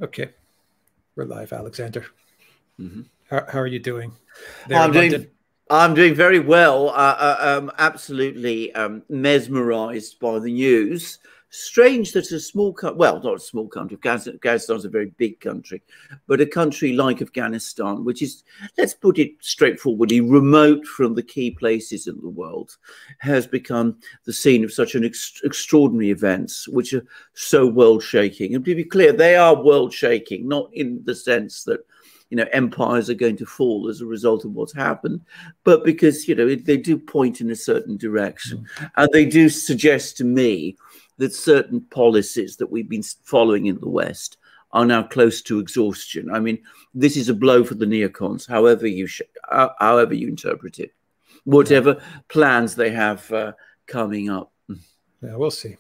Okay, we're live, Alexander. Mm-hmm. How are you doing there in London? I'm doing very well. Absolutely mesmerized by the news. Strange that a small country, well, not a small country, Afghanistan's a very big country, but a country like Afghanistan, which is, let's put it straightforwardly, remote from the key places in the world, has become the scene of such an extraordinary events, which are so world-shaking. And to be clear, they are world-shaking, not in the sense that empires are going to fall as a result of what's happened, but because, they do point in a certain direction. And they do suggest to me that certain policies that we've been following in the West are now close to exhaustion. I mean, this is a blow for the neocons, however you interpret it, whatever plans they have coming up. Yeah, we'll see.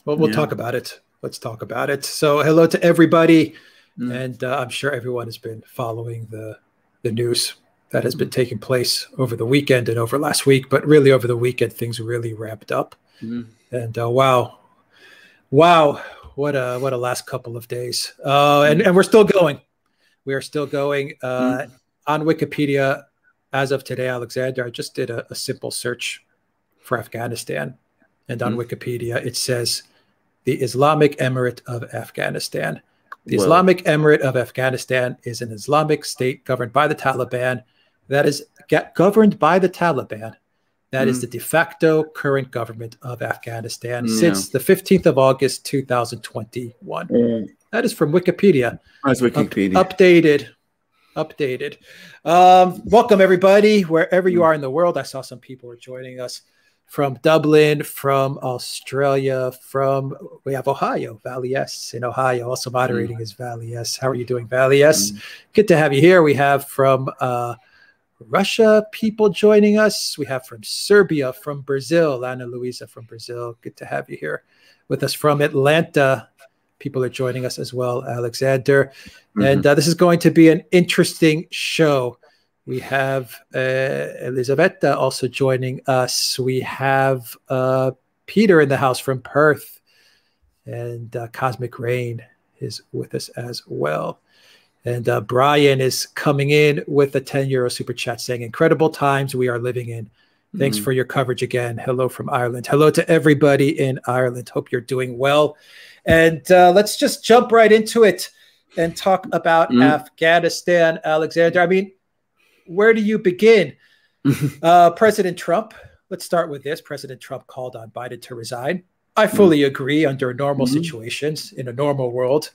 Well, we'll talk about it. Let's talk about it. So hello to everybody. And I'm sure everyone has been following the news that has been taking place over the weekend and over last week, but really over the weekend, things really ramped up. And wow, what a last couple of days. And we're still going. We are still going. On Wikipedia, as of today, Alexander, I just did a simple search for Afghanistan. And on Wikipedia, it says the Islamic Emirate of Afghanistan. The Islamic Emirate of Afghanistan is an Islamic state governed by the Taliban. That is governed by the Taliban. That is the de facto current government of Afghanistan since the 15th of August, 2021. That is from Wikipedia. That's Wikipedia. Updated. Welcome, everybody, wherever you are in the world. I saw some people are joining us from Dublin, from Australia, we have Ohio, Valley S in Ohio, also moderating is Valley S. How are you doing, Valley S? Good to have you here. We have from Russia people joining us. We have from Serbia, from Brazil, Ana Luisa from Brazil. Good to have you here with us. From Atlanta, people are joining us as well, Alexander. And this is going to be an interesting show. We have Elisabetta also joining us. We have Peter in the house from Perth. And Cosmic Rain is with us as well. And Brian is coming in with a 10 € super chat saying, incredible times we are living in. Thanks for your coverage again. Hello from Ireland. Hello to everybody in Ireland. Hope you're doing well. And let's just jump right into it and talk about Afghanistan, Alexander. I mean, where do you begin? President Trump, let's start with this. President Trump called on Biden to resign. I fully agree. Under normal situations, in a normal world,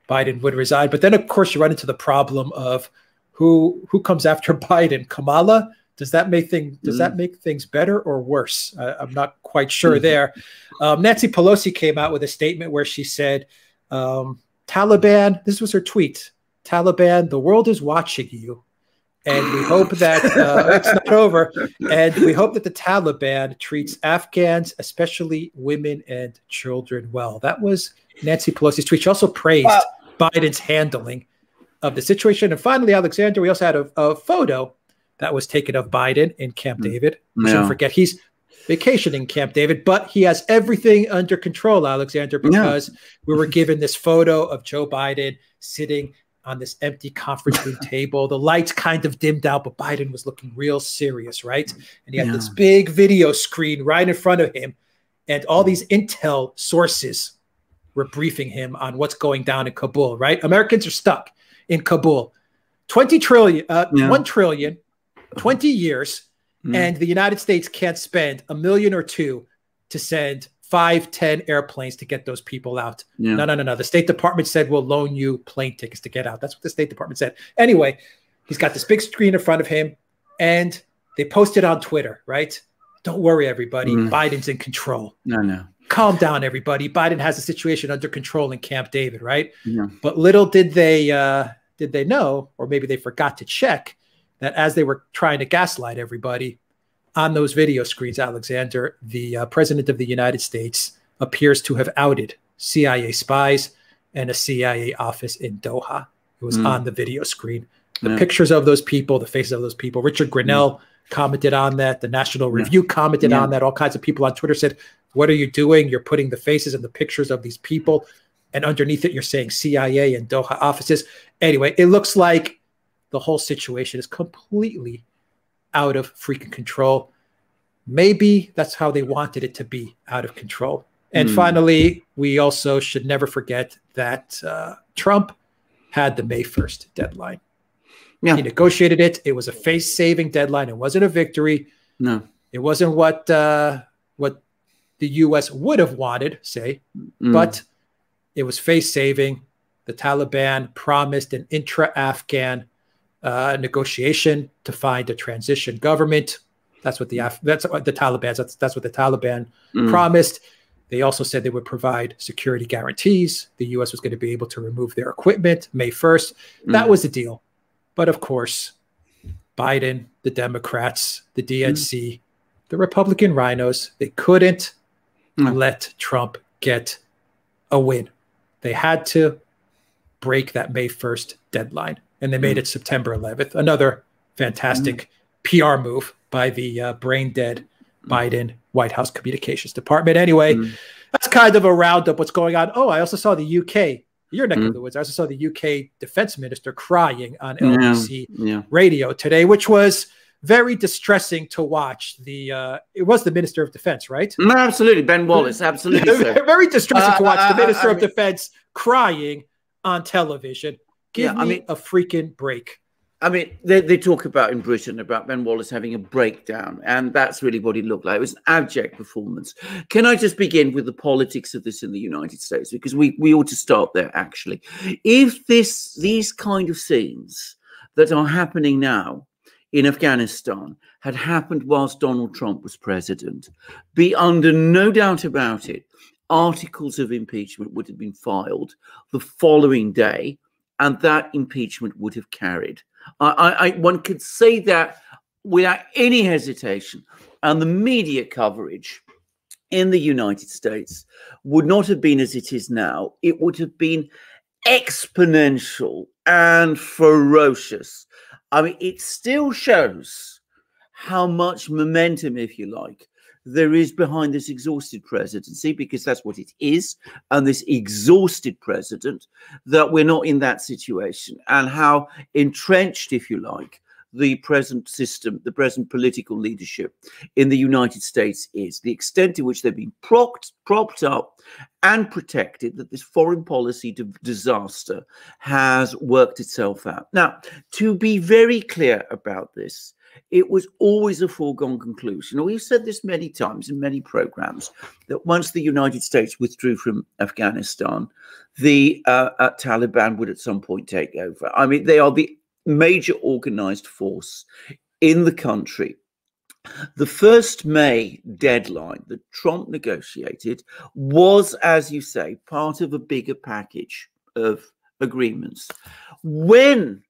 Biden would resign. But then, of course, you run into the problem of who comes after Biden. Kamala? Does that make things better or worse? I'm not quite sure there. Nancy Pelosi came out with a statement where she said, Taliban, this was her tweet, Taliban, the world is watching you. And we hope that it's not over. And we hope that the Taliban treats Afghans, especially women and children, well. That was Nancy Pelosi's tweet. She also praised Biden's handling of the situation. And finally, Alexander, we also had a photo that was taken of Biden in Camp David. We shouldn't forget he's vacationing in Camp David, but he has everything under control, Alexander, because we were given this photo of Joe Biden sitting on this empty conference room table. The lights kind of dimmed out, but Biden was looking real serious, right? And he had this big video screen right in front of him. And all these intel sources were briefing him on what's going down in Kabul, right? Americans are stuck in Kabul. 20 trillion, 1 trillion, 20 years, and the United States can't spend $1 million or $2 million to send 5-10 airplanes to get those people out. No. The State Department said, we'll loan you plane tickets to get out. That's what the State Department said. Anyway, he's got this big screen in front of him, and they posted on Twitter, right? Don't worry, everybody. Biden's in control. No. Calm down, everybody. Biden has the situation under control in Camp David, right? But little did they know, or maybe they forgot to check, that as they were trying to gaslight everybody, on those video screens, Alexander, the president of the United States appears to have outed CIA spies and a CIA office in Doha. It was on the video screen. The pictures of those people, the faces of those people. Richard Grenell commented on that. The National Review commented on that. All kinds of people on Twitter said, what are you doing? You're putting the faces and the pictures of these people and underneath it, you're saying CIA and Doha offices. Anyway, it looks like the whole situation is completely out of freaking control. Maybe that's how they wanted it to be, out of control. And finally, we also should never forget that Trump had the May 1st deadline. Yeah. He negotiated it. It was a face-saving deadline. It wasn't a victory. No. It wasn't what the U.S. would have wanted, say, but it was face-saving. The Taliban promised an intra-Afghan negotiation to find a transition government. That's what the Taliban promised. They also said they would provide security guarantees. The U.S. was going to be able to remove their equipment May 1st. That was the deal. But of course, Biden, the Democrats, the DNC, the Republican rhinos, they couldn't let Trump get a win. They had to break that May 1st deadline, and they made it September 11th. Another fantastic PR move by the brain-dead Biden White House Communications Department. Anyway, that's kind of a roundup what's going on. Oh, I also saw the UK, your neck of the woods. I also saw the UK defense minister crying on LBC radio today, which was very distressing to watch. It was the Minister of Defense, right? No, absolutely. Ben Wallace, absolutely. Very distressing to watch the Minister of Defense crying on television. Give me a freaking break. I mean, they talk about in Britain about Ben Wallace having a breakdown, and that's really what it looked like. It was an abject performance. Can I just begin with the politics of this in the United States? Because we ought to start there, actually. If these kind of scenes that are happening now in Afghanistan had happened whilst Donald Trump was president, be under no doubt about it, articles of impeachment would have been filed the following day, and that impeachment would have carried. One could say that without any hesitation, and the media coverage in the United States would not have been as it is now. It would have been exponential and ferocious. I mean, it still shows how much momentum, if you like, there is behind this exhausted presidency, because that's what it is, and this exhausted president, that we're not in that situation, and how entrenched, if you like, the present system, the present political leadership in the United States is, the extent to which they've been propped up and protected, that this foreign policy disaster has worked itself out. Now, to be very clear about this, it was always a foregone conclusion. We've said this many times in many programs, that once the United States withdrew from Afghanistan, the Taliban would at some point take over. I mean, they are the major organized force in the country. The 1st May deadline that Trump negotiated was, as you say, part of a bigger package of agreements. When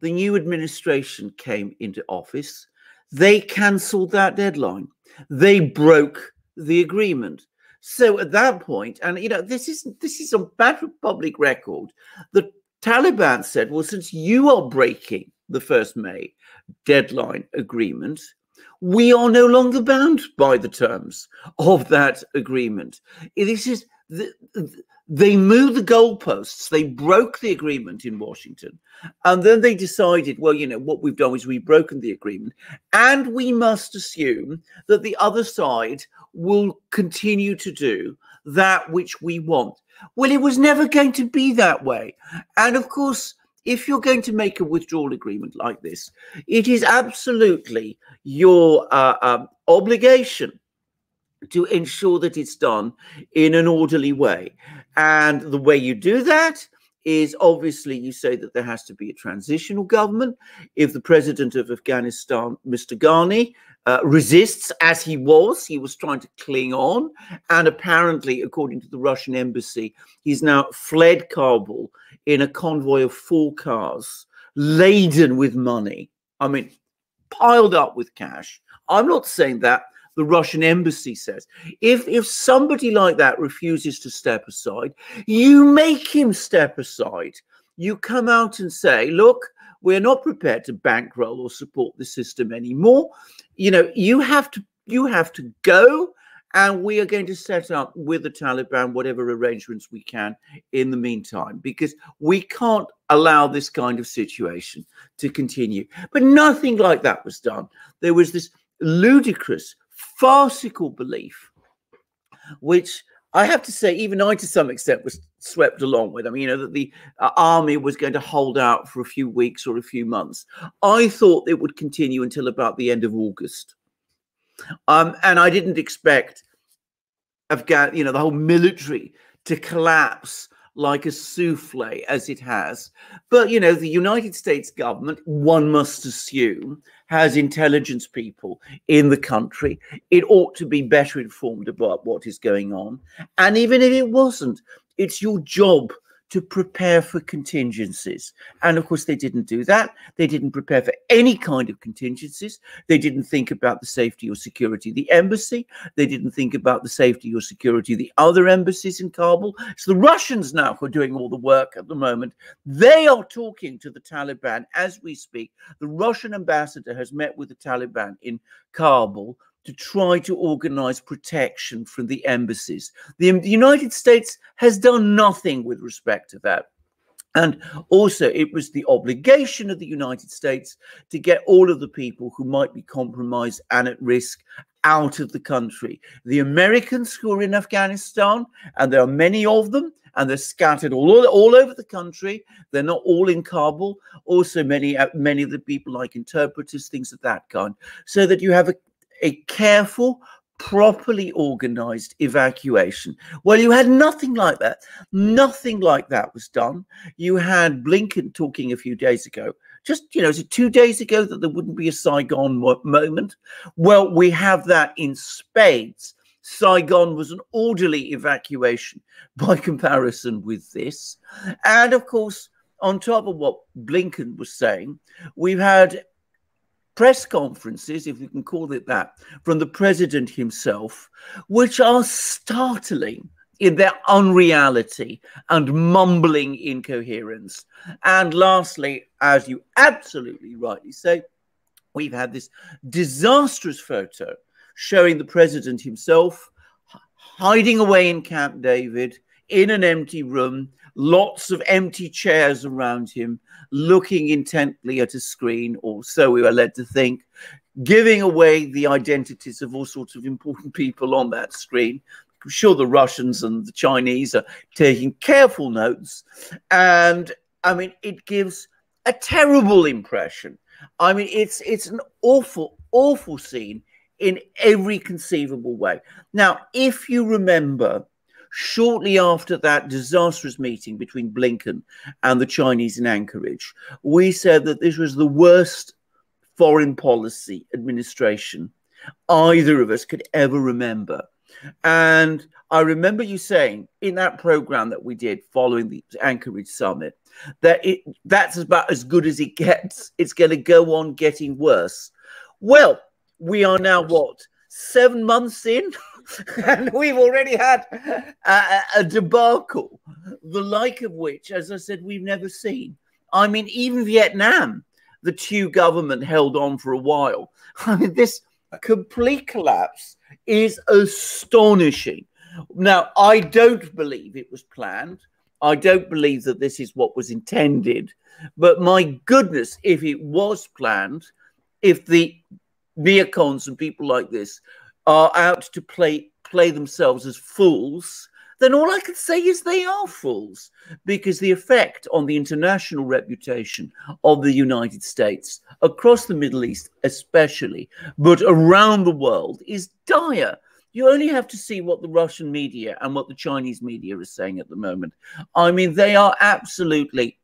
the new administration came into office, they cancelled that deadline. They broke the agreement. So at that point, and this is a matter of public record, the Taliban said, well, since you are breaking the 1st May deadline agreement, we are no longer bound by the terms of that agreement. They moved the goalposts. They broke the agreement in Washington. And then they decided, well, what we've done is we've broken the agreement, and we must assume that the other side will continue to do that which we want. Well, it was never going to be that way. And of course, if you're going to make a withdrawal agreement like this, it is absolutely your obligation to ensure that it's done in an orderly way. And the way you do that is, obviously, you say that there has to be a transitional government. If the president of Afghanistan, Mr. Ghani, resists, as he was trying to cling on, and apparently, according to the Russian embassy, he's now fled Kabul in a convoy of 4 cars laden with money. I mean, piled up with cash. I'm not saying that. The Russian embassy says, if somebody like that refuses to step aside, you make him step aside. You come out and say, look, we're not prepared to bankroll or support the system anymore. You have to go And we are going to set up with the Taliban whatever arrangements we can in the meantime, because we can't allow this kind of situation to continue. But nothing like that was done. There was this ludicrous, farcical belief, which I have to say, even I, to some extent, was swept along with. I mean, that the army was going to hold out for a few weeks or a few months. I thought it would continue until about the end of August. And I didn't expect the whole military to collapse like a souffle as it has. But, the United States government, one must assume, has intelligence people in the country. It ought to be better informed about what is going on. And even if it wasn't, it's your job to prepare for contingencies. And of course, they didn't do that. They didn't prepare for any kind of contingencies. They didn't think about the safety or security of the embassy. They didn't think about the safety or security of the other embassies in Kabul. It's the Russians now who are doing all the work at the moment. They are talking to the Taliban as we speak. The Russian ambassador has met with the Taliban in Kabul to try to organize protection from the embassies. The United States has done nothing with respect to that. And also, it was the obligation of the United States to get all of the people who might be compromised and at risk out of the country. The Americans who are in Afghanistan, and there are many of them, and they're scattered all over the country. They're not all in Kabul. Also, many of the people, like interpreters, things of that kind, so that you have a careful, properly organized evacuation. Well, you had nothing like that. Nothing like that was done. You had Blinken talking a few days ago, just, is it 2 days ago, that there wouldn't be a Saigon moment? Well, we have that in spades. Saigon was an orderly evacuation by comparison with this. And of course, on top of what Blinken was saying, we've had press conferences, if we can call it that, from the president himself, which are startling in their unreality and mumbling incoherence. And lastly, as you absolutely rightly say, we've had this disastrous photo showing the president himself hiding away in Camp David in an empty room, lots of empty chairs around him, looking intently at a screen, or so we were led to think, giving away the identities of all sorts of important people on that screen. I'm sure the Russians and the Chinese are taking careful notes. And I mean, it gives a terrible impression. I mean, it's an awful, awful scene in every conceivable way. Now, if you remember, shortly after that disastrous meeting between Blinken and the Chinese in Anchorage, we said that this was the worst foreign policy administration either of us could ever remember. And I remember you saying in that program that we did following the Anchorage summit that that's about as good as it gets. It's going to go on getting worse. Well, we are now, what, 7 months in? And we've already had a debacle, the like of which, as I said, we've never seen. I mean, even Vietnam, the Thieu government held on for a while. I mean, this complete collapse is astonishing. Now, I don't believe it was planned. I don't believe that this is what was intended. But my goodness, if it was planned, if the neocons and people like this are out to play themselves as fools, then all I can say is they are fools, because the effect on the international reputation of the United States, across the Middle East especially, but around the world, is dire. You only have to see what the Russian media and what the Chinese media is saying at the moment. I mean, they are absolutely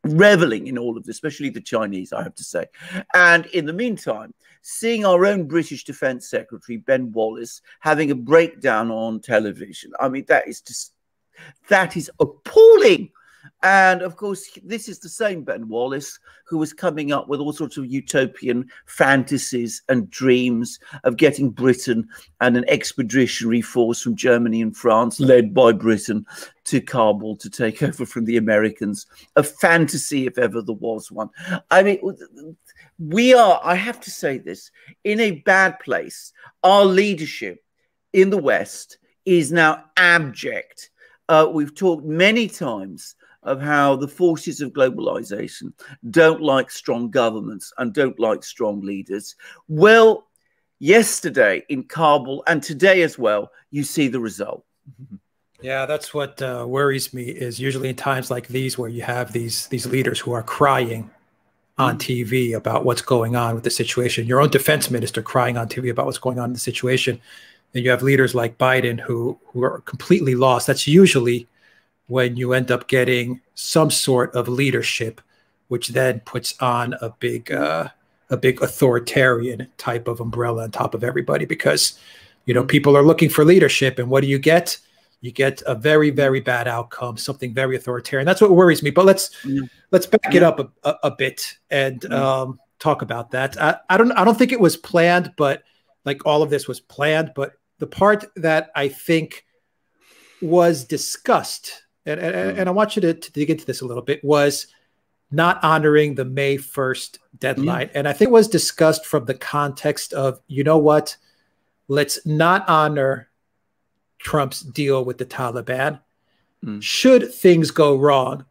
reveling in all of this, especially the Chinese, I have to say. And in the meantime, seeing our own British Defence Secretary, Ben Wallace, having a breakdown on television, I mean, that is appalling. And of course, this is the same Ben Wallace who was coming up with all sorts of utopian fantasies and dreams of getting Britain and an expeditionary force from Germany and France, led by Britain, to Kabul to take over from the Americans. A fantasy, if ever there was one. I mean, we are, I have to say this, in a bad place. Our leadership in the West is now abject. We've talked many times of how the forces of globalization don't like strong governments and don't like strong leaders. Well, yesterday in Kabul and today as well, you see the result. Yeah, that's what worries me, is usually in times like these where you have these leaders who are crying on TV about what's going on with the situation. Your own defense minister crying on TV about what's going on in the situation. And you have leaders like Biden who are completely lost. That's usually when you end up getting some sort of leadership, which then puts on a big authoritarian type of umbrella on top of everybody, because, you know, people are looking for leadership, and what do you get? You get a very, very bad outcome, something very authoritarian. That's what worries me. But let's back it up a bit and talk about that. I don't think it was planned, but like all of this was planned. But the part that I think was discussed, and I want you to dig into this a little bit, was not honoring the May 1st deadline. And I think it was discussed from the context of, you know what, let's not honor Trump's deal with the Taliban. Should things go wrong,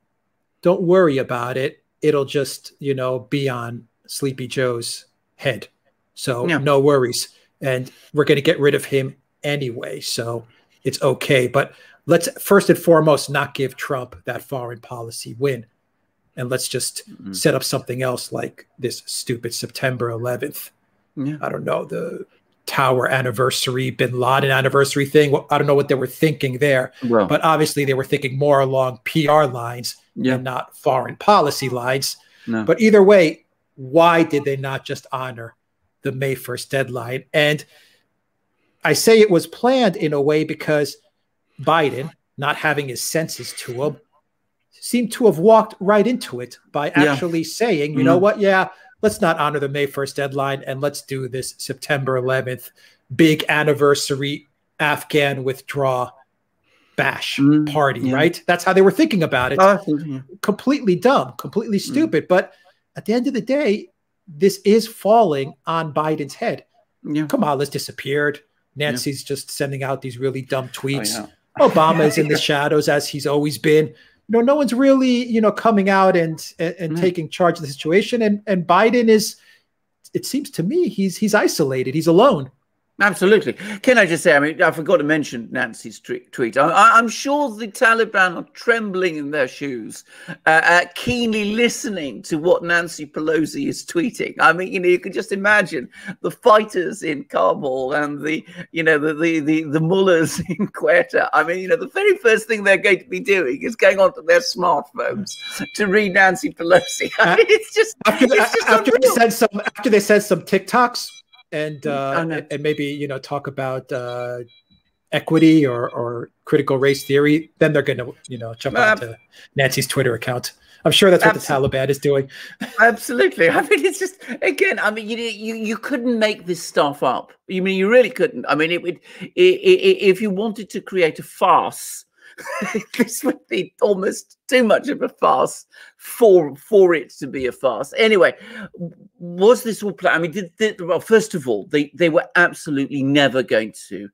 don't worry about it. It'll just, you know, be on Sleepy Joe's head. So no worries. And we're going to get rid of him anyway. So it's okay. But let's first and foremost not give Trump that foreign policy win. And let's just set up something else like this stupid September 11th. I don't know, the Tower anniversary, Bin Laden anniversary thing. Well, I don't know what they were thinking there. Well, but obviously they were thinking more along PR lines and not foreign policy lines. But either way, why did they not just honor the May 1st deadline? And I say it was planned in a way because Biden, not having his senses to him, seemed to have walked right into it by actually saying, you know what, let's not honor the May 1st deadline and let's do this September 11th big anniversary Afghan withdrawal bash party, right? That's how they were thinking about it. Completely dumb, completely stupid. But at the end of the day, this is falling on Biden's head. Kamala's disappeared. Nancy's just sending out these really dumb tweets. Obama is in the shadows, as he's always been. You know, no one's really, you know, coming out and taking charge of the situation. And Biden is, it seems to me, he's isolated. He's alone. Absolutely. Can I just say, I mean, I forgot to mention Nancy's tweet. I'm sure the Taliban are trembling in their shoes, keenly listening to what Nancy Pelosi is tweeting. I mean, you know, you can just imagine the fighters in Kabul and the mullahs in Quetta. I mean, you know, the very first thing they're going to be doing is going onto their smartphones to read Nancy Pelosi. I mean, it's just after they send some TikToks. And maybe, you know, talk about equity or critical race theory, then they're going to, you know, jump onto Nancy's Twitter account. I'm sure that's what the Taliban is doing. Absolutely. I mean, it's just, again, I mean, you couldn't make this stuff up. You mean, you really couldn't. I mean, it would, if you wanted to create a farce, this would be almost too much of a farce for it to be a farce. Anyway, was this all planned? I mean, well, first of all, they were absolutely never going to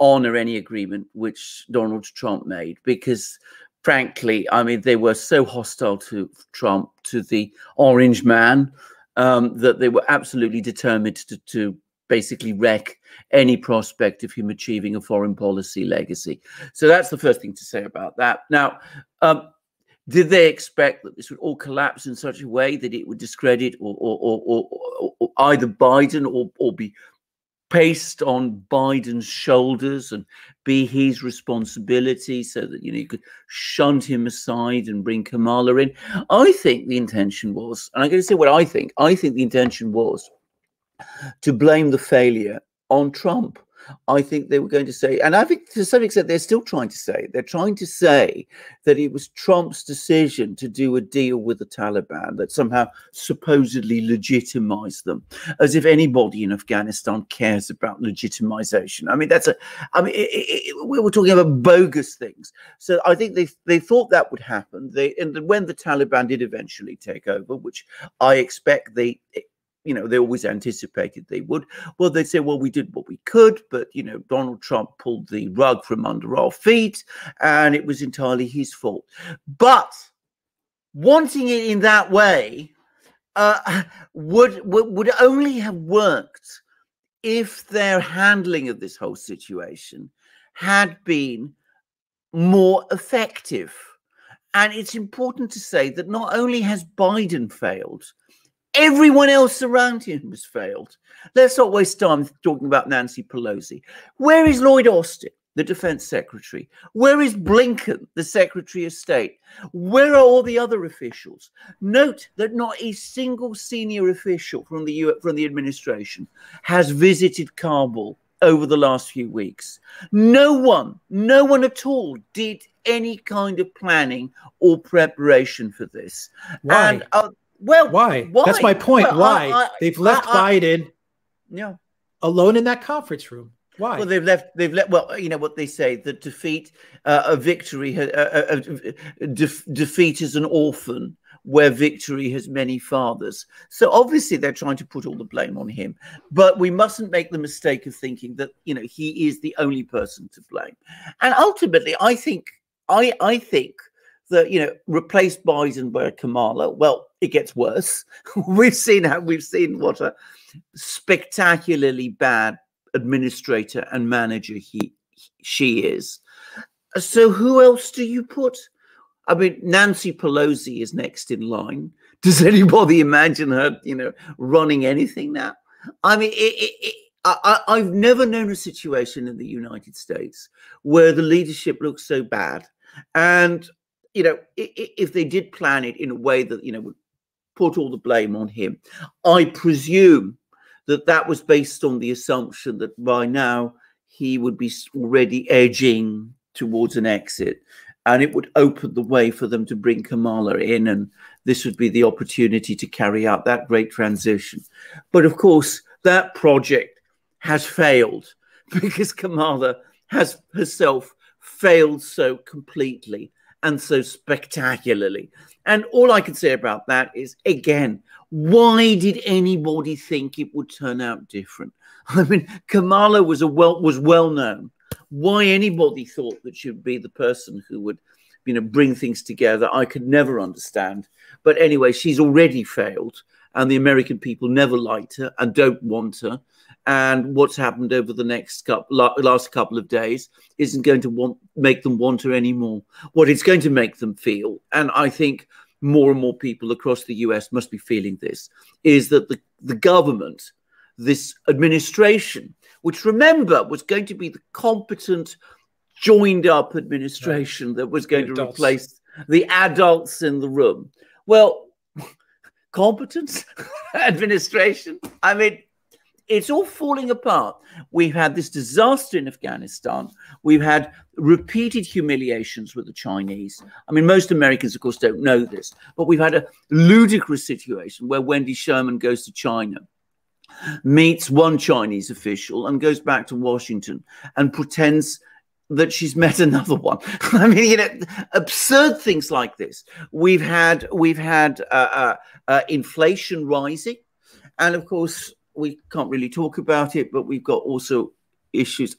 honor any agreement which Donald Trump made, because frankly, I mean, they were so hostile to Trump, to the orange man, that they were absolutely determined to basically wreck any prospect of him achieving a foreign policy legacy. So that's the first thing to say about that. Now, did they expect that this would all collapse in such a way that it would discredit or either Biden or be placed on Biden's shoulders and be his responsibility, so that, you know, you could shunt him aside and bring Kamala in? I think the intention was, and I'm going to say what I think the intention was to blame the failure on Trump. I think they were going to say, and I think to some extent they're still trying to say, that it was Trump's decision to do a deal with the Taliban that somehow supposedly legitimized them, as if anybody in Afghanistan cares about legitimization. I mean, we were talking about bogus things. So I think they thought that would happen. And when the Taliban did eventually take over, which I expect they you know, they always anticipated they would. Well, they'd say, well, we did what we could, but, you know, Donald Trump pulled the rug from under our feet, and it was entirely his fault. But wanting it in that way would only have worked if their handling of this whole situation had been more effective. And it's important to say that not only has Biden failed, everyone else around him has failed. Let's not waste time talking about Nancy Pelosi. Where is Lloyd Austin, the defense secretary? Where is Blinken, the secretary of state? Where are all the other officials? Note that not a single senior official from the administration has visited Kabul over the last few weeks. No one at all did any kind of planning or preparation for this. Why? And, well, why? That's my point. Well, why? They've left Biden alone in that conference room. Why? Well, they've left. Well, you know what they say: that defeat, a victory, defeat is an orphan, where victory has many fathers. So obviously they're trying to put all the blame on him. But we mustn't make the mistake of thinking that, you know, he is the only person to blame. And ultimately, I think that, you know, replace Biden by Kamala, well, it gets worse. we've seen what a spectacularly bad administrator and manager she is. So who else do you put? I mean, Nancy Pelosi is next in line. Does anybody imagine her, you know, running anything now? I mean, I've never known a situation in the United States where the leadership looks so bad. And, you know, if they did plan it in a way that, you know, would put all the blame on him, I presume that was based on the assumption that by now he would be already edging towards an exit, and it would open the way for them to bring Kamala in, and this would be the opportunity to carry out that great transition. But of course, that project has failed because Kamala has herself failed so completely and so spectacularly. And all I can say about that is, again, why did anybody think it would turn out different? I mean, Kamala was well known. Why anybody thought that she'd be the person who would, you know, bring things together, I could never understand. But anyway, she's already failed, and the American people never liked her and don't want her. And what's happened over the last couple of days isn't going to make them want her anymore. What it's going to make them feel, and I think more and more people across the US must be feeling this, is that the government, this administration, which, remember, was going to be the competent, joined-up administration that was going to replace the adults in the room. Well, competence administration? I mean, it's all falling apart. We've had this disaster in Afghanistan. We've had repeated humiliations with the Chinese. I mean, most Americans, of course, don't know this, but we've had a ludicrous situation where Wendy Sherman goes to China, meets one Chinese official, and goes back to Washington and pretends that she's met another one. I mean, you know, absurd things like this. We've had inflation rising, and of course, we can't really talk about it, but we've got also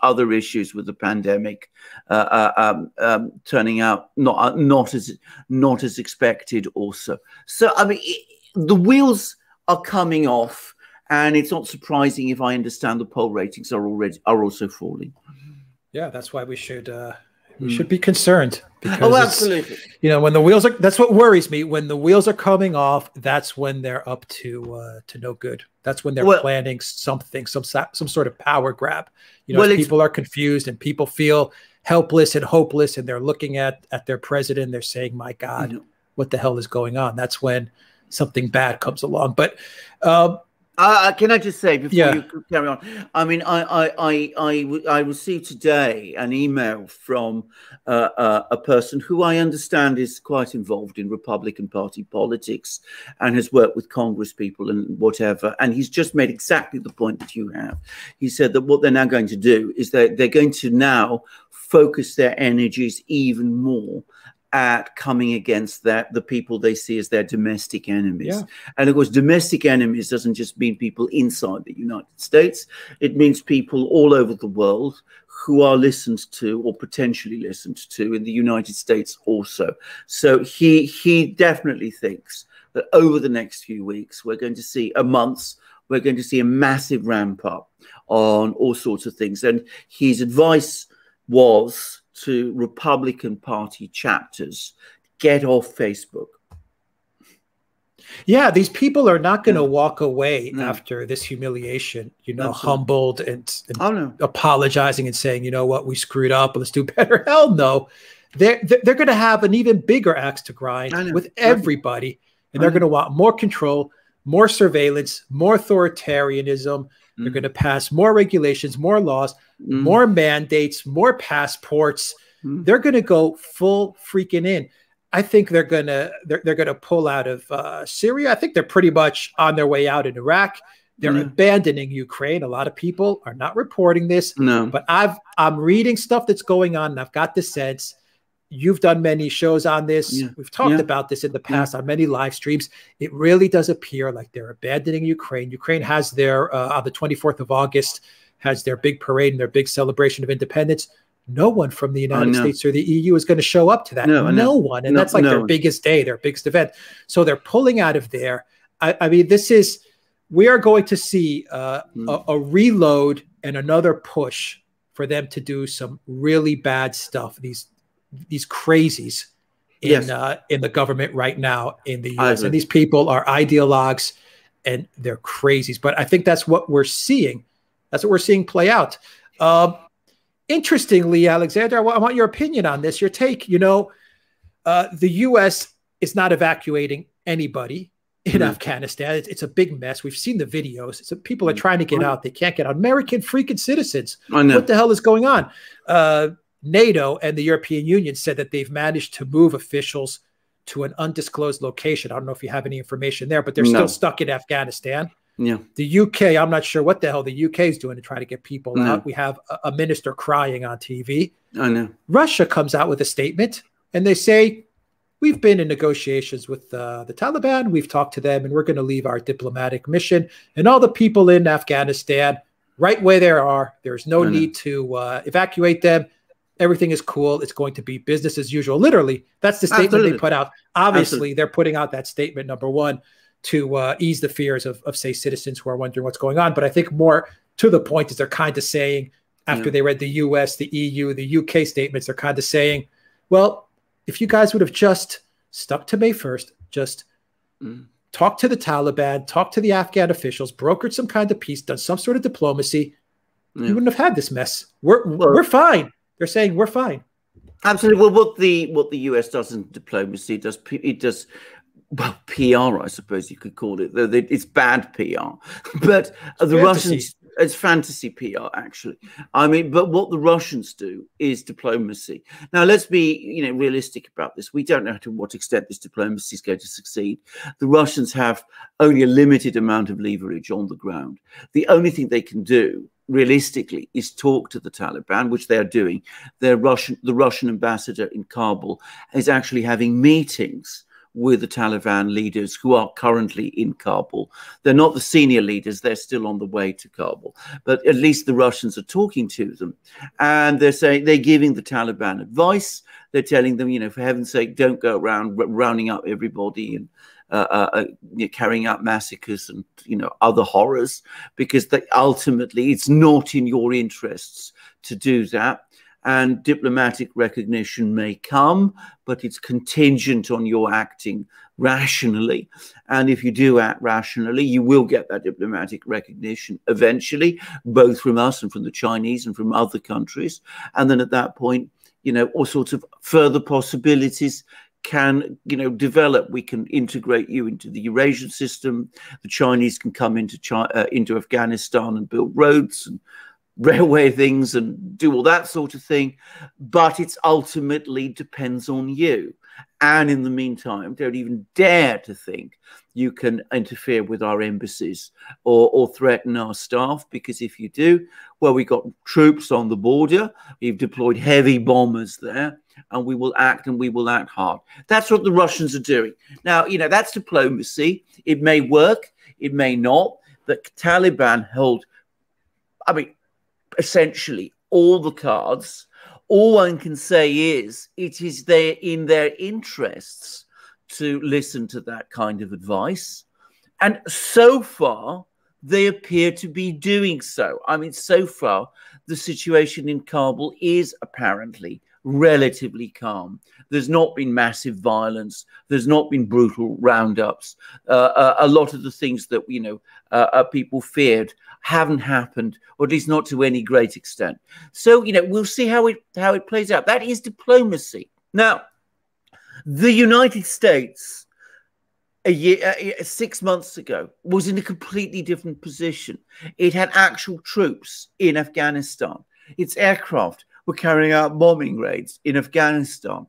other issues with the pandemic turning out not as expected also. So, I mean, the wheels are coming off, and it's not surprising if I understand the poll ratings are also falling. Yeah, that's why we should be concerned. Oh, absolutely. You know, when the wheels that's what worries me. When the wheels are coming off, that's when they're up to no good. That's when they're planning something, some sort of power grab. You know, people are confused and people feel helpless and hopeless, and they're looking at their president. They're saying, "My God, what the hell is going on?" That's when something bad comes along. But can I just say before you carry on? I mean, I received today an email from a person who I understand is quite involved in Republican Party politics and has worked with Congress people and whatever. And he's just made exactly the point that you have. He said that what they're now going to do is they're going to now focus their energies even more at coming against the people they see as their domestic enemies. Yeah. And of course, domestic enemies doesn't just mean people inside the United States. It means people all over the world who are listened to or potentially listened to in the United States also. So he definitely thinks that over the next few weeks, we're going to see we're going to see a massive ramp up on all sorts of things. And his advice was to Republican Party chapters, get off Facebook. Yeah, these people are not going to walk away after this humiliation, you know, humbled and apologizing and saying, you know what, we screwed up, let's do better. Hell no. They're going to have an even bigger axe to grind with everybody. And they're going to want more control, more surveillance, more authoritarianism. They're going to pass more regulations, more laws, more mandates, more passports. They're going to go full freaking in. I think they're going to pull out of Syria. I think they're pretty much on their way out in Iraq. They're abandoning Ukraine. A lot of people are not reporting this, but I'm reading stuff that's going on, and I've got the sense. You've done many shows on this. We've talked about this in the past on many live streams. It really does appear like they're abandoning Ukraine. Ukraine has their, on the 24th of August, has their big parade and their big celebration of independence. No one from the United States or the EU is going to show up to that. No one. And that's like their biggest day, their biggest event. So they're pulling out of there. I mean, we are going to see a reload and another push for them to do some really bad stuff. These crazies in the government right now in the US. And these people are ideologues and they're crazies. But I think that's what we're seeing. That's what we're seeing play out. Interestingly, Alexander, I want your opinion on this, your take. You know, the US is not evacuating anybody in Afghanistan. It's a big mess. We've seen the videos. People are trying to get out. They can't get out. American freaking citizens. What the hell is going on? NATO and the European Union said that they've managed to move officials to an undisclosed location. I don't know if you have any information there, but they're still stuck in Afghanistan. The UK, I'm not sure what the hell the UK is doing to try to get people out. We have a minister crying on TV. Russia comes out with a statement and they say, we've been in negotiations with the Taliban. We've talked to them and we're going to leave our diplomatic mission. And all the people in Afghanistan, right where they are, there's no need to evacuate them. Everything is cool. It's going to be business as usual. Literally, that's the statement they put out. Obviously, they're putting out that statement, number one, to ease the fears of, say, citizens who are wondering what's going on. But I think more to the point is they're kind of saying, after they read the US, the EU, the UK statements, they're kind of saying, well, if you guys would have just stuck to May 1st, just talked to the Taliban, talked to the Afghan officials, brokered some kind of peace, done some sort of diplomacy, you wouldn't have had this mess. We're fine. They're saying we're fine. Absolutely. Well, what the US does in diplomacy does PR, I suppose you could call it. It's bad PR, but the Russians, it's fantasy PR, actually. I mean, but what the Russians do is diplomacy. Now, let's be, realistic about this. We don't know to what extent this diplomacy is going to succeed. The Russians have only a limited amount of leverage on the ground. The only thing they can do, realistically, is talk to the Taliban, which they are doing. The Russian ambassador in Kabul is actually having meetings with the Taliban leaders who are currently in Kabul. They're not the senior leaders. They're still on the way to Kabul. But at least the Russians are talking to them. And they're saying, they're giving the Taliban advice. They're telling them, for heaven's sake, don't go around rounding up everybody and carrying out massacres and, other horrors, because ultimately it's not in your interests to do that. And diplomatic recognition may come, but it's contingent on your acting rationally. And if you do act rationally, you will get that diplomatic recognition eventually, both from us and from the Chinese and from other countries. And then at that point, all sorts of further possibilities can, develop. We can integrate you into the Eurasian system. The Chinese can come into Afghanistan and build roads and railway things and do all that sort of thing, but it's ultimately depends on you. And in the meantime, don't even dare to think you can interfere with our embassies or threaten our staff, because if you do, well, we've got troops on the border. We've deployed heavy bombers there. and we will act, and we will act hard. That's what the Russians are doing. Now, you know, that's diplomacy. It may work, it may not. The Taliban hold, I mean, essentially all the cards. All one can say is it is in their interests to listen to that kind of advice. And so far, they appear to be doing so. I mean, so far, the situation in Kabul is apparently relatively calm. There's not been massive violence. There's not been brutal roundups. A lot of the things that, you know, people feared haven't happened, or at least not to any great extent. So, you know, we'll see how it plays out. That is diplomacy. Now, the United States, 6 months ago, was in a completely different position. It had actual troops in Afghanistan. Its aircraft were carrying out bombing raids in Afghanistan.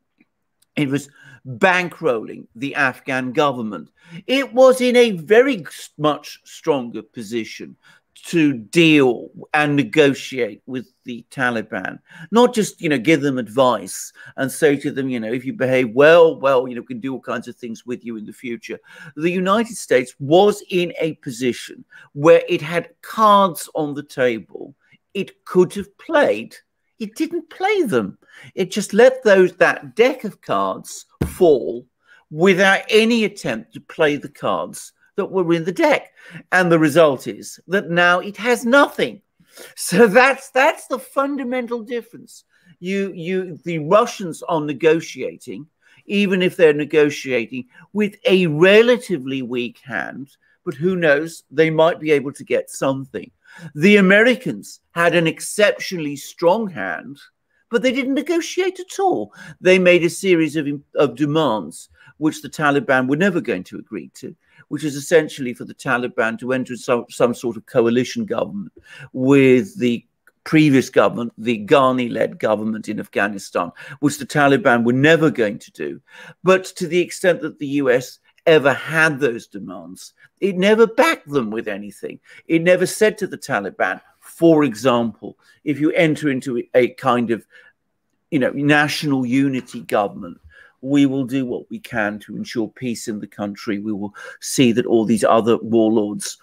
It was bankrolling the Afghan government. It was in a very much stronger position to deal and negotiate with the Taliban, not just, you know, give them advice and say to them, you know, if you behave well, you know, we can do all kinds of things with you in the future. The United States was in a position where it had cards on the table it could have played. It didn't play them. It just let that deck of cards fall without any attempt to play the cards that were in the deck. And the result is that now it has nothing. So that's the fundamental difference. The Russians are negotiating, even if they're negotiating with a relatively weak hand, but who knows, they might be able to get something. The Americans had an exceptionally strong hand, but they didn't negotiate at all. They made a series of demands which the Taliban were never going to agree to, which is essentially for the Taliban to enter some sort of coalition government with the previous government, the Ghani-led government in Afghanistan, which the Taliban were never going to do. But to the extent that the US ever had those demands, it never backed them with anything. It never said to the Taliban, for example, if you enter into a kind of, you know, national unity government, we will do what we can to ensure peace in the country. We will see that all these other warlords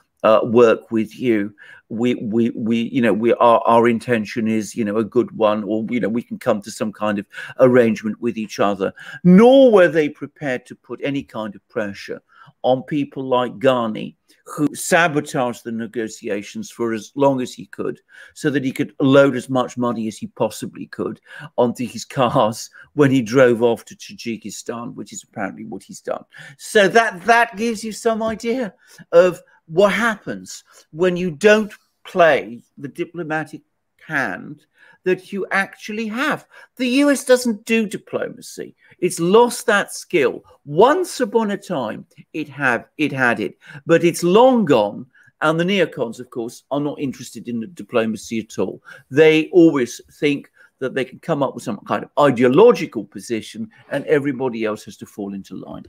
work with you. Our intention is, you know, a good one, or, you know, we can come to some kind of arrangement with each other. Nor were they prepared to put any kind of pressure on people like Ghani, who sabotaged the negotiations for as long as he could, so that he could load as much money as he possibly could onto his cars when he drove off to Tajikistan, which is apparently what he's done. So that gives you some idea of what happens when you don't play the diplomatic hand that you actually have. The US doesn't do diplomacy. It's lost that skill. Once upon a time, it had it, but it's long gone. And the neocons, of course, are not interested in diplomacy at all. They always think that they can come up with some kind of ideological position, and everybody else has to fall into line.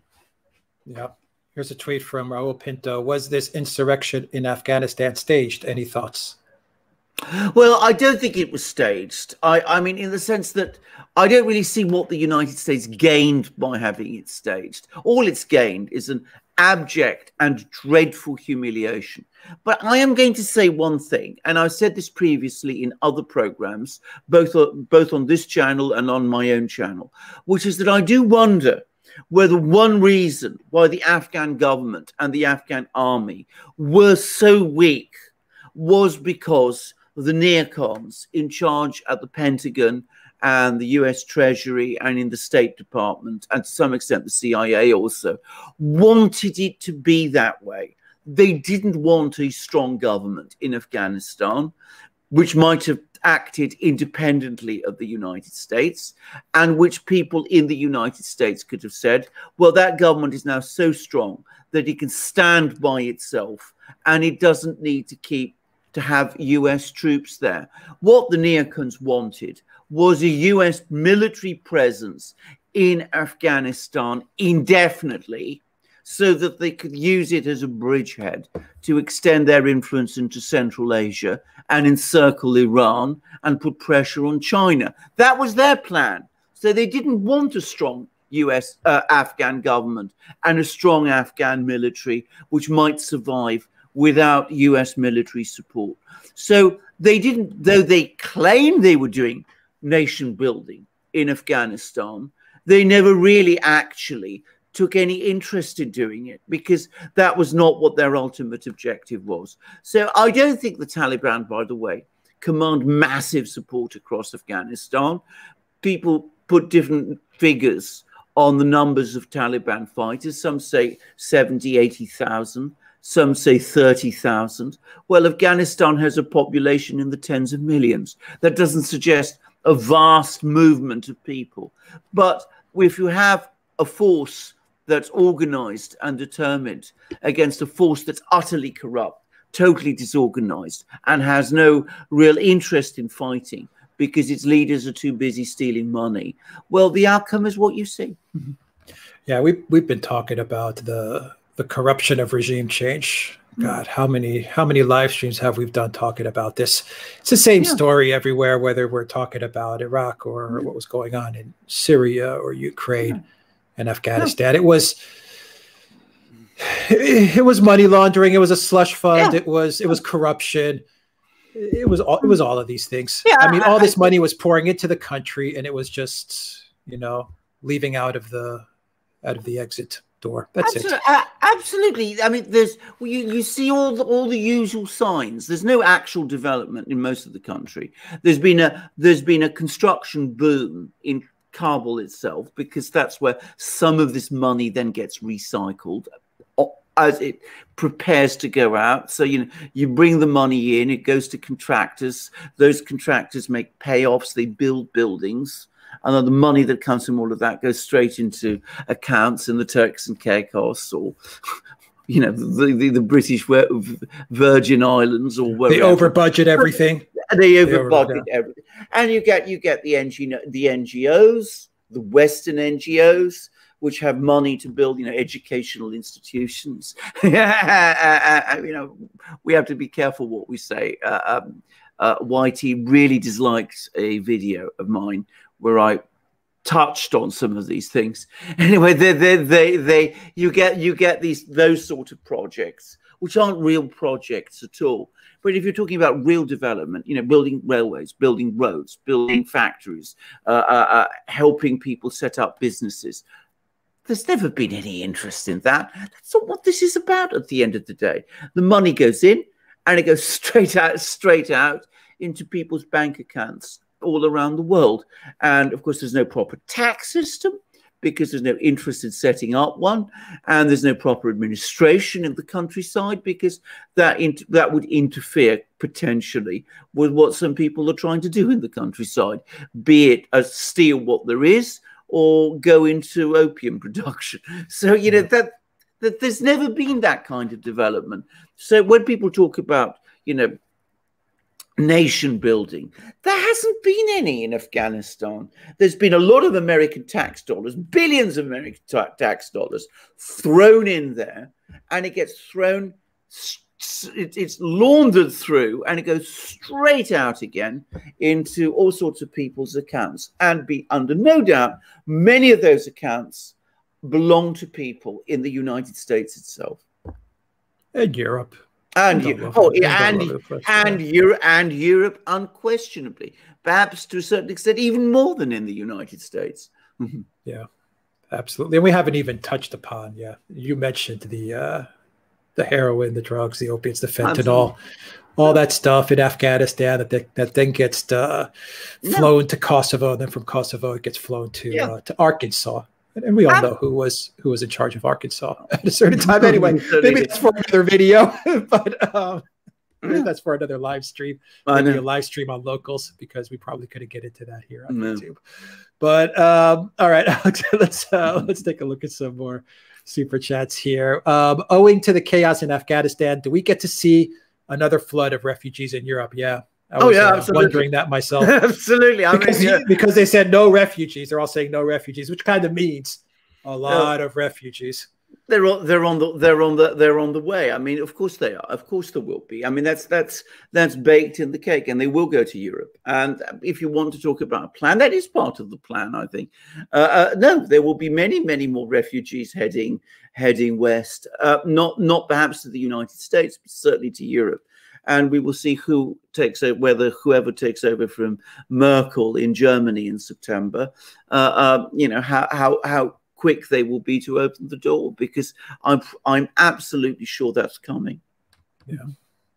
Yeah. Here's a tweet from Raul Pinto. Was this insurrection in Afghanistan staged? Any thoughts? Well, I don't think it was staged. I mean, in the sense that I don't really see what the United States gained by having it staged. All it's gained is an abject and dreadful humiliation. But I am going to say one thing, and I've said this previously in other programs, both on this channel and on my own channel, which is that I do wonder whether one reason why the Afghan government and the Afghan army were so weak was because the neocons in charge at the Pentagon and the US Treasury and in the State Department, and to some extent the CIA also, wanted it to be that way. They didn't want a strong government in Afghanistan, which might have acted independently of the United States, and which people in the United States could have said, well, that government is now so strong that it can stand by itself and it doesn't need to have US troops there. What the neocons wanted was a US military presence in Afghanistan indefinitely, so that they could use it as a bridgehead to extend their influence into Central Asia and encircle Iran and put pressure on China. That was their plan. So they didn't want a strong US Afghan government and a strong Afghan military, which might survive without US military support. So they didn't, though they claimed they were doing nation building in Afghanistan, they never really actually took any interest in doing it, because that was not what their ultimate objective was. So I don't think the Taliban, by the way, command massive support across Afghanistan. People put different figures on the numbers of Taliban fighters. Some say 70, 80,000. Some say 30,000. Well, Afghanistan has a population in the tens of millions. That doesn't suggest a vast movement of people. But if you have a force that's organized and determined against a force that's utterly corrupt, totally disorganized, and has no real interest in fighting because its leaders are too busy stealing money, well, the outcome is what you see. Mm-hmm. Yeah, we've been talking about the corruption of regime change. God, how many live streams have we done talking about this? It's the same story everywhere, whether we're talking about Iraq or what was going on in Syria or Ukraine and Afghanistan. It was money laundering. It was a slush fund. It was corruption. It was all of these things. Yeah, I mean, all this money was pouring into the country, and it was just, leaving out of the exit door. That's it. Absolutely. I mean, there's you see all the usual signs. There's no actual development in most of the country. There's been a construction boom in Kabul itself, because that's where some of this money then gets recycled as it prepares to go out. So you bring the money in, it goes to contractors. Those contractors make payoffs. They build buildings. And then the money that comes from all of that goes straight into accounts in the Turks and Caicos, or, the British Virgin Islands, or whatever. They over budget everything. They over budget everything, and you get the NGOs, the Western NGOs, which have money to build, educational institutions. We have to be careful what we say. YT really disliked a video of mine where I touched on some of these things. Anyway, you get those sort of projects, which aren't real projects at all. But if you're talking about real development, building railways, building roads, building factories, helping people set up businesses, there's never been any interest in that. That's not what this is about at the end of the day. The money goes in, and it goes straight out into people's bank accounts all around the world. And of course, there's no proper tax system, because there's no interest in setting up one, and there's no proper administration in the countryside, because that would interfere potentially with what some people are trying to do in the countryside, be it steal what there is or go into opium production. So that there's never been that kind of development. So when people talk about nation building, there hasn't been any in Afghanistan. There's been a lot of American tax dollars, billions of American tax dollars thrown in there, and it gets thrown, it's laundered through, and it goes straight out again into all sorts of people's accounts, and be under no doubt many of those accounts belong to people in the United States itself and Europe. And Europe, unquestionably, perhaps to a certain extent, even more than in the United States. Yeah, absolutely. And we haven't even touched upon. Yeah, you mentioned the heroin, the drugs, the opiates, the fentanyl, all that stuff in Afghanistan that then gets flown to Kosovo, and then from Kosovo it gets flown to Arkansas. And we all know who was in charge of Arkansas at a certain time. Anyway, maybe that's for another video, but maybe that's for another live stream. Maybe a live stream on locals, because we probably couldn't get into that here on YouTube. But all right, Alex, let's take a look at some more super chats here. Owing to the chaos in Afghanistan, do we get to see another flood of refugees in Europe? Yeah. I was wondering that myself. Absolutely. Because they said no refugees. They're all saying no refugees, which kind of means a lot of refugees. They're on the way. I mean, of course they are. Of course there will be. I mean, that's baked in the cake, and they will go to Europe. And if you want to talk about a plan, that is part of the plan, I think. No, there will be many more refugees heading west. Not perhaps to the United States, but certainly to Europe. And we will see who takes over, whether whoever takes over from Merkel in Germany in September. You know, how quick they will be to open the door, because I'm absolutely sure that's coming. Yeah,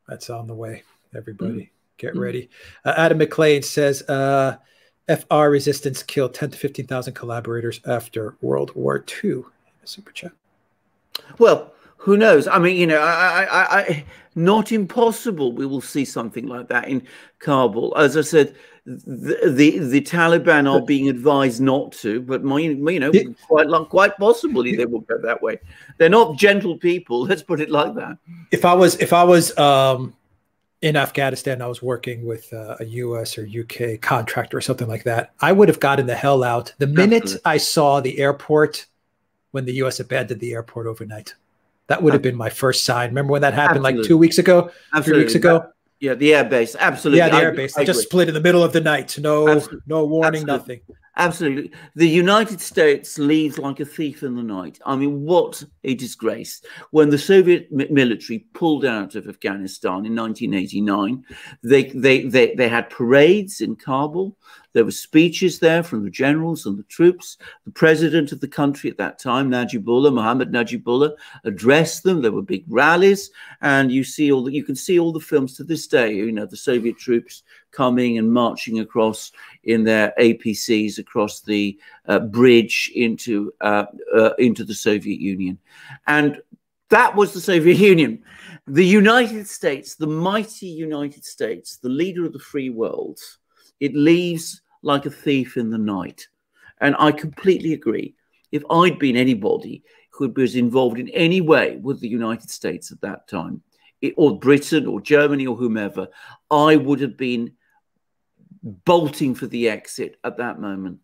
that's on the way. Everybody get ready. Adam McLean says FR resistance killed 10 to 15,000 collaborators after World War II. Super chat. Well, who knows? I mean, you know, I not impossible we will see something like that in Kabul. As I said, the Taliban are being advised not to, but you know, quite possibly they will go that way. They're not gentle people. Let's put it like that. If I was in Afghanistan, I was working with a US or UK contractor or something like that, I would have gotten the hell out the minute I saw the airport when the US abandoned the airport overnight. That would have been my first sign. Remember when that happened like 2 weeks ago, 3 weeks ago? Yeah, the airbase. Absolutely. Yeah, the airbase. They just split in the middle of the night. No warning, nothing. Absolutely. The United States leaves like a thief in the night. I mean, what a disgrace. When the Soviet military pulled out of Afghanistan in 1989, they had parades in Kabul. There were speeches there from the generals and the troops. The president of the country at that time, Mohammed Najibullah, addressed them. There were big rallies, and you can see all the films to this day. You know, the Soviet troops coming and marching across in their APCs across the bridge into the Soviet Union, and that was the Soviet Union. The United States, the mighty United States, the leader of the free world, it leaves like a thief in the night. And I completely agree. If I'd been anybody who was involved in any way with the United States at that time, or Britain or Germany or whomever, I would have been bolting for the exit at that moment.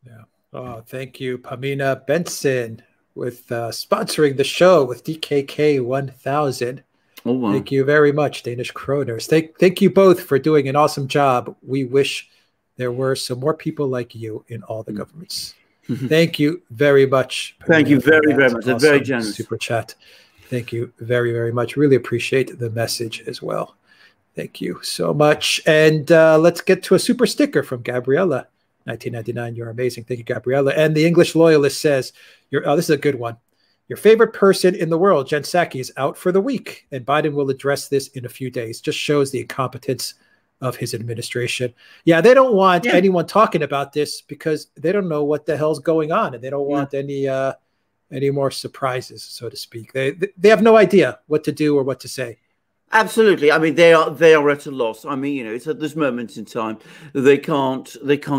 Yeah. Oh, thank you, Pamina Benson, with sponsoring the show with DKK 1000. Oh, wow. Thank you very much, Danish Kroners. Thank you both for doing an awesome job. We wish there were some more people like you in all the governments. Thank you very much. Thank you very much. Awesome, very generous super chat. Thank you very much. Really appreciate the message as well. Thank you so much. And let's get to a super sticker from Gabriella. 1999. You're amazing. Thank you, Gabriella. And the English loyalist says, this is a good one. Your favorite person in the world, Jen Psaki, is out for the week, and Biden will address this in a few days. Just shows the incompetence of his administration. Yeah, they don't want anyone talking about this because they don't know what the hell's going on, and they don't want any more surprises, so to speak. They have no idea what to do or what to say. Absolutely. I mean, they are at a loss. I mean, you know, it's at this moment in time they can't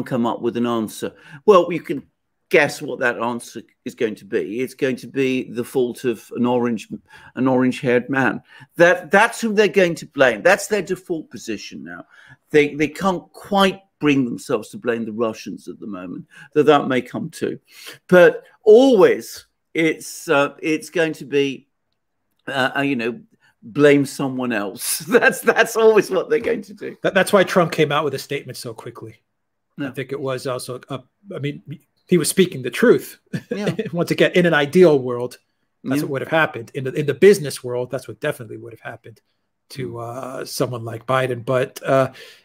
come up with an answer. Well, you can guess what that answer is going to be. It's going to be the fault of an orange-haired man. That's who they're going to blame. That's their default position now. They can't quite bring themselves to blame the Russians at the moment, though that may come too. But always, it's going to be, you know, blame someone else. That's always what they're going to do. That's why Trump came out with a statement so quickly. I think it was also, I mean, he was speaking the truth. Yeah. Once again, in an ideal world, that's what would have happened. In the business world, that's what definitely would have happened to someone like Biden. But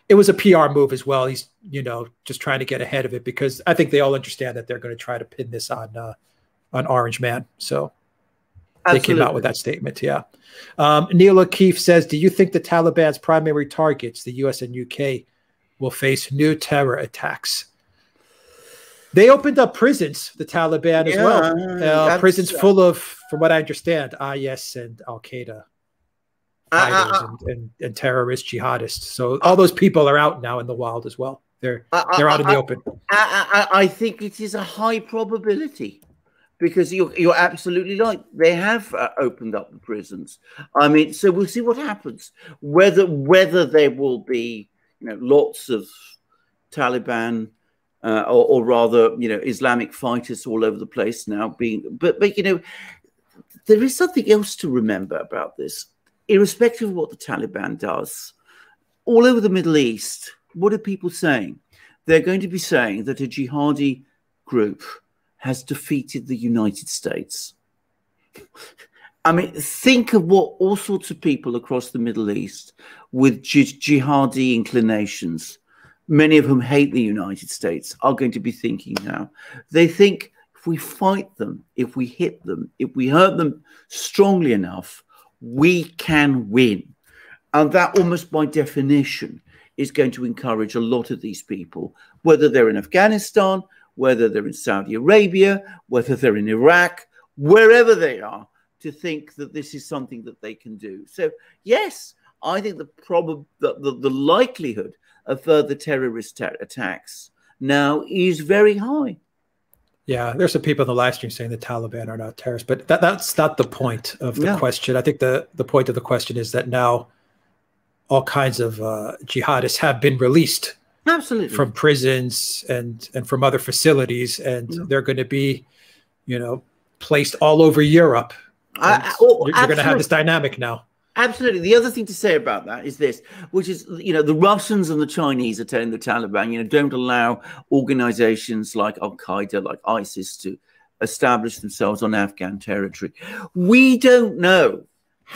it was a PR move as well. He's, you know, just trying to get ahead of it, because I think they all understand that they're going to try to pin this on Orange Man. So they came out with that statement. Yeah. Neil O'Keefe says, do you think the Taliban's primary targets, the US and UK, will face new terror attacks? They opened up prisons, the Taliban as well. Prisons full of, from what I understand, IS and Al-Qaeda fighters and terrorist jihadists. So all those people are out now in the wild as well. They're out in the open. I think it is a high probability, because you're absolutely right. They have opened up the prisons. I mean, so we'll see what happens. Whether there will be, you know, lots of Taliban or rather, you know, Islamic fighters all over the place now being, but you know, there is something else to remember about this. Irrespective of what the Taliban does, all over the Middle East, what are people saying? They're going to be saying that a jihadi group has defeated the United States. I mean, think of what all sorts of people across the Middle East with jihadi inclinations, many of whom hate the United States, are going to be thinking now. They think if we fight them, if we hit them, if we hurt them strongly enough, we can win. And that almost by definition is going to encourage a lot of these people, whether they're in Afghanistan, whether they're in Saudi Arabia, whether they're in Iraq, wherever they are, to think that this is something that they can do. So, yes, I think the likelihood of further terrorist attacks now is very high. Yeah, there's some people in the live stream saying the Taliban are not terrorists, but that's not the point of the question. I think the point of the question is that now all kinds of jihadists have been released, absolutely, from prisons and from other facilities, and they're going to be, placed all over Europe. You're going to have this dynamic now. Absolutely. The other thing to say about that is this, which is, the Russians and the Chinese are telling the Taliban, don't allow organizations like Al-Qaeda, like ISIS, to establish themselves on Afghan territory. We don't know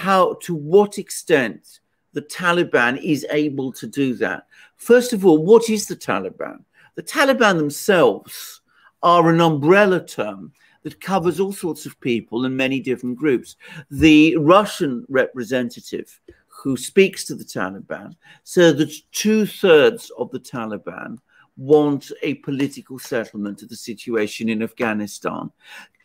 to what extent the Taliban is able to do that. First of all, what is the Taliban? The Taliban themselves are an umbrella term that covers all sorts of people and many different groups. The Russian representative who speaks to the Taliban said that 2/3 of the Taliban want a political settlement of the situation in Afghanistan.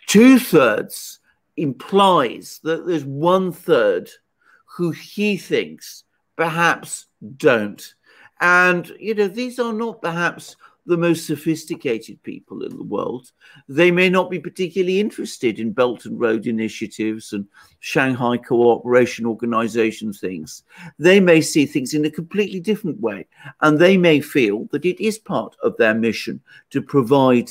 2/3 implies that there's 1/3 who he thinks perhaps don't. And, these are not perhaps the most sophisticated people in the world. They may not be particularly interested in Belt and Road initiatives and Shanghai Cooperation Organization things. They may see things in a completely different way, and they may feel that it is part of their mission to provide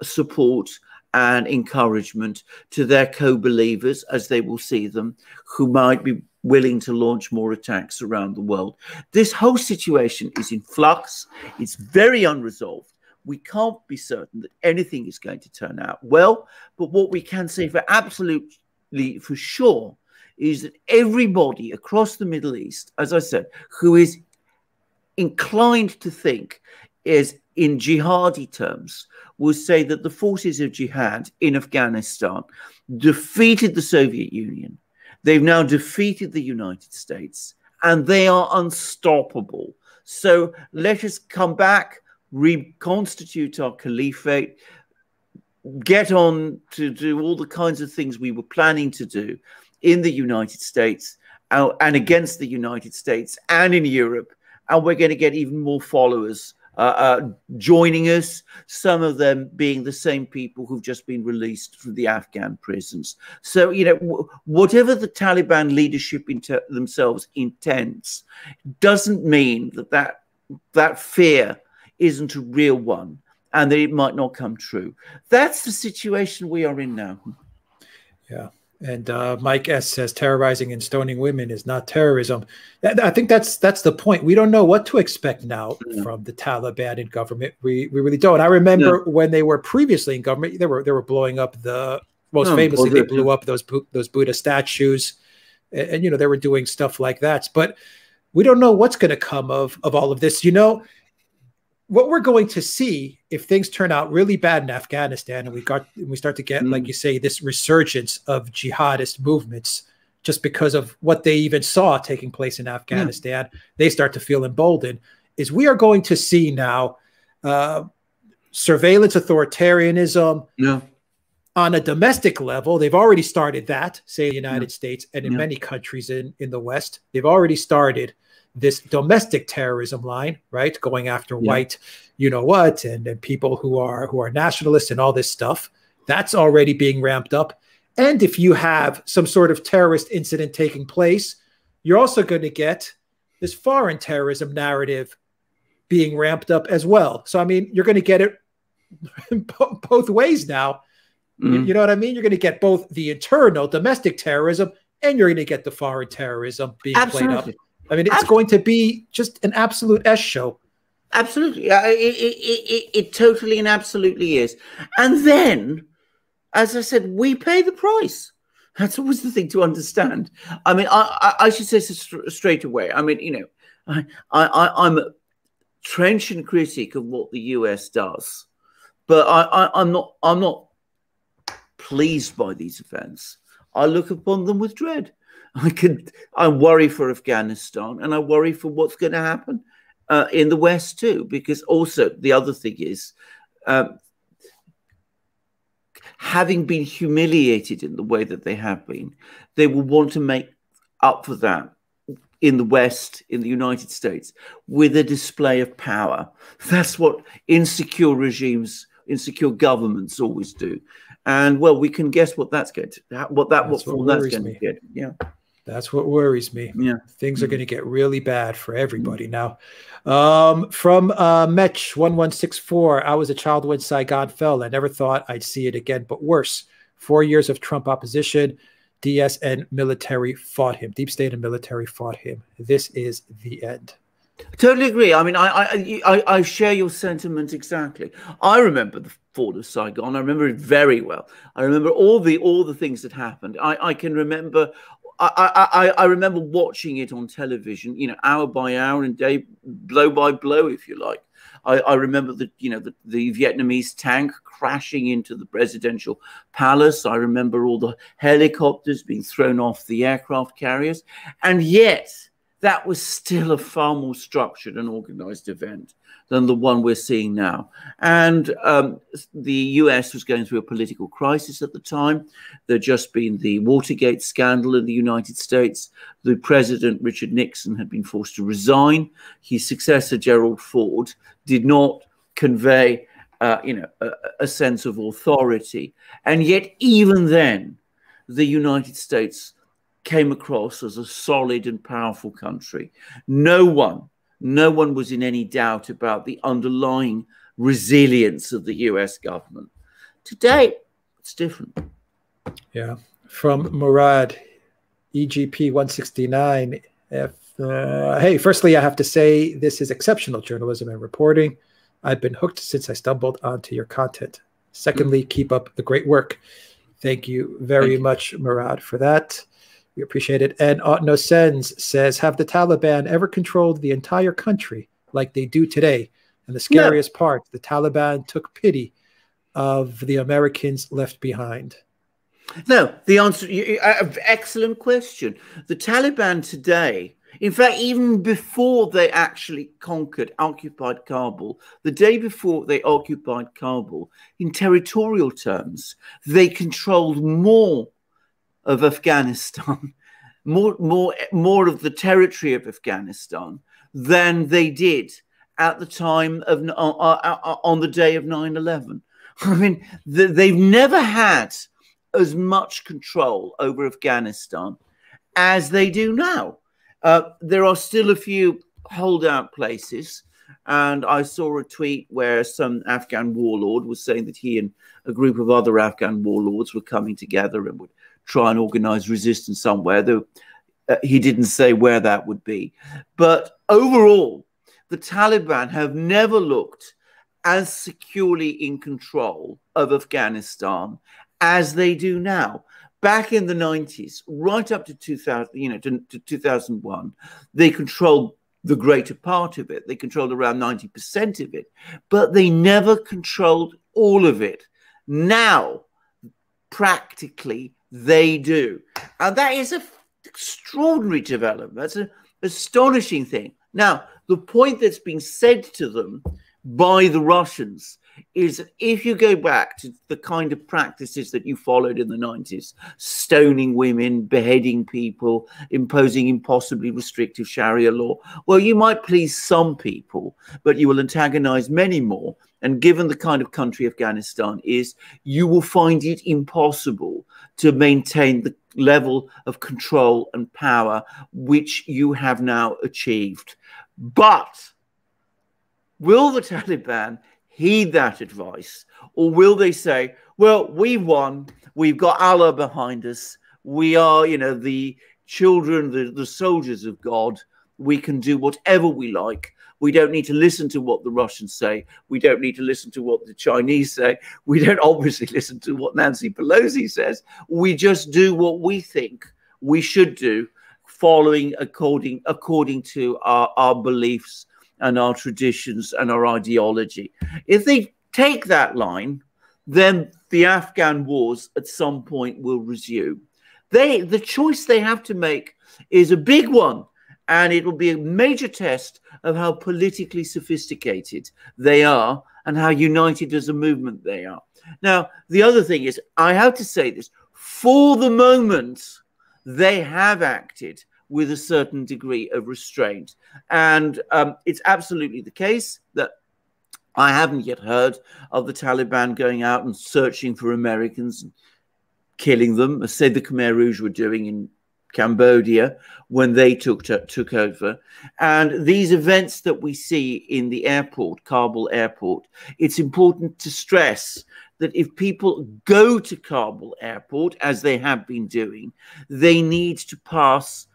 support and encouragement to their co-believers, as they will see them, who might be willing to launch more attacks around the world. This whole situation is in flux. It's very unresolved. We can't be certain that anything is going to turn out well, but what we can say for sure is that everybody across the Middle East, as I said, who is inclined to think is in jihadi terms, will say that the forces of jihad in Afghanistan defeated the Soviet Union. They've now defeated the United States, and they are unstoppable. So let us come back, reconstitute our caliphate, get on to do all the kinds of things we were planning to do in the United States and against the United States and in Europe. And we're going to get even more followers joining us, some of them being the same people who've just been released from the Afghan prisons. So, whatever the Taliban leadership themselves intends doesn't mean that fear isn't a real one and that it might not come true. That's the situation we are in now. Yeah. And Mike S. says terrorizing and stoning women is not terrorism. I think that's the point. We don't know what to expect now from the Taliban in government. We really don't. I remember when they were previously in government, they were blowing up most famously they blew up those Buddha statues, and they were doing stuff like that. But we don't know what's going to come of all of this. What we're going to see if things turn out really bad in Afghanistan and we start to get, like you say, this resurgence of jihadist movements, just because of what they even saw taking place in Afghanistan, they start to feel emboldened, is we are going to see now surveillance authoritarianism on a domestic level. They've already started that, say in the United States and in many countries in the West. They've already started this domestic terrorism line, right? Going after white, and people who are nationalists and all this stuff. That's already being ramped up. And if you have some sort of terrorist incident taking place, you're also going to get this foreign terrorism narrative being ramped up as well. So, I mean, you're going to get it both ways now. You know what I mean? You're going to get both the internal domestic terrorism and you're going to get the foreign terrorism being played up. I mean, it's going to be just an absolute S show. Absolutely. It totally and absolutely is. And then, as I said, we pay the price. That's always the thing to understand. I mean, I should say straight away. I mean, you know, I'm a trenchant critic of what the US does, but I'm not pleased by these events. I look upon them with dread. I worry for Afghanistan, and I worry for what's going to happen in the West too, because also the other thing is, having been humiliated in the way that they have been, they will want to make up for that in the West, in the United States, with a display of power. That's what insecure regimes, insecure governments always do. And well, we can guess what that's going to, what form that's going to get. Yeah. That's what worries me. Yeah. Things are going to get really bad for everybody now. From Metch1164, I was a child when Saigon fell. I never thought I'd see it again, but worse. 4 years of Trump opposition. DS and military fought him. Deep state and military fought him. This is the end. Totally agree. I mean, I share your sentiment exactly. I remember the fall of Saigon. I remember it very well. I remember all the things that happened. I can remember. I remember watching it on television, you know, hour by hour and day, blow by blow, if you like. I remember the Vietnamese tank crashing into the presidential palace. I remember all the helicopters being thrown off the aircraft carriers, and yet that was still a far more structured and organized event than the one we're seeing now. And the US was going through a political crisis at the time. There'd just been the Watergate scandal in the United States. The president, Richard Nixon, had been forced to resign. His successor, Gerald Ford, did not convey a sense of authority. And yet, even then, the United States came across as a solid and powerful country. No one was in any doubt about the underlying resilience of the US government. Today, it's different. Yeah. From Murad, EGP 169. Hey, firstly, I have to say this is exceptional journalism and reporting. I've been hooked since I stumbled onto your content. Secondly, keep up the great work. Thank you very much, Murad, for that. We appreciate it. And No Sens says, have the Taliban ever controlled the entire country like they do today? And the scariest part, the Taliban took pity of the Americans left behind. No, the answer, excellent question. The Taliban today, in fact, even before they actually occupied Kabul, the day before they occupied Kabul, in territorial terms, they controlled more of Afghanistan, more of the territory of Afghanistan than they did at the time of on the day of 9/11. I mean, they've never had as much control over Afghanistan as they do now. There are still a few holdout places, and I saw a tweet where some Afghan warlord was saying that he and a group of other Afghan warlords were coming together and would try and organize resistance somewhere, though he didn't say where that would be. But overall, the Taliban have never looked as securely in control of Afghanistan as they do now. Back in the 90s, right up to 2000, to 2001, they controlled the greater part of it. They controlled around 90% of it, but they never controlled all of it. Now, practically, they do. And that is an extraordinary development. That's an astonishing thing. Now, the point that's being said to them by the Russians is that if you go back to the kind of practices that you followed in the 90s, stoning women, beheading people, imposing impossibly restrictive Sharia law, well, you might please some people, but you will antagonize many more. And given the kind of country Afghanistan is, you will find it impossible to maintain the level of control and power which you have now achieved. But will the Taliban heed that advice, or will they say, well, we won. We've got Allah behind us. We are, you know, the children, the soldiers of God. We can do whatever we like. We don't need to listen to what the Russians say. We don't need to listen to what the Chinese say. We don't obviously listen to what Nancy Pelosi says. We just do what we think we should do, following according to our beliefs and our traditions and our ideology. If they take that line, then the Afghan wars at some point will resume. The choice they have to make is a big one, and it will be a major test of how politically sophisticated they are and how united as a movement they are. Now, the other thing is, I have to say this, for the moment, they have acted with a certain degree of restraint. And it's absolutely the case that I haven't yet heard of the Taliban going out and searching for Americans and killing them, as said the Khmer Rouge were doing in Cambodia when they took over. And these events that we see in the airport, Kabul airport, it's important to stress that if people go to Kabul airport, as they have been doing, they need to pass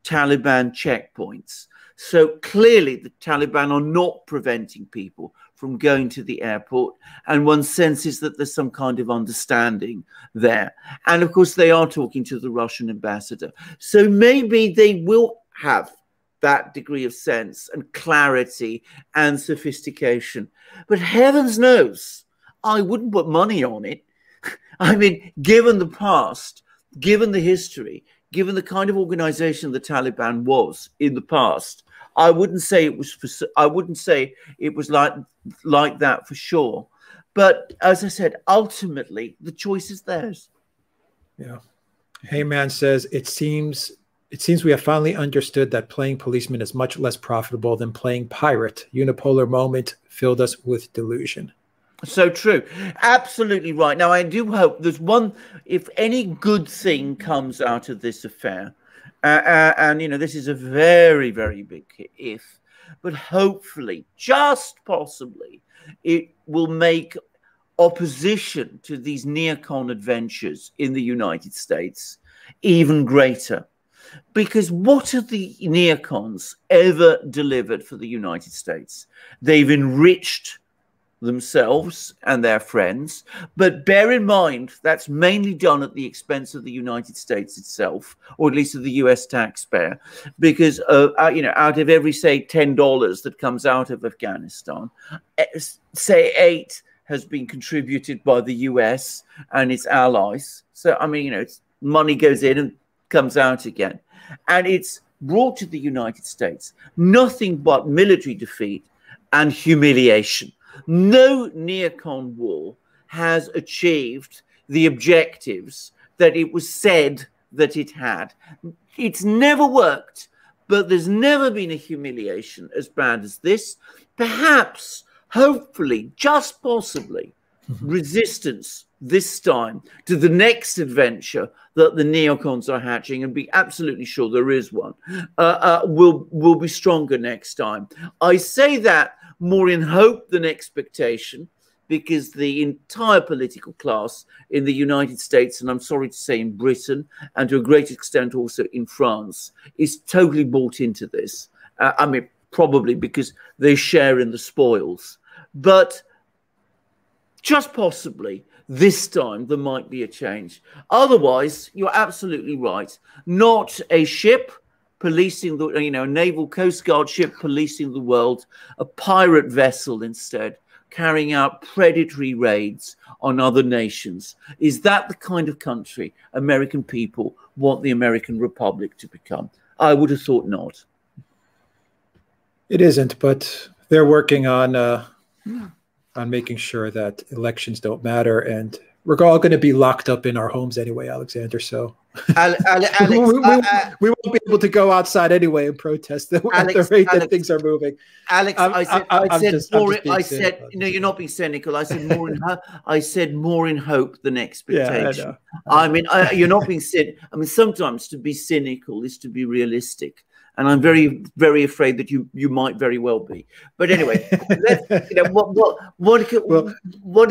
Taliban checkpoints. So clearly the Taliban are not preventing people from going to the airport, and one senses that there's some kind of understanding there. And of course they are talking to the Russian ambassador. So maybe they will have that degree of sense and clarity and sophistication. But heavens knows, I wouldn't put money on it. I mean, given the past, given the history, given the kind of organization the Taliban was in the past, I wouldn't say it was like that for sure. But as I said, ultimately the choice is theirs. Yeah. Heyman says it seems we have finally understood that playing policeman is much less profitable than playing pirate. Unipolar moment filled us with delusion. So true. Absolutely right. Now, I do hope there's one, if any good thing comes out of this affair, and, you know, this is a very, very big if, but hopefully, just possibly, it will make opposition to these neocon adventures in the United States even greater. Because what have the neocons ever delivered for the United States? They've enriched themselves and their friends, but bear in mind that's mainly done at the expense of the United States itself, or at least of the US taxpayer, because you know, out of every, say, $10 that comes out of Afghanistan, say 8 has been contributed by the US and its allies. So I mean, you know, it's money goes in and comes out again, and it's brought to the United States nothing but military defeat and humiliation. No neocon war has achieved the objectives that it was said that it had. It's never worked, but there's never been a humiliation as bad as this. Perhaps, hopefully, just possibly, resistance this time to the next adventure that the neocons are hatching, and be absolutely sure there is one, will be stronger next time. I say that more in hope than expectation, because the entire political class in the United States, and I'm sorry to say in Britain, and to a great extent also in France, is totally bought into this. I mean, probably because they share in the spoils. But just possibly, this time there might be a change. Otherwise, you're absolutely right. Not a ship policing the, you know, a naval Coast Guard ship policing the world, a pirate vessel instead, carrying out predatory raids on other nations. Is that the kind of country American people want the American Republic to become? I would have thought not. It isn't, but they're working on making sure that elections don't matter, and we're all going to be locked up in our homes anyway, Alexander. So Alex, we won't be able to go outside anyway and protest at the rate that things are moving. Alex, I said, no, you're not being cynical. I said more in hope than expectation. Yeah, I know. I mean, you're not being cynical. I mean, sometimes to be cynical is to be realistic. And I'm very, very afraid that you might very well be. But anyway, you know, one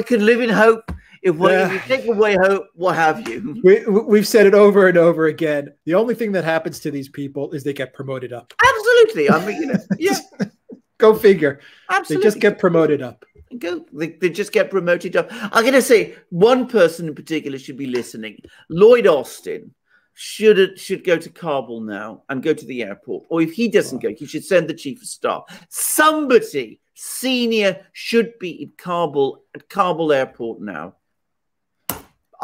can live in hope If you take away hope, what have you? We've said it over and over again. The only thing that happens to these people is they get promoted up. Absolutely. I mean, yeah. Go figure. Absolutely. They just get promoted up. They just get promoted up. I'm going to say one person in particular should be listening. Lloyd Austin should go to Kabul now and go to the airport. Or if he doesn't go, he should send the chief of staff. Somebody senior should be in Kabul at Kabul airport now.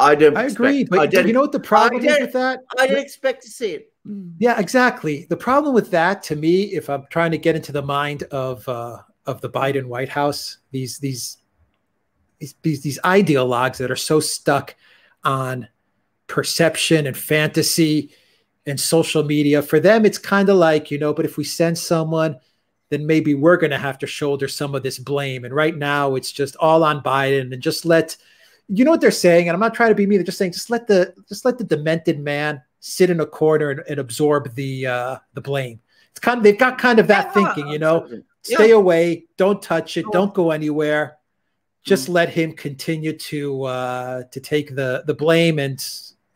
I agree, but you know what the problem is with that? I didn't expect to see it. Yeah, exactly. The problem with that, to me, if I'm trying to get into the mind of the Biden White House, these ideologues that are so stuck on perception and fantasy and social media, for them, it's kind of like, but if we send someone, then maybe we're going to have to shoulder some of this blame. And right now, it's just all on Biden, and just let. You know what they're saying, and I'm not trying to be mean. They're just saying, just let the demented man sit in a corner and absorb the blame. It's they've got kind of that thinking, Stay away, don't touch it, don't go anywhere. Just let him continue to take the blame, and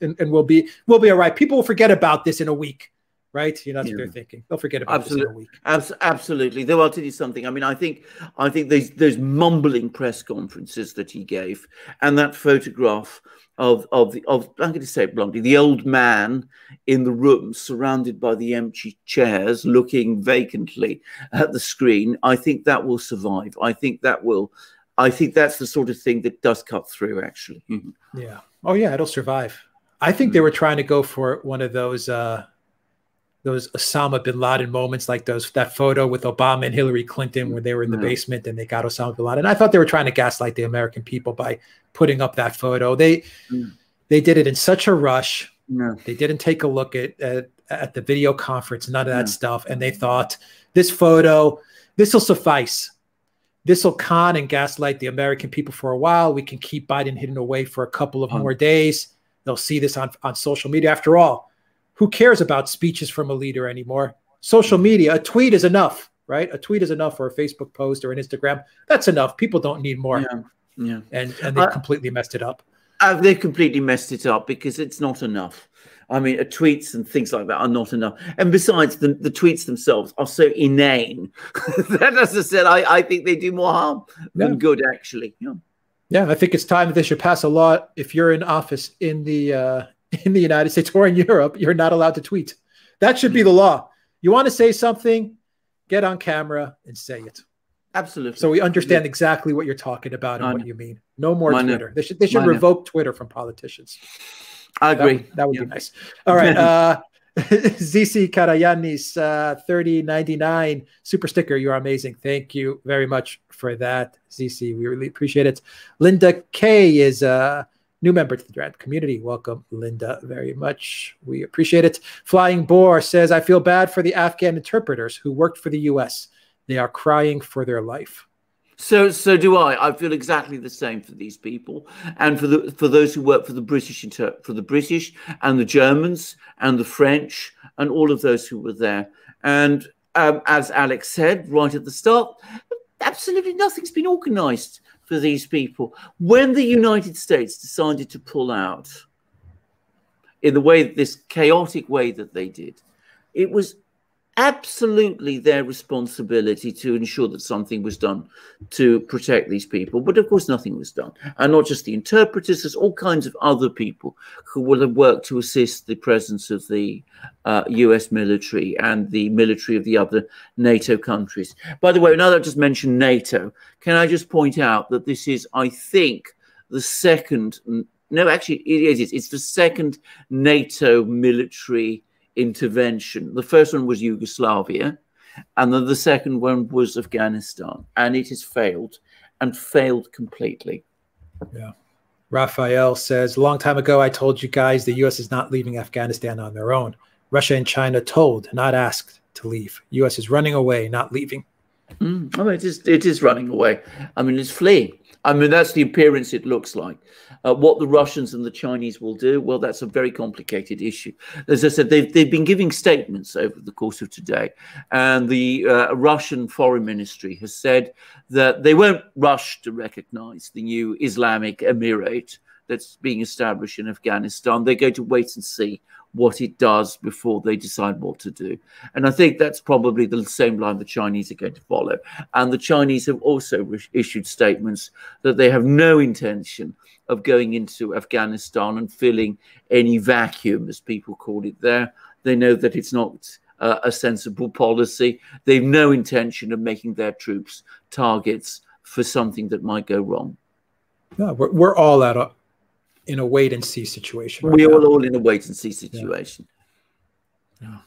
we'll be all right. People will forget about this in a week. Right? That's what they're thinking. They'll forget about this in a week. Absolutely. Though I'll tell you something. I mean, I think those mumbling press conferences that he gave, and that photograph of I'm going to say it bluntly, the old man in the room surrounded by the empty chairs, looking vacantly at the screen. I think that will survive. I think that's the sort of thing that does cut through, actually. Yeah. Oh yeah, it'll survive. I think they were trying to go for one of those Osama bin Laden moments, like that photo with Obama and Hillary Clinton where they were in the basement and they got Osama bin Laden. I thought they were trying to gaslight the American people by putting up that photo. They did it in such a rush. They didn't take a look at the video conference, none of that stuff. And they thought, this photo, this will suffice. This will con and gaslight the American people for a while. We can keep Biden hidden away for a couple of more days. They'll see this on social media. After all, who cares about speeches from a leader anymore? Social media, a tweet is enough, right? A tweet is enough, or a Facebook post or an Instagram. That's enough. People don't need more. Yeah. And they've completely messed it up. They've completely messed it up because it's not enough. I mean, tweets and things like that are not enough. And besides, the tweets themselves are so inane that, as I said, I think they do more harm than good, actually. Yeah, I think it's time that they should pass a law. If you're in office in the United States or in Europe, you're not allowed to tweet. That should be the law. You want to say something, get on camera and say it. Absolutely. So we understand exactly what you're talking about and what you mean. No more Twitter. They should revoke Twitter from politicians. I agree. That would be nice. All right. ZC Karayanis, 3099 super sticker. You're amazing. Thank you very much for that, ZC. We really appreciate it. Linda K is new member to the Duran community. Welcome, Linda, very much. We appreciate it. Flying Boar says, I feel bad for the Afghan interpreters who worked for the U.S. They are crying for their life. So do I. I feel exactly the same for these people, and for those who work for the British and the Germans and the French and all of those who were there. And as Alex said right at the start, absolutely nothing's been organised for these people. When the United States decided to pull out in this chaotic way that they did, it was absolutely their responsibility to ensure that something was done to protect these people. But of course, nothing was done. And not just the interpreters, there's all kinds of other people who will have worked to assist the presence of the US military and the military of the other NATO countries. By the way, now that I've just mentioned NATO, can I just point out that this is, I think, the second, no, actually, it's the second NATO military intervention. The first one was Yugoslavia, and then the second one was Afghanistan, and it has failed, and failed completely. Yeah. Raphael says, a long time ago, I told you guys the U.S. is not leaving Afghanistan on their own. Russia and China told, not asked, to leave. U.S. is running away, not leaving. I mean, it is running away. I mean, it's fleeing. I mean, that's the appearance it looks like. What the Russians and the Chinese will do, well, that's a very complicated issue. As I said, they've been giving statements over the course of today, and the Russian Foreign Ministry has said that they won't rush to recognize the new Islamic Emirate that's being established in Afghanistan. They're going to wait and see what it does before they decide what to do. And I think that's probably the same line the Chinese are going to follow. And the Chinese have also issued statements that they have no intention of going into Afghanistan and filling any vacuum, as people call it there. They know that it's not a sensible policy. They have no intention of making their troops targets for something that might go wrong. No, we're all in a wait and see situation. We're all in a wait and see situation. Yeah.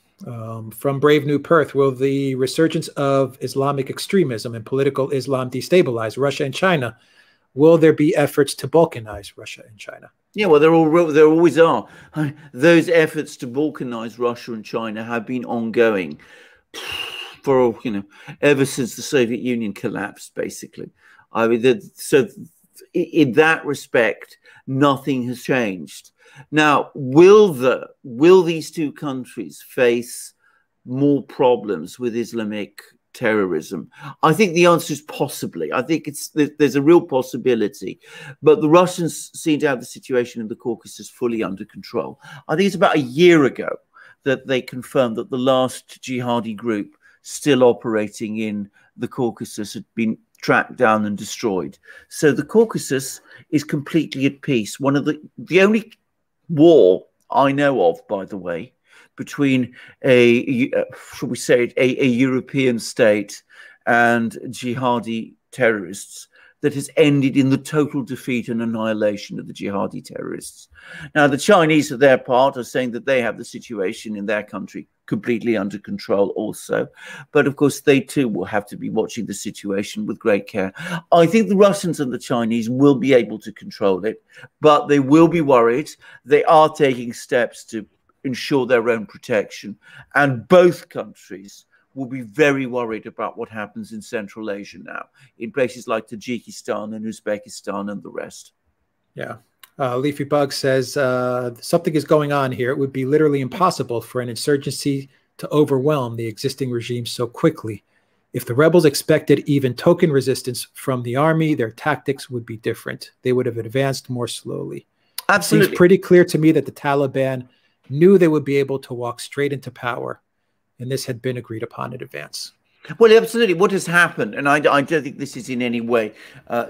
From Brave New Perth, will the resurgence of Islamic extremism and political Islam destabilize Russia and China? Will there be efforts to balkanize Russia and China? Yeah, well, there always are. Those efforts to balkanize Russia and China have been ongoing for, ever since the Soviet Union collapsed, basically. I mean, so in that respect, nothing has changed. Now, will these two countries face more problems with Islamic terrorism? I think the answer is possibly. I think there's a real possibility, but the Russians seem to have the situation in the Caucasus fully under control. I think it's about a year ago that they confirmed that the last jihadi group still operating in the Caucasus had been tracked down and destroyed. So the Caucasus is completely at peace. One of the only war I know of, by the way, between shall we say, a European state and jihadi terrorists that has ended in the total defeat and annihilation of the jihadi terrorists. Now, the Chinese, for their part, are saying that they have the situation in their country completely under control also. But, of course, they too will have to be watching the situation with great care. I think the Russians and the Chinese will be able to control it, but they will be worried. They are taking steps to ensure their own protection. And both countries will be very worried about what happens in Central Asia now, in places like Tajikistan and Uzbekistan and the rest. Yeah. Leafy Bug says, something is going on here. It would be literally impossible for an insurgency to overwhelm the existing regime so quickly. If the rebels expected even token resistance from the army, their tactics would be different. They would have advanced more slowly. Absolutely. It seems pretty clear to me that the Taliban knew they would be able to walk straight into power, and this had been agreed upon in advance. Well, absolutely. What has happened, and I don't think this is in any way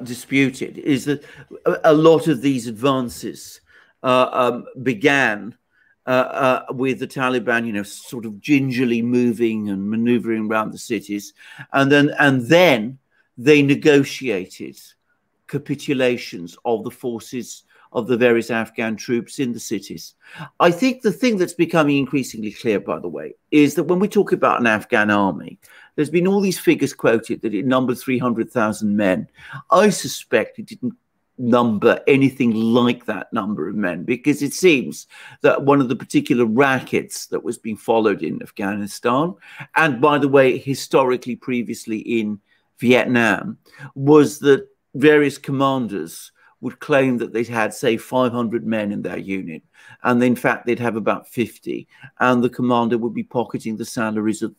disputed, is that a lot of these advances began with the Taliban, sort of gingerly moving and maneuvering around the cities, and then they negotiated capitulations of the forces of the various Afghan troops in the cities. I think the thing that's becoming increasingly clear, by the way, is that when we talk about an Afghan army, there's been all these figures quoted that it numbered 300,000 men. I suspect it didn't number anything like that number of men, because it seems that one of the particular rackets that was being followed in Afghanistan, and by the way, historically previously in Vietnam, was that various commanders would claim that they'd had, say, 500 men in their unit, and in fact they'd have about 50, and the commander would be pocketing the salaries of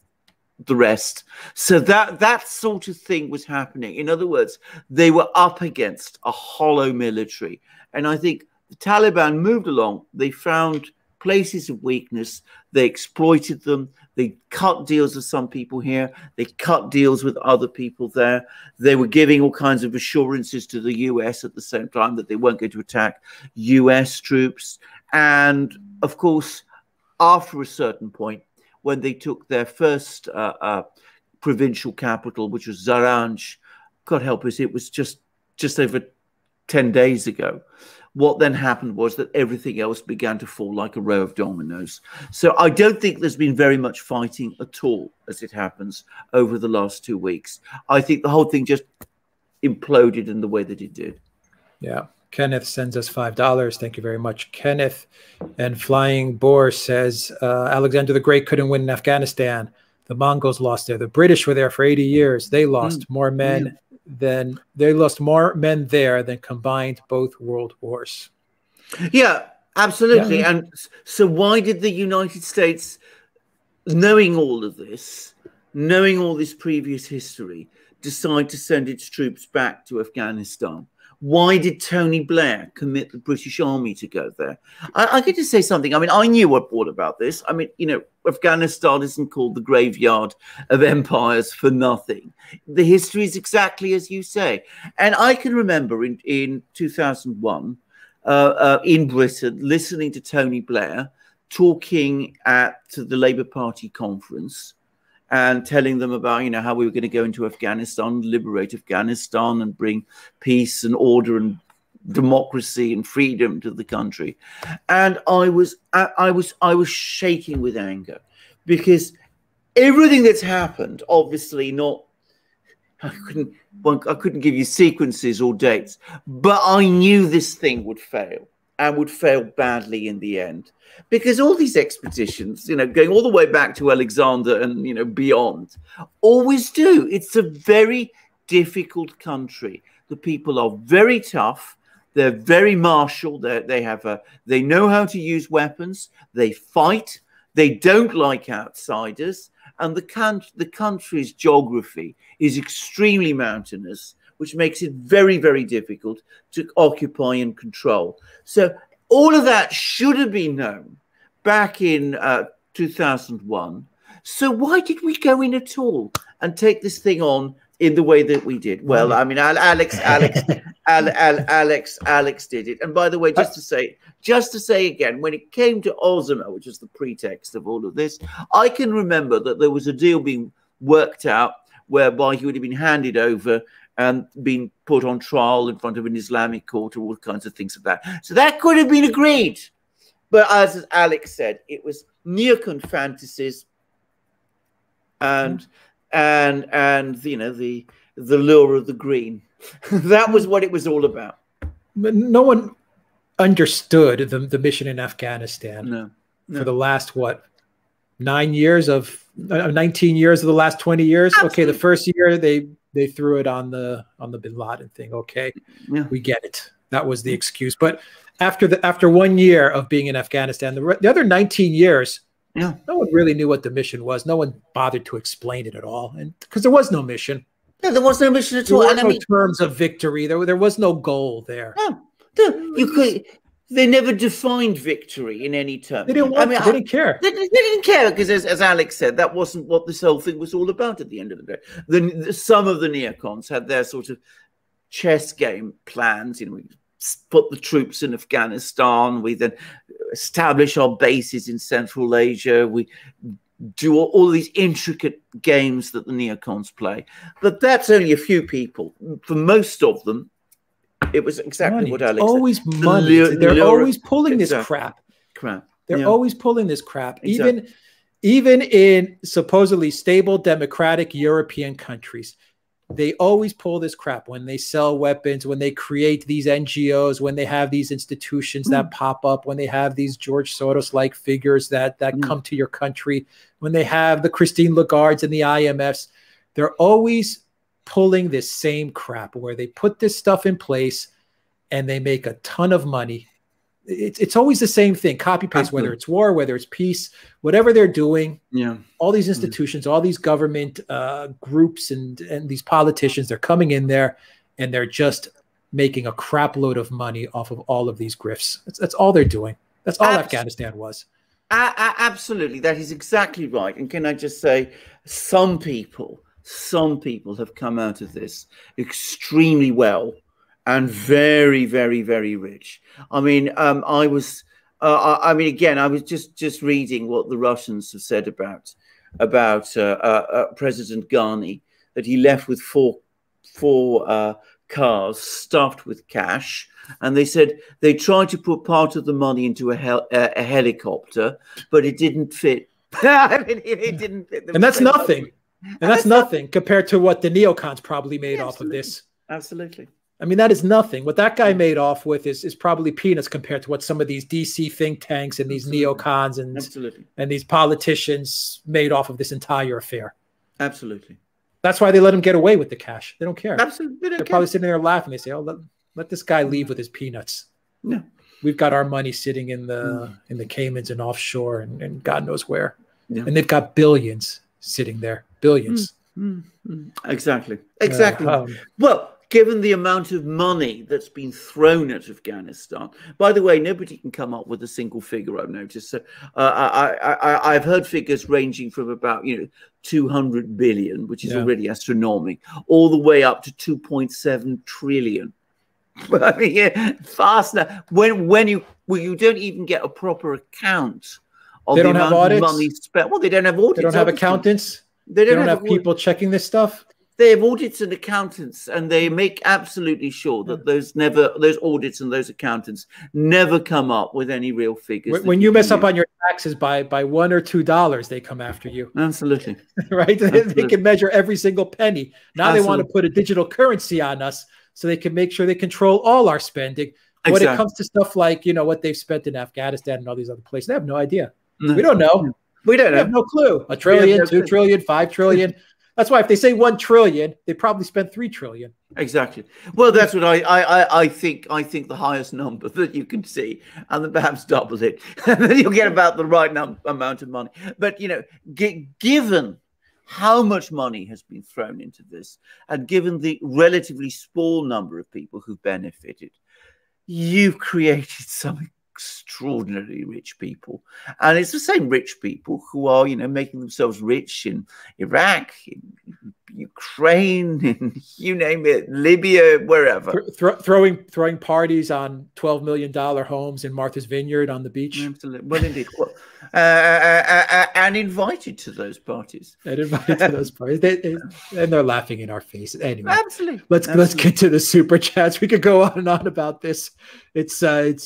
the rest. So that sort of thing was happening. In other words, they were up against a hollow military, and I think the Taliban moved along. They found places of weakness, they exploited them, they cut deals with some people here, they cut deals with other people there. They were giving all kinds of assurances to the US at the same time that they weren't going to attack US troops. And of course, after a certain point, when they took their first provincial capital, which was Duran, God help us, it was just over 10 days ago. What then happened was that everything else began to fall like a row of dominoes. So I don't think there's been very much fighting at all, as it happens, over the last 2 weeks. I think the whole thing just imploded in the way that it did. Yeah. Kenneth sends us $5. Thank you very much, Kenneth. And Flying Boar says, Alexander the Great couldn't win in Afghanistan. The Mongols lost there. The British were there for 80 years. They lost more men there than combined both world wars. Yeah, absolutely. Yeah. And so why did the United States, knowing all of this, knowing all this previous history, decide to send its troops back to Afghanistan? Why did Tony Blair commit the British Army to go there? I get to say something. I mean, I knew all about this. I mean, you know, Afghanistan isn't called the graveyard of empires for nothing. The history is exactly as you say. And I can remember in 2001, in Britain, listening to Tony Blair talking at the Labour Party conference and telling them about, you know, how we were going to go into Afghanistan, liberate Afghanistan and bring peace and order and democracy and freedom to the country. And I was shaking with anger because everything that's happened, obviously not, I couldn't give you sequences or dates, but I knew this thing would fail and would fail badly in the end. Because all these expeditions, you know, going all the way back to Alexander and, you know, beyond, always do. It's a very difficult country. The people are very tough. They're very martial. They know how to use weapons. They fight. They don't like outsiders. And the country's geography is extremely mountainous, which makes it very, very difficult to occupy and control. So all of that should have been known back in 2001. So why did we go in at all and take this thing on in the way that we did? Well, I mean, Alex did it. And by the way, just to say again, when it came to Osama, which is the pretext of all of this, I can remember that there was a deal being worked out whereby he would have been handed over and been put on trial in front of an Islamic court or all kinds of things like that. So that could have been agreed. But as Alex said, it was neocon fantasies and you know, the lure of the green. That was what it was all about. But no one understood the mission in Afghanistan for the last, what, 19 years of the last 20 years. Absolutely. Okay, the first year they threw it on the Bin Laden thing. Okay, we get it. That was the excuse. But after 1 year of being in Afghanistan, the other 19 years, no one really knew what the mission was. No one bothered to explain it at all, and because there was no mission. No, there was no mission at all. There were no terms of victory. There was no goal there. No, they never defined victory in any term. They didn't want. They didn't care. They didn't care because, as Alex said, that wasn't what this whole thing was all about. At the end of the day, some of the neocons had their sort of chess game plans. You know, we put the troops in Afghanistan. We then establish our bases in Central Asia. We do all these intricate games that the neocons play. But that's only a few people. For most of them, it was exactly what Alex said. Always money. They're always pulling this crap. They're always pulling this crap. Exactly. Even in supposedly stable democratic European countries, they always pull this crap when they sell weapons, when they create these NGOs, when they have these institutions that pop up, when they have these George Soros-like figures that come to your country, when they have the Christine Lagardes and the IMFs. They're always pulling this same crap where they put this stuff in place and they make a ton of money. It's always the same thing, copy paste, whether it's war, whether it's peace, whatever they're doing. All these institutions, all these government groups and these politicians, they're coming in there and they're just making a crap load of money off of all of these grifts. That's all they're doing. That's all Afghanistan was. Absolutely. That is exactly right. And can I just say, some people have come out of this extremely well and very, very, very rich. I mean, I was just reading what the Russians have said about President Ghani, that he left with four cars stuffed with cash, and they said they tried to put part of the money into a helicopter, but it didn't fit. I mean, it didn't fit. And that's nothing. And that's nothing compared to what the neocons probably made off of this. Absolutely. I mean, that is nothing. What that guy made off with is probably peanuts compared to what some of these DC think tanks and these neocons and these politicians made off of this entire affair. Absolutely. That's why they let him get away with the cash. They don't care. Absolutely. They're probably sitting there laughing. They say, "Oh, let this guy leave with his peanuts. No, we've got our money sitting in the Caymans and offshore and God knows where, and they've got billions sitting there, billions." Exactly. Well, given the amount of money that's been thrown at Afghanistan, by the way, nobody can come up with a single figure, I've noticed. So I've heard figures ranging from about 200 billion, which is already astronomical, all the way up to 2.7 trillion. I mean, fast now. When you don't even get a proper account of the amount of money spent. Well, they don't have audits. They don't have accountants. They don't have people checking this stuff. They have audits and accountants, and they make absolutely sure that those audits and those accountants never come up with any real figures. When you mess up on your taxes by $1 or $2, they come after you. Absolutely. Right? Absolutely. They can measure every single penny. Now they want to put a digital currency on us so they can make sure they control all our spending. When it comes to stuff like, what they've spent in Afghanistan and all these other places, they have no idea. No. We don't know. We have no clue. $1 trillion, $2 trillion, $5 trillion. That's why if they say 1 trillion, they probably spent 3 trillion. Exactly. Well, that's what I think. I think the highest number that you can see, and then perhaps double it, and then you'll get about the right amount of money. But given how much money has been thrown into this, and given the relatively small number of people who've benefited, you've created some extraordinarily rich people, and it's the same rich people who are making themselves rich in Iraq, in Ukraine, in you name it, Libya, wherever, throwing parties on $12 million homes in Martha's Vineyard on the beach. Absolutely. Well, indeed. Well, and invited to those parties. And invited to those parties, and they're laughing in our faces. Anyway, absolutely. Let's get to the super chats. We could go on and on about this. It's sad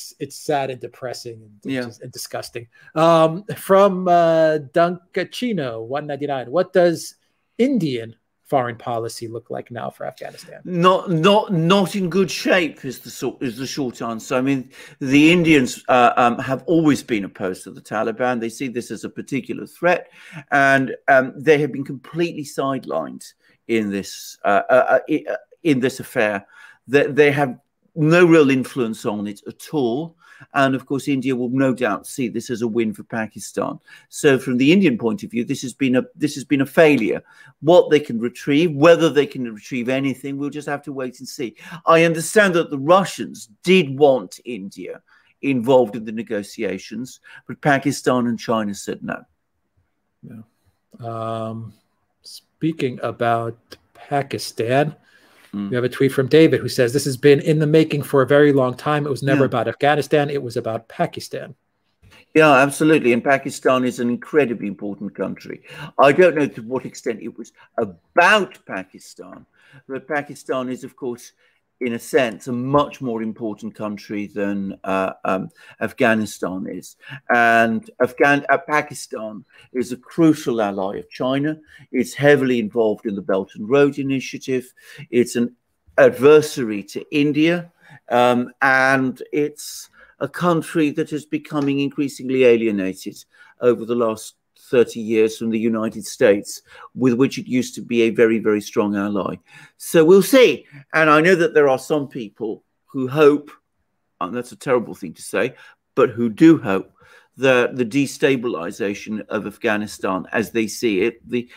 and depressing and disgusting. From Dunkachino 199. What does Indian foreign policy look like now for Afghanistan? Not in good shape is the short answer. I mean, the Indians have always been opposed to the Taliban. They see this as a particular threat, and they have been completely sidelined in this affair. They have no real influence on it at all. And of course, India will no doubt see this as a win for Pakistan. So from the Indian point of view, this has been a failure. What they can retrieve, whether they can retrieve anything, we'll just have to wait and see. I understand that the Russians did want India involved in the negotiations, but Pakistan and China said no. Speaking about Pakistan, we have a tweet from David who says, this has been in the making for a very long time. It was never about Afghanistan. It was about Pakistan. Yeah, absolutely. And Pakistan is an incredibly important country. I don't know to what extent it was about Pakistan, but Pakistan is, of course, in a sense, a much more important country than Afghanistan is. And Pakistan is a crucial ally of China. It's heavily involved in the Belt and Road Initiative. It's an adversary to India. And it's a country that is becoming increasingly alienated over the last 30 years from the United States, with which it used to be a very, very strong ally. So we'll see. And I know that there are some people who hope, and that's a terrible thing to say, but who do hope that the destabilization of Afghanistan, as they see it, the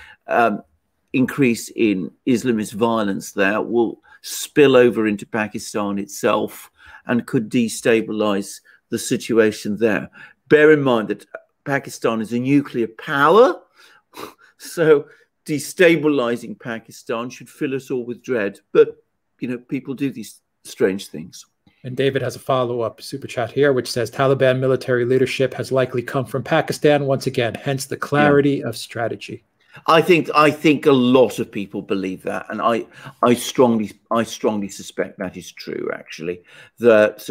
increase in Islamist violence there will spill over into Pakistan itself and could destabilize the situation there. Bear in mind that Pakistan is a nuclear power, so destabilizing Pakistan should fill us all with dread. But, people do these strange things. And David has a follow-up super chat here, which says Taliban military leadership has likely come from Pakistan once again, hence the clarity of strategy. I think a lot of people believe that, and I strongly suspect that is true. Actually, that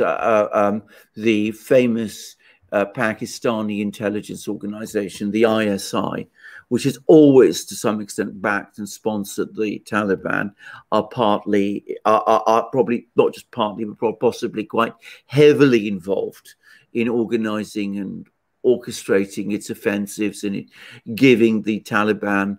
the famous Pakistani intelligence organization, the ISI, which has always, to some extent, backed and sponsored the Taliban, are probably not just partly, but possibly quite heavily involved in organizing and orchestrating its offensives and giving the Taliban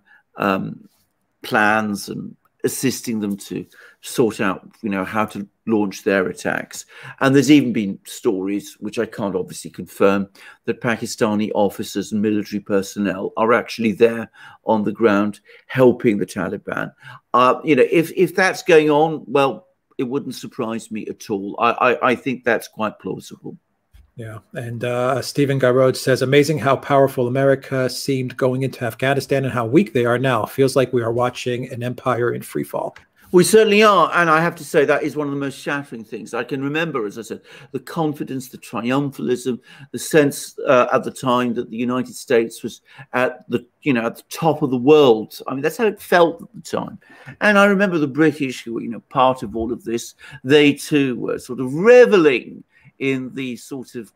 plans and assisting them to sort out, how to launch their attacks. And there's even been stories, which I can't obviously confirm, that Pakistani officers and military personnel are actually there on the ground helping the Taliban. If that's going on, well, it wouldn't surprise me at all. I think that's quite plausible. Yeah, and Stephen Garrod says, amazing how powerful America seemed going into Afghanistan and how weak they are now. Feels like we are watching an empire in free fall. We certainly are, and I have to say that is one of the most shattering things. I can remember, as I said, the confidence, the triumphalism, the sense at the time that the United States was at the at the top of the world. I mean, that's how it felt at the time. And I remember the British, who were part of all of this. They too were sort of reveling in the sort of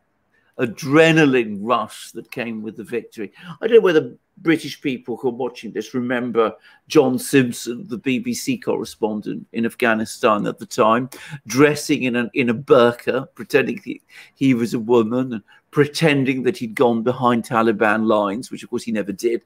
adrenaline rush that came with the victory. I don't know whether British people who are watching this remember John Simpson, the BBC correspondent in Afghanistan at the time, dressing in a burqa, pretending he was a woman and pretending that he'd gone behind Taliban lines, which of course he never did,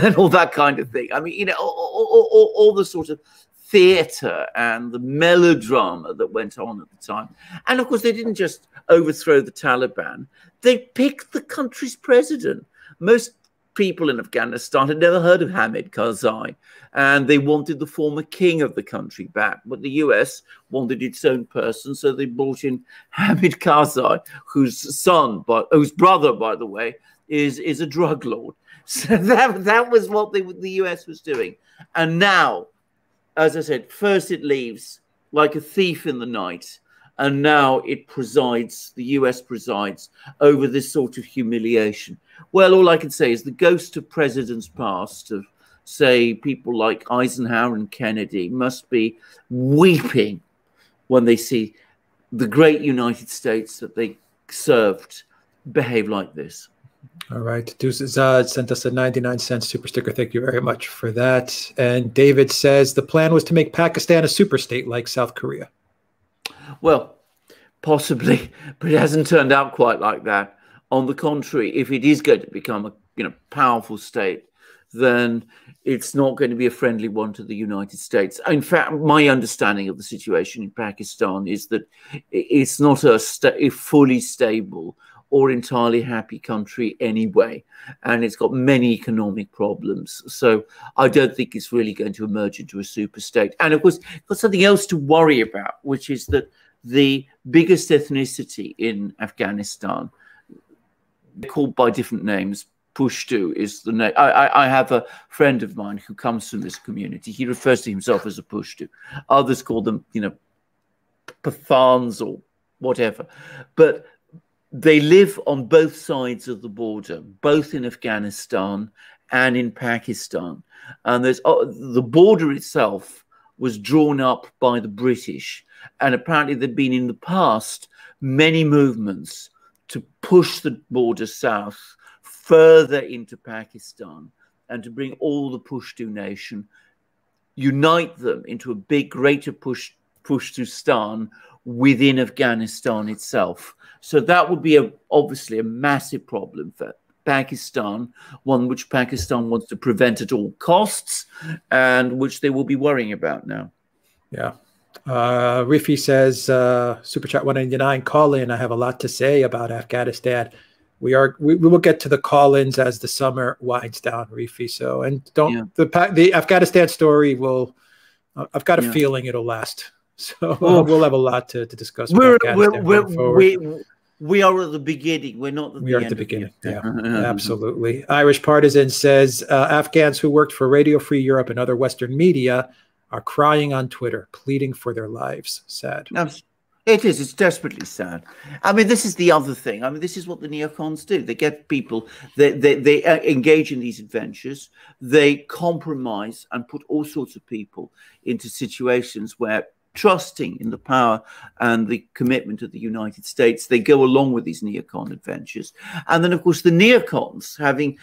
and all that kind of thing. I mean, all the sort of theatre and the melodrama that went on at the time. And of course, they didn't just overthrow the Taliban. They picked the country's president. Most people in Afghanistan had never heard of Hamid Karzai, and they wanted the former king of the country back. But the US wanted its own person, so they brought in Hamid Karzai, whose brother, by the way, is a drug lord. So that was what the US was doing. And now, as I said, first it leaves like a thief in the night, and now it presides, the US presides over this sort of humiliation. Well, all I can say is the ghost of presidents past, of, say, people like Eisenhower and Kennedy, must be weeping when they see the great United States that they served behave like this. All right. Duzazad sent us a 99-cent super sticker. Thank you very much for that. And David says the plan was to make Pakistan a super state like South Korea. Well, possibly, but it hasn't turned out quite like that. On the contrary, if it is going to become a powerful state, then it's not going to be a friendly one to the United States. In fact, my understanding of the situation in Pakistan is that it's not a fully stable or entirely happy country anyway, and it's got many economic problems. So I don't think it's really going to emerge into a super state. And of course, got something else to worry about, which is that the biggest ethnicity in Afghanistan, called by different names, Pushtu is the name. I have a friend of mine who comes from this community. He refers to himself as a Pushtu. Others call them, Pathans or whatever. But they live on both sides of the border, both in Afghanistan and in Pakistan. And the border itself was drawn up by the British. And apparently there'd been in the past many movements to push the border south further into Pakistan and to bring all the Pushtu nation, unite them into a big, greater Pushtustan within Afghanistan itself. So that would be obviously a massive problem for Pakistan, one which Pakistan wants to prevent at all costs and which they will be worrying about now. Yeah. Rifi says, Super Chat 199, call in. I have a lot to say about Afghanistan. We will get to the call-ins as the summer winds down, Rifi. So, and the Afghanistan story will, I've got a feeling it'll last. So we'll have a lot to discuss. We are at the beginning. We're not at the end. At the beginning. Yeah, absolutely. Irish Partisan says Afghans who worked for Radio Free Europe and other Western media are crying on Twitter, pleading for their lives. Sad. It is. It's desperately sad. I mean, this is the other thing. I mean, this is what the neocons do. They get people, they engage in these adventures. They compromise and put all sorts of people into situations where trusting in the power and the commitment of the United States, they go along with these neocon adventures. And then, of course, the neocons, having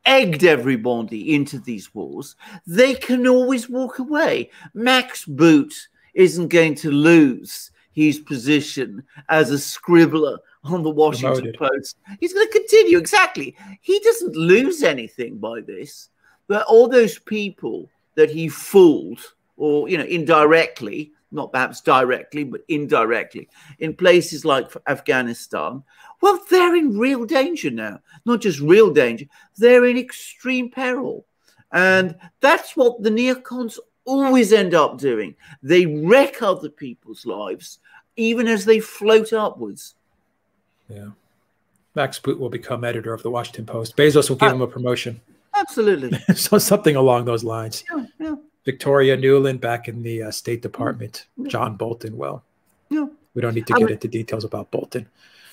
egged everybody into these wars, they can always walk away. Max Boot isn't going to lose his position as a scribbler on the Washington Post. He's going to continue. Exactly. He doesn't lose anything by this. But all those people that he fooled, or, you know, indirectly, not perhaps directly, but indirectly, in places like Afghanistan, well, they're in real danger now. Not just real danger, they're in extreme peril. And that's what the neocons always end up doing. They wreck other people's lives, even as they float upwards. Yeah. Max Boot will become editor of the Washington Post. Bezos will give him a promotion. Absolutely. So something along those lines. Yeah, yeah. Victoria Nuland back in the State Department. John Bolton. Well, yeah. We don't need to get into details about Bolton.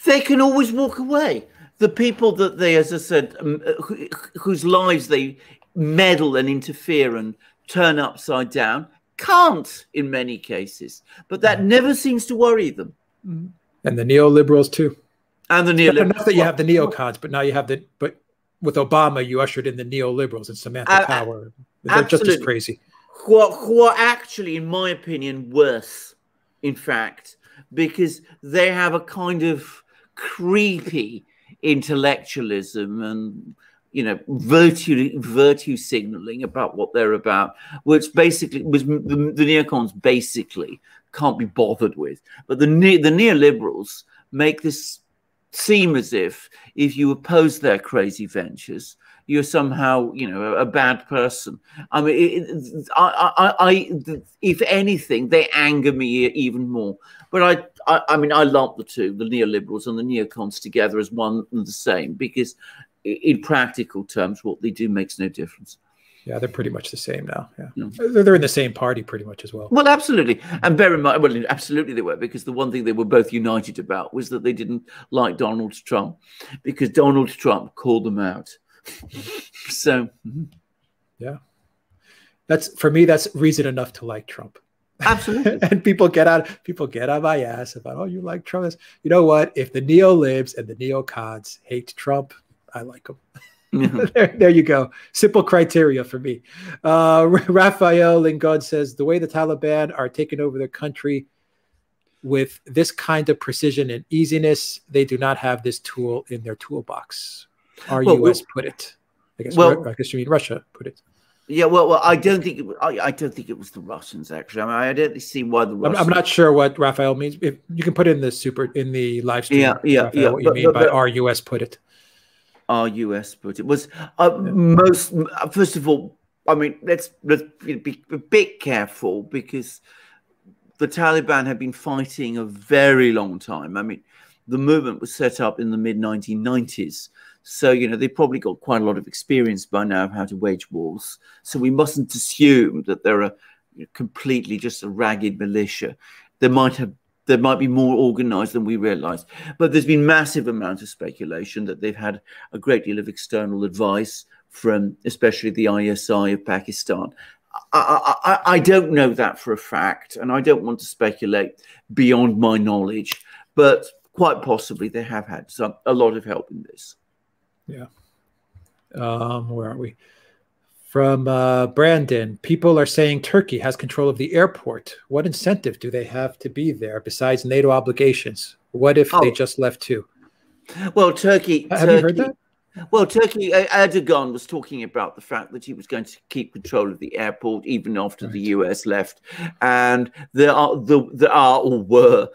They can always walk away. The people that they, as I said, whose lives they meddle and interfere and turn upside down, can't in many cases. But that never seems to worry them. And the neoliberals too. And the neoliberals. Enough that you have the neocons, but now you have but with Obama, you ushered in the neoliberals and Samantha Power. They're just as crazy. Who are actually, in my opinion, worse, in fact, because they have a kind of creepy intellectualism and, you know, virtue signaling about what they're about, which basically was the neocons basically can't be bothered with. But the neoliberals make this seem as if you oppose their crazy ventures, you're somehow, you know, a bad person. I mean, if anything, they anger me even more. But I mean, I lump the two, the neoliberals and the neocons, together as one and the same, because in practical terms, what they do makes no difference. Yeah, they're pretty much the same now. Yeah, they're in the same party pretty much as well. Well, absolutely. And bear in mind, well, absolutely they were, because the one thing they were both united about was that they didn't like Donald Trump, because Donald Trump called them out. So, yeah, for me, that's reason enough to like Trump. Absolutely. And people get on my ass about, oh, you like Trump. You know what? If the neolibs and the neocons hate Trump, I like them. There you go. Simple criteria for me. Raphael Lingard says, the way the Taliban are taking over the country with this kind of precision and easiness, they do not have this tool in their toolbox. Our U.S. put it. I guess you mean Russia put it. Yeah, well, I don't think it was the Russians, actually. I mean, I don't see why the Russians. I'm not sure what Raphael means. If you can put in the live stream. Yeah. Raphael, what you mean by our U.S. put it. Our US put it was most. First of all, I mean, let's be a bit careful, because the Taliban have been fighting a very long time. I mean, the movement was set up in the mid-1990s, so you know they probably got quite a lot of experience by now of how to wage wars. So we mustn't assume that they're completely just a ragged militia. They might be more organized than we realize. But there's been massive amount of speculation that they've had a great deal of external advice from especially the ISI of Pakistan. I don't know that for a fact, and I don't want to speculate beyond my knowledge, but quite possibly they have had a lot of help in this. Yeah. Where are we? From Brandon, people are saying Turkey has control of the airport. What incentive do they have to be there besides NATO obligations? What if they just left too? Well, Turkey. Have you heard that? Well, Turkey, Erdogan was talking about the fact that he was going to keep control of the airport even after the US left. And there were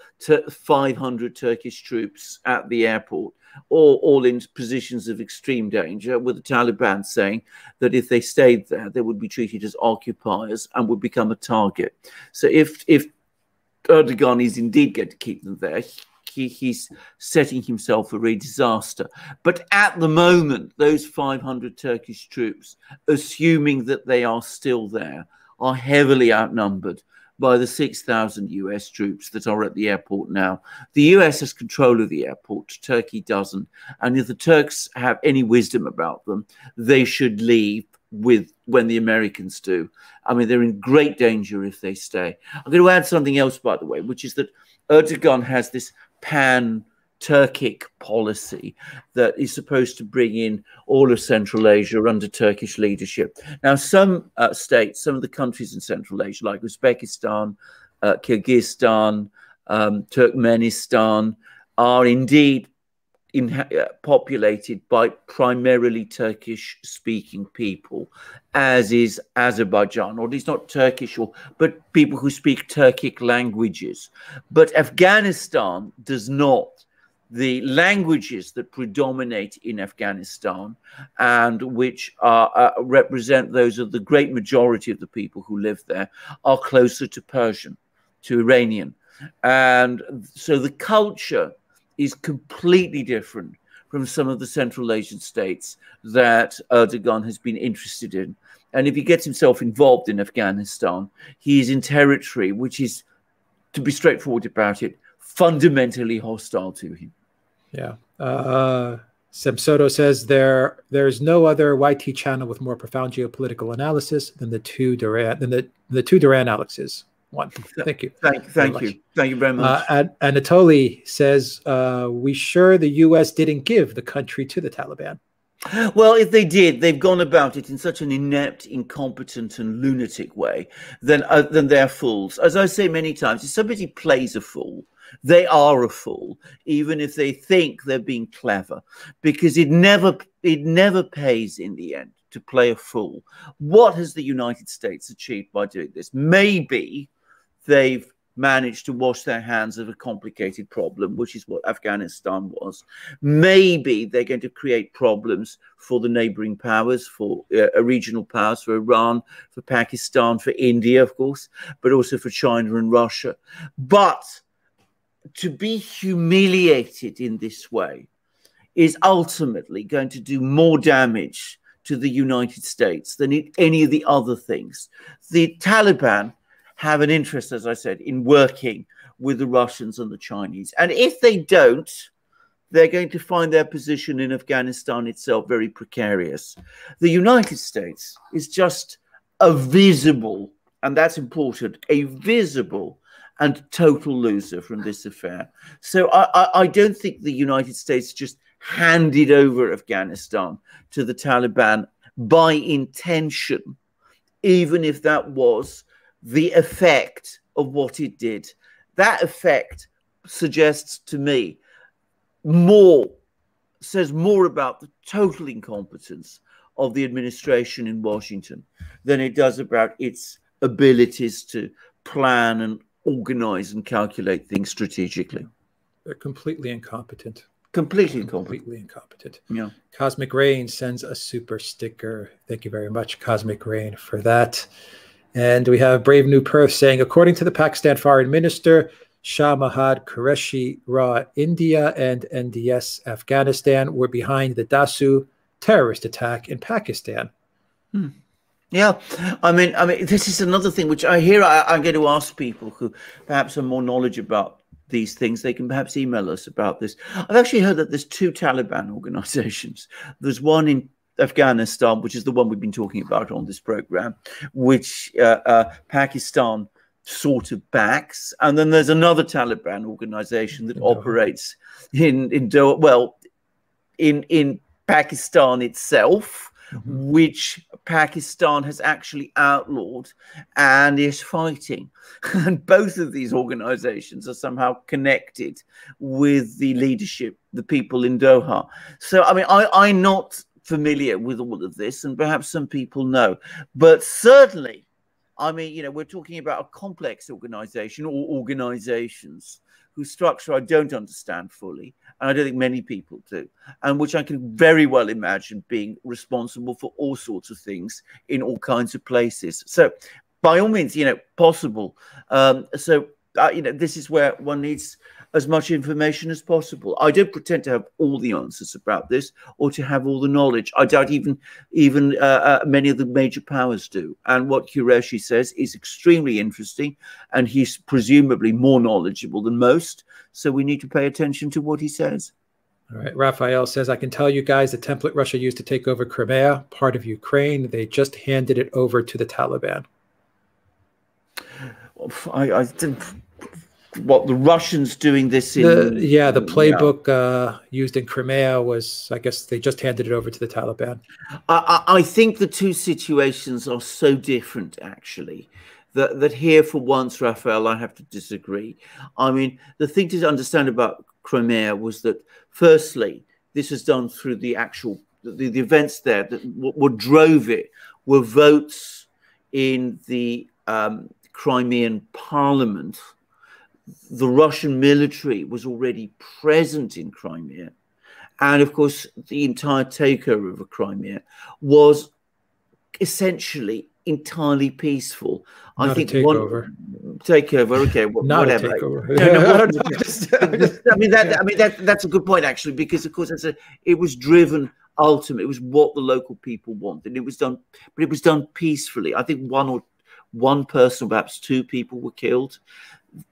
500 Turkish troops at the airport, all in positions of extreme danger, with the Taliban saying that if they stayed there, they would be treated as occupiers and would become a target. So if Erdogan is indeed going to keep them there, he's setting himself for a disaster. But at the moment, those 500 Turkish troops, assuming that they are still there, are heavily outnumbered by the 6,000 US troops that are at the airport now. The US has control of the airport, Turkey doesn't. And if the Turks have any wisdom about them, they should leave with when the Americans do. I mean, they're in great danger if they stay. I'm going to add something else, by the way, which is that Erdogan has this pan-Turkic policy that is supposed to bring in all of Central Asia under Turkish leadership. Now, some states, some of the countries in Central Asia, like Uzbekistan, Kyrgyzstan, Turkmenistan, are indeed populated by primarily Turkish-speaking people, as is Azerbaijan, or at least not Turkish, but people who speak Turkic languages. But Afghanistan does not. The languages that predominate in Afghanistan and which represent those of the great majority of the people who live there are closer to Persian, to Iranian. And so the culture is completely different from some of the Central Asian states that Erdogan has been interested in. And if he gets himself involved in Afghanistan, he is in territory which is, to be straightforward about it, fundamentally hostile to him. Yeah. Semsoto says there's no other YT channel with more profound geopolitical analysis than the two Duran Alexes. One. Thank you. Thank you very much. Anatoly says, we sure the U.S. didn't give the country to the Taliban? Well, if they did, they've gone about it in such an inept, incompetent and lunatic way, then they're fools. As I say many times, if somebody plays a fool, they are a fool, even if they think they're being clever, because it never pays in the end to play a fool. What has the United States achieved by doing this? Maybe they've managed to wash their hands of a complicated problem, which is what Afghanistan was. Maybe they're going to create problems for the neighboring powers, for regional powers, for Iran, for Pakistan, for India, of course, but also for China and Russia. But to be humiliated in this way is ultimately going to do more damage to the United States than any of the other things. The Taliban have an interest, as I said, in working with the Russians and the Chinese. And if they don't, they're going to find their position in Afghanistan itself very precarious. The United States is just a visible, and that's important, a visible and total loser from this affair. So I don't think the United States just handed over Afghanistan to the Taliban by intention, even if that was the effect of what it did. That effect suggests to me says more about the total incompetence of the administration in Washington than it does about its abilities to plan and organize and calculate things strategically. They're completely incompetent. Completely incompetent. Completely incompetent. Yeah. Cosmic Rain sends a super sticker. Thank you very much, Cosmic Rain, for that. And we have Brave New Perth saying, according to the Pakistan Foreign Minister, Shah Mahad Qureshi, RA India and NDS Afghanistan were behind the Dasu terrorist attack in Pakistan. Yeah, I mean, this is another thing which I'm going to ask people who perhaps have more knowledge about these things. They can perhaps email us about this. I've actually heard that there's two Taliban organizations. There's one in Afghanistan, which is the one we've been talking about on this program, which Pakistan sort of backs, and then there's another Taliban organization that operates in Pakistan itself, which Pakistan has actually outlawed and is fighting. And both of these organizations are somehow connected with the leadership, the people in Doha. So, I mean, I'm not familiar with all of this, and perhaps some people know, but certainly, I mean, you know, we're talking about a complex organization or organizations whose structure I don't understand fully, and I don't think many people do, and which I can very well imagine being responsible for all sorts of things in all kinds of places. So, by all means, you know, possible. You know, this is where one needs as much information as possible. I don't pretend to have all the answers about this or to have all the knowledge. I doubt even many of the major powers do. And what Qureshi says is extremely interesting, and he's presumably more knowledgeable than most. So we need to pay attention to what he says. All right. Raphael says, I can tell you guys the template Russia used to take over Crimea, part of Ukraine. They just handed it over to the Taliban. I think what the Russians doing this in the playbook used in Crimea was, I guess they just handed it over to the Taliban. I think the two situations are so different, actually, that here for once, Raphael, I have to disagree. I mean, the thing to understand about Crimea was that, firstly, this was done through the actual the events there. That what drove it were votes in the Crimean parliament. The Russian military was already present in Crimea. And of course, the entire takeover of Crimea was essentially entirely peaceful. Not I think takeover. Takeover, okay, not whatever. A takeover. I mean, that's a good point, actually, because of course it was driven ultimately. It was what the local people wanted. It was done, but it was done peacefully. I think one person, perhaps two people, were killed.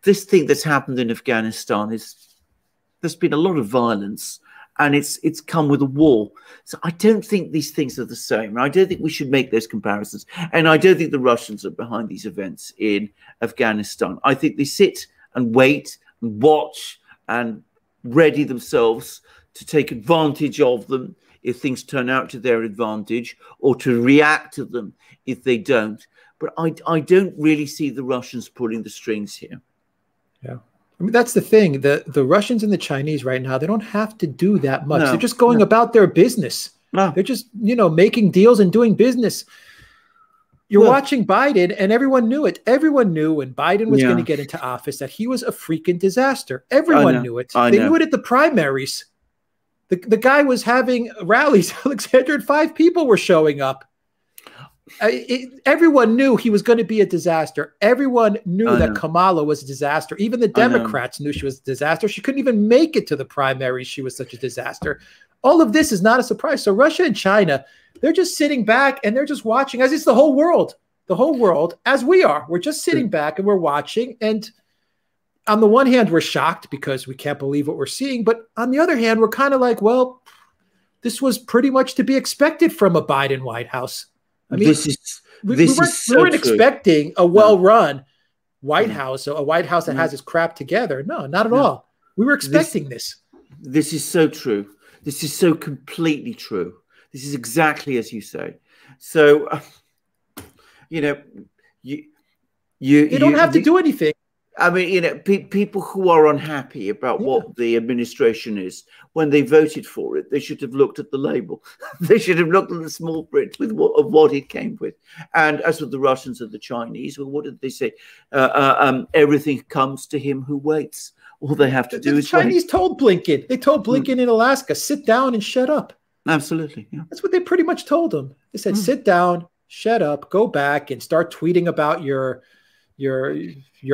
This thing that's happened in Afghanistan there's been a lot of violence, and it's come with a war. So I don't think these things are the same. I don't think we should make those comparisons. And I don't think the Russians are behind these events in Afghanistan. I think they sit and wait and watch and ready themselves to take advantage of them if things turn out to their advantage, or to react to them if they don't. But I don't really see the Russians pulling the strings here. Yeah. I mean, that's the thing. The Russians and the Chinese right now, they don't have to do that much. They're just going about their business. They're just, making deals and doing business. You're watching Biden, and everyone knew it. Everyone knew when Biden was going to get into office that he was a freaking disaster. Everyone knew it. They knew it at the primaries. The guy was having rallies. Alexander, and 5 people were showing up. Everyone knew he was going to be a disaster. Everyone knew that Kamala was a disaster. Even the Democrats knew she was a disaster. She couldn't even make it to the primaries. She was such a disaster. All of this is not a surprise. So Russia and China, they're just sitting back and they're just watching, as it's the whole world, as we are. We're just sitting back and we're watching. And on the one hand, we're shocked because we can't believe what we're seeing. But on the other hand, we're kind of like, well, this was pretty much to be expected from a Biden White House. I mean, we weren't expecting a well-run White House, a White House that has its crap together. No, not at all. We were expecting this. This is so true. This is so completely true. This is exactly as you say. So, you don't have to do anything. I mean, people who are unhappy about what the administration is, when they voted for it, they should have looked at the label. They should have looked at the small print of what it came with. And as with the Russians and the Chinese, well, what did they say? Everything comes to him who waits. All they have to do is wait. The Chinese told Blinken. They told Blinken in Alaska, sit down and shut up. Absolutely. Yeah. That's what they pretty much told him. They said, sit down, shut up, go back and start tweeting about your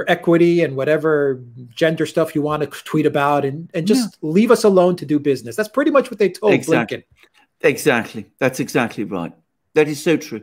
equity and whatever gender stuff you want to tweet about, and just leave us alone to do business. That's pretty much what they told Blinken. Exactly. That's exactly right. That is so true.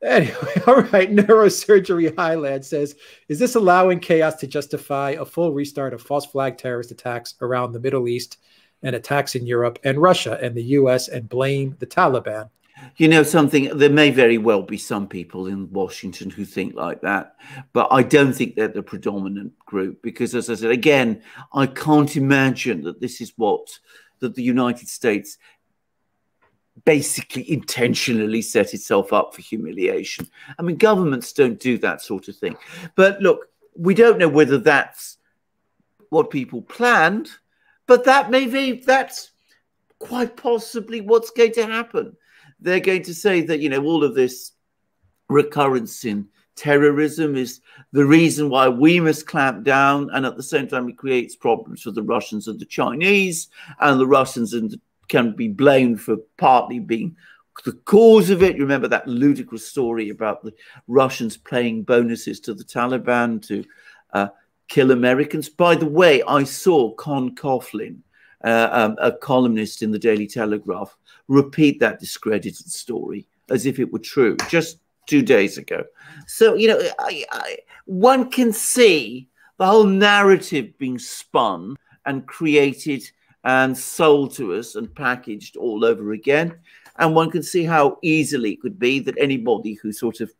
Anyway, all right. Neurosurgery Highland says, is this allowing chaos to justify a full restart of false flag terrorist attacks around the Middle East and attacks in Europe and Russia and the US, and blame the Taliban? You know something, there may very well be some people in Washington who think like that, but I don't think they're the predominant group, because, as I said, again, I can't imagine that this is that the United States basically intentionally set itself up for humiliation. I mean, governments don't do that sort of thing. But look, we don't know whether that's what people planned, but that's quite possibly what's going to happen. They're going to say that, all of this recurrence in terrorism is the reason why we must clamp down. And at the same time, it creates problems for the Russians and the Chinese, and the Russians can be blamed for partly being the cause of it. You remember that ludicrous story about the Russians paying bonuses to the Taliban to kill Americans. By the way, I saw Con Coughlin, a columnist in the Daily Telegraph, repeat that discredited story as if it were true just 2 days ago. So, one can see the whole narrative being spun and created and sold to us and packaged all over again. And one can see how easily it could be that anybody who sort of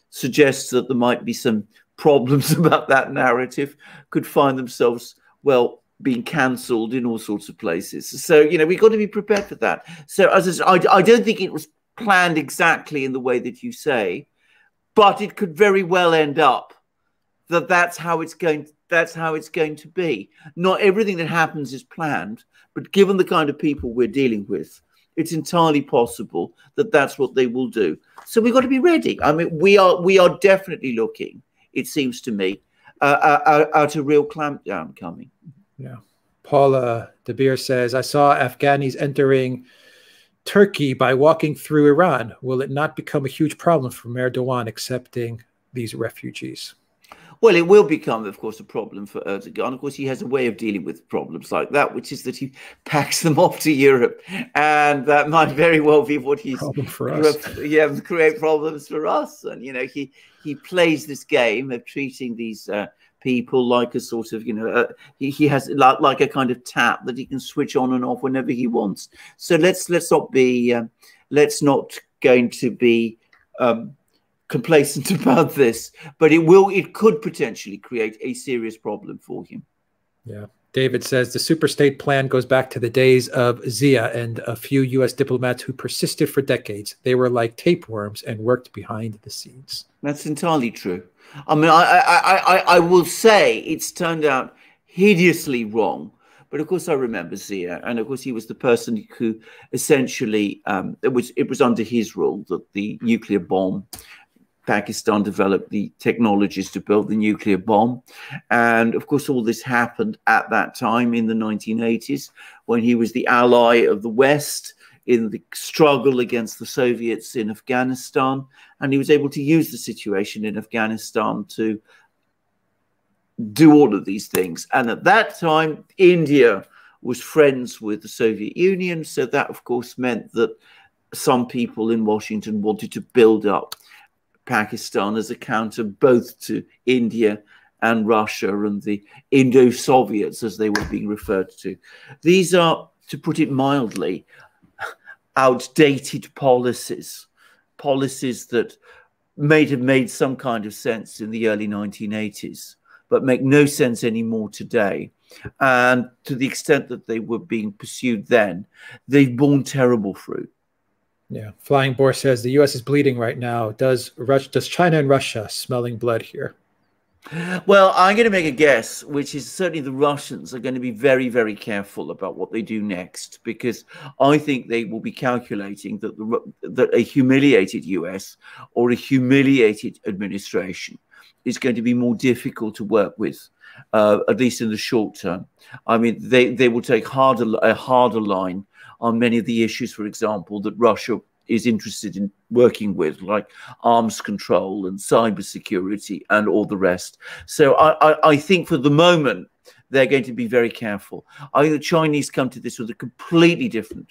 suggests that there might be some problems about that narrative could find themselves, well, being cancelled in all sorts of places. So, you know, we've got to be prepared for that. So as I don't think it was planned exactly in the way that you say, but it could very well end up that that's how it's going to be. Not everything that happens is planned, but given the kind of people we're dealing with, it's entirely possible that that's what they will do. So we've got to be ready. I mean, we are definitely looking, it seems to me, at a real clampdown coming. Yeah. Paula De Beer says, I saw Afghanis entering Turkey by walking through Iran. Will it not become a huge problem for Erdogan accepting these refugees? Well, it will become, of course, a problem for Erdogan. Of course, he has a way of dealing with problems like that, which is that he packs them off to Europe. And that might very well be what he's... Problem for us. Yeah, create problems for us. And, you know, he plays this game of treating these people like a sort of, you know, he has like a kind of tap that he can switch on and off whenever he wants. So let's not going to be complacent about this, but it could potentially create a serious problem for him. Yeah. David says the super state plan goes back to the days of Zia and a few U.S. diplomats who persisted for decades. They were like tapeworms and worked behind the scenes. That's entirely true. I mean, I will say it's turned out hideously wrong. But of course, I remember Zia, and of course, he was the person who essentially it was under his rule that the nuclear bomb. Pakistan developed the technologies to build the nuclear bomb. And of course, all this happened at that time in the 1980s when he was the ally of the West in the struggle against the Soviets in Afghanistan. And he was able to use the situation in Afghanistan to do all of these things. And at that time, India was friends with the Soviet Union. So that, of course, meant that some people in Washington wanted to build up Pakistan as a counter both to India and Russia and the Indo-Soviets, as they were being referred to. These are, to put it mildly, outdated policies that may have made some kind of sense in the early 1980s, but make no sense anymore today. And to the extent that they were being pursued then, they've borne terrible fruit. Yeah. Flying Boar says the U.S. is bleeding right now. Does China and Russia smelling blood here? Well, I'm going to make a guess, which is certainly the Russians are going to be very, very careful about what they do next, because I think they will be calculating that a humiliated US or a humiliated administration is going to be more difficult to work with, at least in the short term. I mean, they will take a harder line on many of the issues, for example, that Russia is interested in working with, like arms control and cybersecurity and all the rest. So I think for the moment, they're going to be very careful. I think the Chinese come to this with a completely different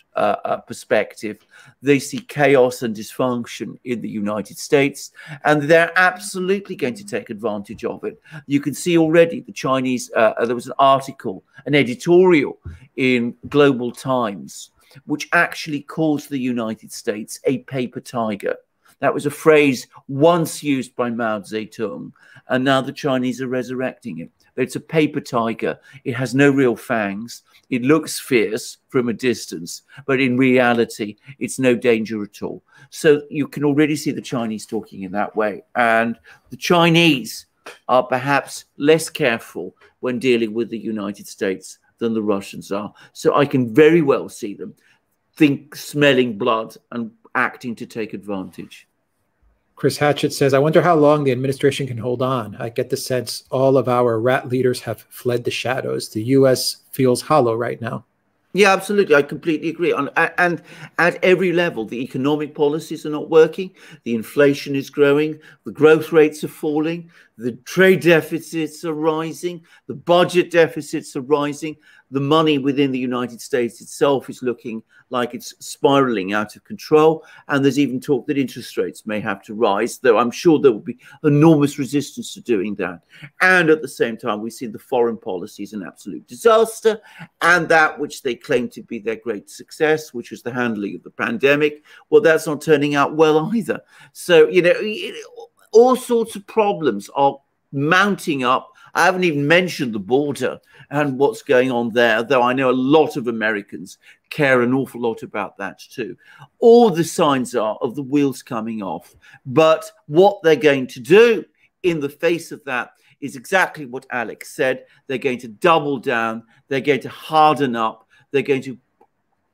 perspective. They see chaos and dysfunction in the United States, and they're absolutely going to take advantage of it. You can see already the Chinese, there was an article, an editorial in Global Times, which actually calls the United States a paper tiger. That was a phrase once used by Mao Zedong, and now the Chinese are resurrecting it. It's a paper tiger. It has no real fangs. It looks fierce from a distance, but in reality, it's no danger at all. So you can already see the Chinese talking in that way. And the Chinese are perhaps less careful when dealing with the United States than the Russians are. So I can very well see them smelling blood and acting to take advantage. Chris Hatchett says, I wonder how long the administration can hold on. I get the sense all of our rat leaders have fled the shadows. The U.S. feels hollow right now. Yeah, absolutely. I completely agree. And at every level, the economic policies are not working. The inflation is growing. The growth rates are falling. The trade deficits are rising. The budget deficits are rising. The money within the United States itself is looking like it's spiraling out of control. And there's even talk that interest rates may have to rise, though I'm sure there will be enormous resistance to doing that. And at the same time, we see the foreign policy is an absolute disaster. And that which they claim to be their great success, which was the handling of the pandemic, well, that's not turning out well either. So, you know, all sorts of problems are mounting up. I haven't even mentioned the border and what's going on there, though I know a lot of Americans care an awful lot about that too. All the signs are of the wheels coming off. But what they're going to do in the face of that is exactly what Alex said. They're going to double down. They're going to harden up. They're going to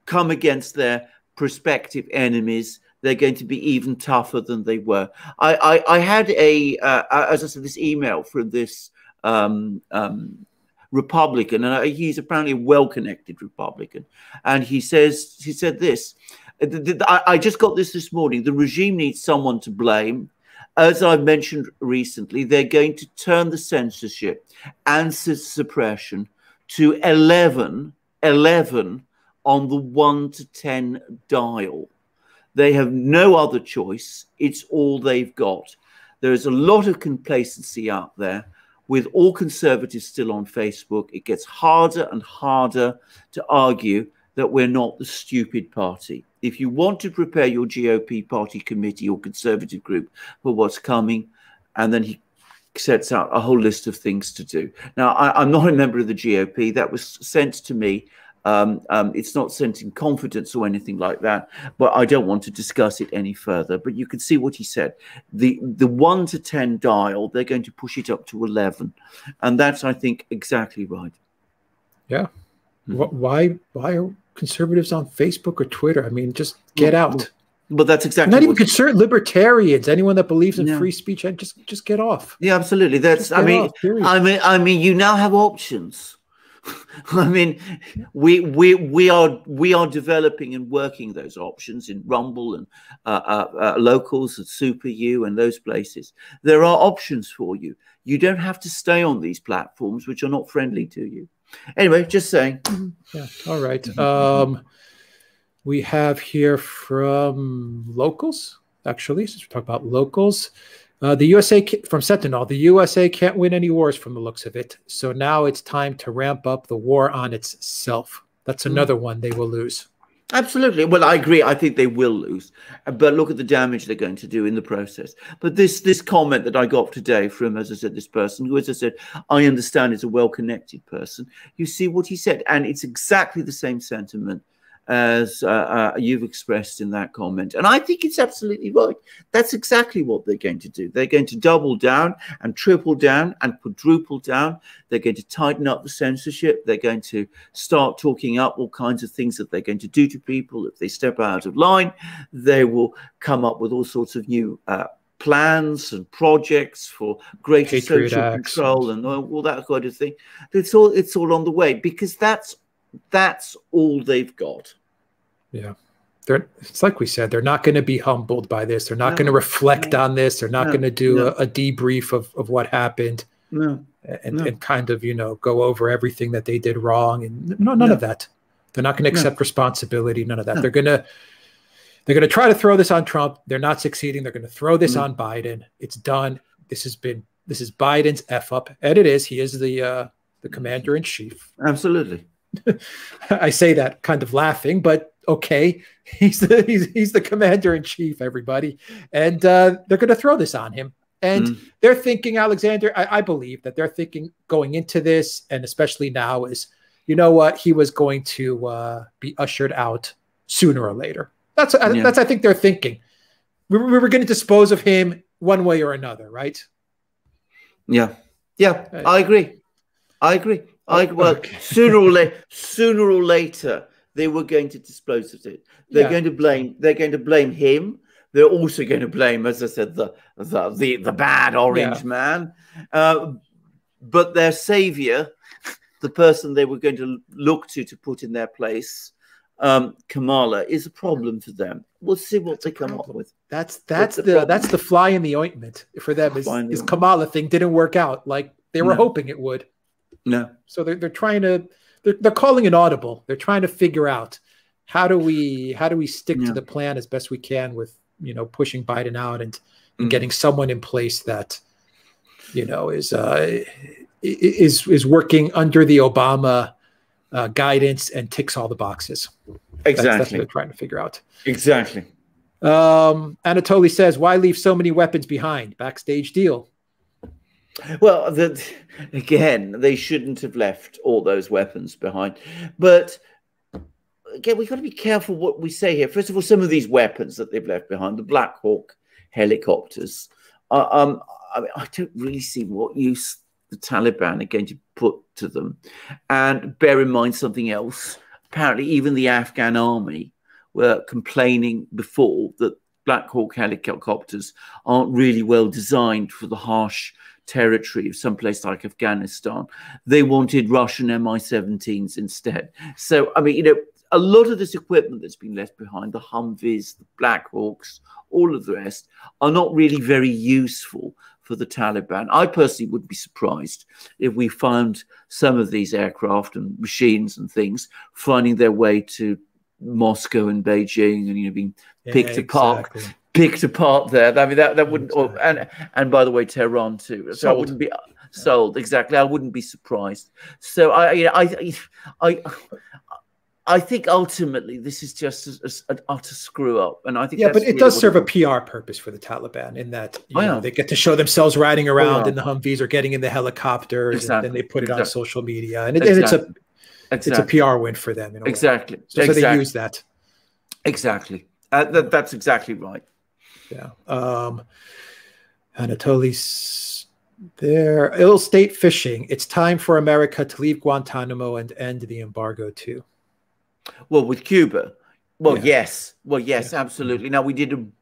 come against their prospective enemies. They're going to be even tougher than they were. I had as I said, this email from this Republican, and he's apparently a well-connected Republican, and he said this. I just got this morning. The regime needs someone to blame. As I've mentioned recently, they're going to turn the censorship and suppression to 11 on the 1 to 10 dial. They have no other choice. It's all they've got. There is a lot of complacency out there. With all conservatives still on Facebook, it gets harder and harder to argue that we're not the stupid party. If you want to prepare your GOP party committee or conservative group for what's coming, and then he sets out a whole list of things to do. Now, I'm not a member of the GOP. That was sent to me. It's not sent in confidence or anything like that, but I don't want to discuss it any further. But you can see what he said. The 1 to 10 dial, they're going to push it up to 11. And that's, I think, exactly right. Yeah. Why are conservatives on Facebook or Twitter? I mean, just get out. But that's exactly not even conservative libertarians. Anyone that believes in free speech, just get off. Yeah, absolutely. That's I mean, you now have options. I mean, we are developing and working those options in Rumble and Locals and Super U and those places. There are options for you. You don't have to stay on these platforms, which are not friendly to you. Anyway, just saying. Yeah. All right. We have here from Locals, actually, since we're talking about Locals. The USA from Sentinel, the USA can't win any wars from the looks of it. So now it's time to ramp up the war on itself. That's another one they will lose. Absolutely. Well, I agree. I think they will lose. But look at the damage they're going to do in the process. But this comment that I got today from, as I said, this person who, as I said, I understand is a well-connected person. You see what he said. And it's exactly the same sentiment as you've expressed in that comment. And I think it's absolutely right. That's exactly what they're going to do. They're going to double down and triple down and quadruple down. They're going to tighten up the censorship. They're going to start talking up all kinds of things that they're going to do to people if they step out of line. They will come up with all sorts of new plans and projects for greater social control and all that kind of thing. It's all on the way, because that's all they've got. Yeah. It's like we said, they're not going to be humbled by this. They're not going to reflect on this. They're not going to do a debrief of what happened and kind of, go over everything that they did wrong. And none of that. They're not going to accept responsibility. None of that. They're going to try to throw this on Trump. They're not succeeding. They're going to throw this on Biden. It's done. This is Biden's F up. And it is. He is the commander in chief. Absolutely. I say that kind of laughing, but okay, he's the commander in chief, everybody, and they're going to throw this on him. And they're thinking, Alexander, I believe that they're thinking going into this, and especially now, is what, he was going to be ushered out sooner or later. That's I think they're thinking. We were going to dispose of him one way or another, right? Yeah. I agree. Well, sooner or later, they were going to dispose of it. They're going to blame him. They're also going to blame, as I said, the bad orange man. But their savior, the person they were going to look to put in their place, Kamala is a problem for them. We'll see what they come up with. That's the fly in the ointment for them. Is Kamala thing didn't work out like they were hoping it would. No. So they're trying to they're calling an audible. They're trying to figure out how do we stick to the plan as best we can with pushing Biden out and getting someone in place that is working under the Obama guidance and ticks all the boxes. Exactly. That's what they're trying to figure out. Exactly. Anatoly says, why leave so many weapons behind? Backstage deal. Well, again, they shouldn't have left all those weapons behind. But again, we've got to be careful what we say here. First of all, some of these weapons that they've left behind, the Black Hawk helicopters, I mean, I don't really see what use the Taliban are going to put to them. And bear in mind something else. Apparently, even the Afghan army were complaining before that Black Hawk helicopters aren't really well designed for the harsh territory of some place like Afghanistan. They wanted Russian Mi-17s instead. So, I mean, a lot of this equipment that's been left behind, the Humvees, the Black Hawks, all of the rest, are not really very useful for the Taliban. I personally would be surprised if we found some of these aircraft and machines and things finding their way to Moscow and Beijing and being picked apart there. I mean, that wouldn't. And by the way, Tehran too. So I wouldn't be sold exactly. I wouldn't be surprised. So I think ultimately this is just an utter screw up, and I think but it does serve a PR purpose for the Taliban in that they get to show themselves riding around in the Humvees or getting in the helicopters, and then they put it on social media, and it's a PR win for them. Exactly. So they use that. Exactly. That's exactly right. Yeah. Anatoly's there. Ill state fishing. It's time for America to leave Guantanamo and end the embargo too. Well, with Cuba, yes, absolutely. Now, we did,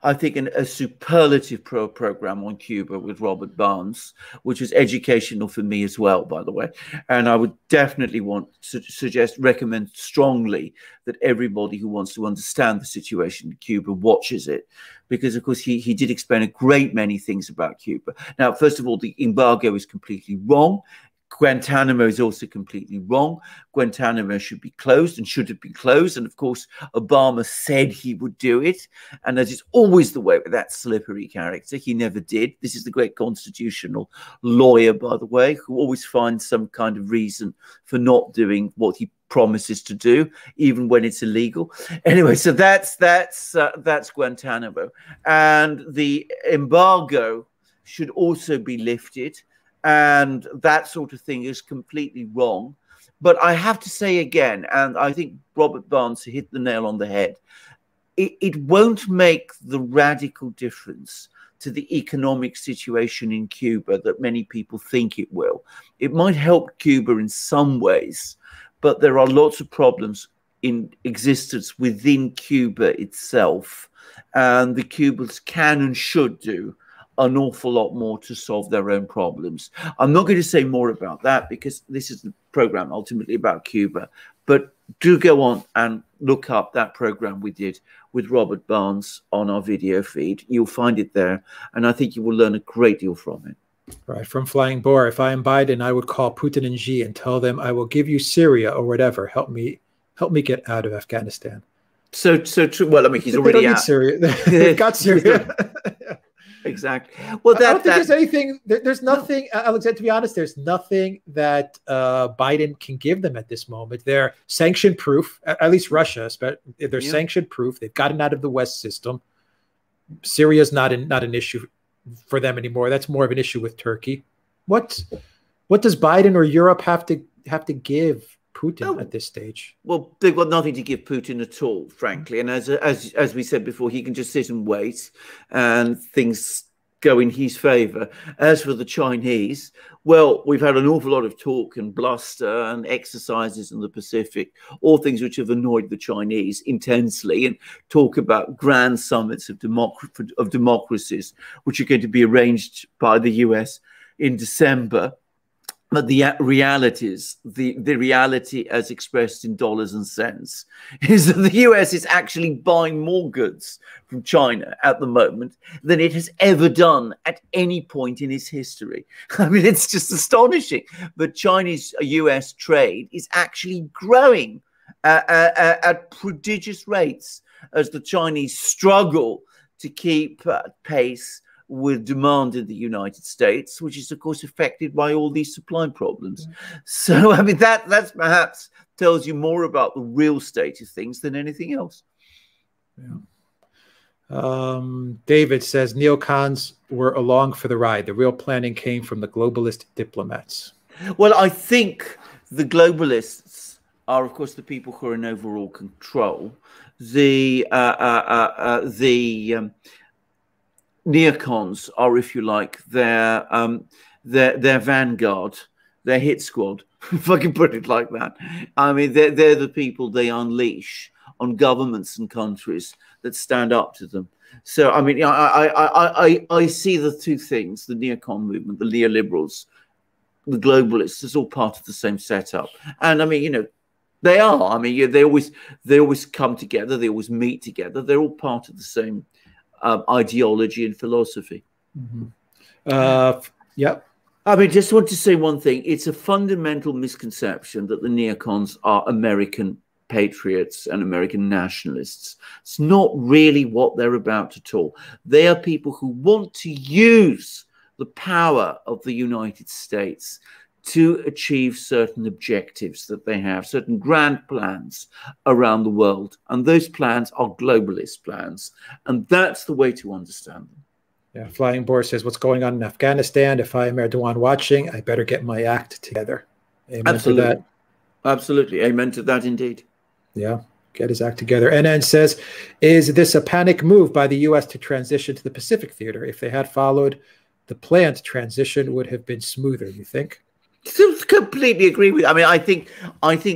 I think, a superlative program on Cuba with Robert Barnes, which was educational for me as well, by the way. And I would definitely want to recommend strongly that everybody who wants to understand the situation in Cuba watches it, because, of course, he did explain a great many things about Cuba. Now, first of all, the embargo is completely wrong. Guantanamo is also completely wrong. Guantanamo should be closed and should have been closed. And of course, Obama said he would do it. And as is always the way with that slippery character, he never did. This is the great constitutional lawyer, by the way, who always finds some kind of reason for not doing what he promises to do, even when it's illegal. Anyway, so that's Guantanamo. And the embargo should also be lifted. And that sort of thing is completely wrong. But I have to say again, and I think Robert Barnes hit the nail on the head, it won't make the radical difference to the economic situation in Cuba that many people think it will. It might help Cuba in some ways, but there are lots of problems in existence within Cuba itself. And the Cubans can and should do an awful lot more to solve their own problems. I'm not going to say more about that because this is the program ultimately about Cuba, but do go on and look up that program we did with Robert Barnes on our video feed. You'll find it there, and I think you will learn a great deal from it. Right, from Flying Boar, if I am Biden, I would call Putin and Xi and tell them, I will give you Syria or whatever. Help me get out of Afghanistan. So true. Well, I mean, he's already out. Syria. They've got Syria. Exactly. Well, I don't think there's anything. There's nothing, Alexander. To be honest, there's nothing that Biden can give them at this moment. They're sanction proof. At least Russia, but they're sanction proof. They've gotten out of the West system. Syria's not an issue for them anymore. That's more of an issue with Turkey. What does Biden or Europe have to give Putin at this stage? Well, they've got nothing to give Putin at all, frankly. And as we said before, he can just sit and wait and things go in his favor. As for the Chinese, well, we've had an awful lot of talk and bluster and exercises in the Pacific, all things which have annoyed the Chinese intensely, and talk about grand summits of democracies, which are going to be arranged by the US in December. But the realities, the reality as expressed in dollars and cents, is that the US is actually buying more goods from China at the moment than it has ever done at any point in its history. I mean, it's just astonishing. But Chinese-US trade is actually growing at prodigious rates as the Chinese struggle to keep pace with demand in the United States, which is, of course, affected by all these supply problems. So, I mean, that's perhaps tells you more about the real state of things than anything else. Yeah. David says neocons were along for the ride. The real planning came from the globalist diplomats. Well, I think the globalists are, of course, the people who are in overall control. The neocons are, if you like, their vanguard, their hit squad, if I can put it like that. I mean, they're the people they unleash on governments and countries that stand up to them. So, I mean, I see the two things: the neocon movement, the neoliberals, the globalists, is all part of the same setup. And I mean, you know, they are. I mean, they always come together. They always meet together. They're all part of the same ideology and philosophy. Yep. I mean, just want to say one thing. It's a fundamental misconception that the neocons are American patriots and American nationalists. It's not really what they're about at all. They are people who want to use the power of the United States to achieve certain objectives that they have, certain grand plans around the world. And those plans are globalist plans. And that's the way to understand them. Yeah, Flying Boar says, what's going on in Afghanistan? If I am Erdogan watching, I better get my act together. Amen. Absolutely. To that. Absolutely. Amen to that indeed. Yeah, get his act together. NN says, is this a panic move by the U.S. to transition to the Pacific Theater? If they had followed the planned transition, would have been smoother, you think? Completely agree with. I mean, I think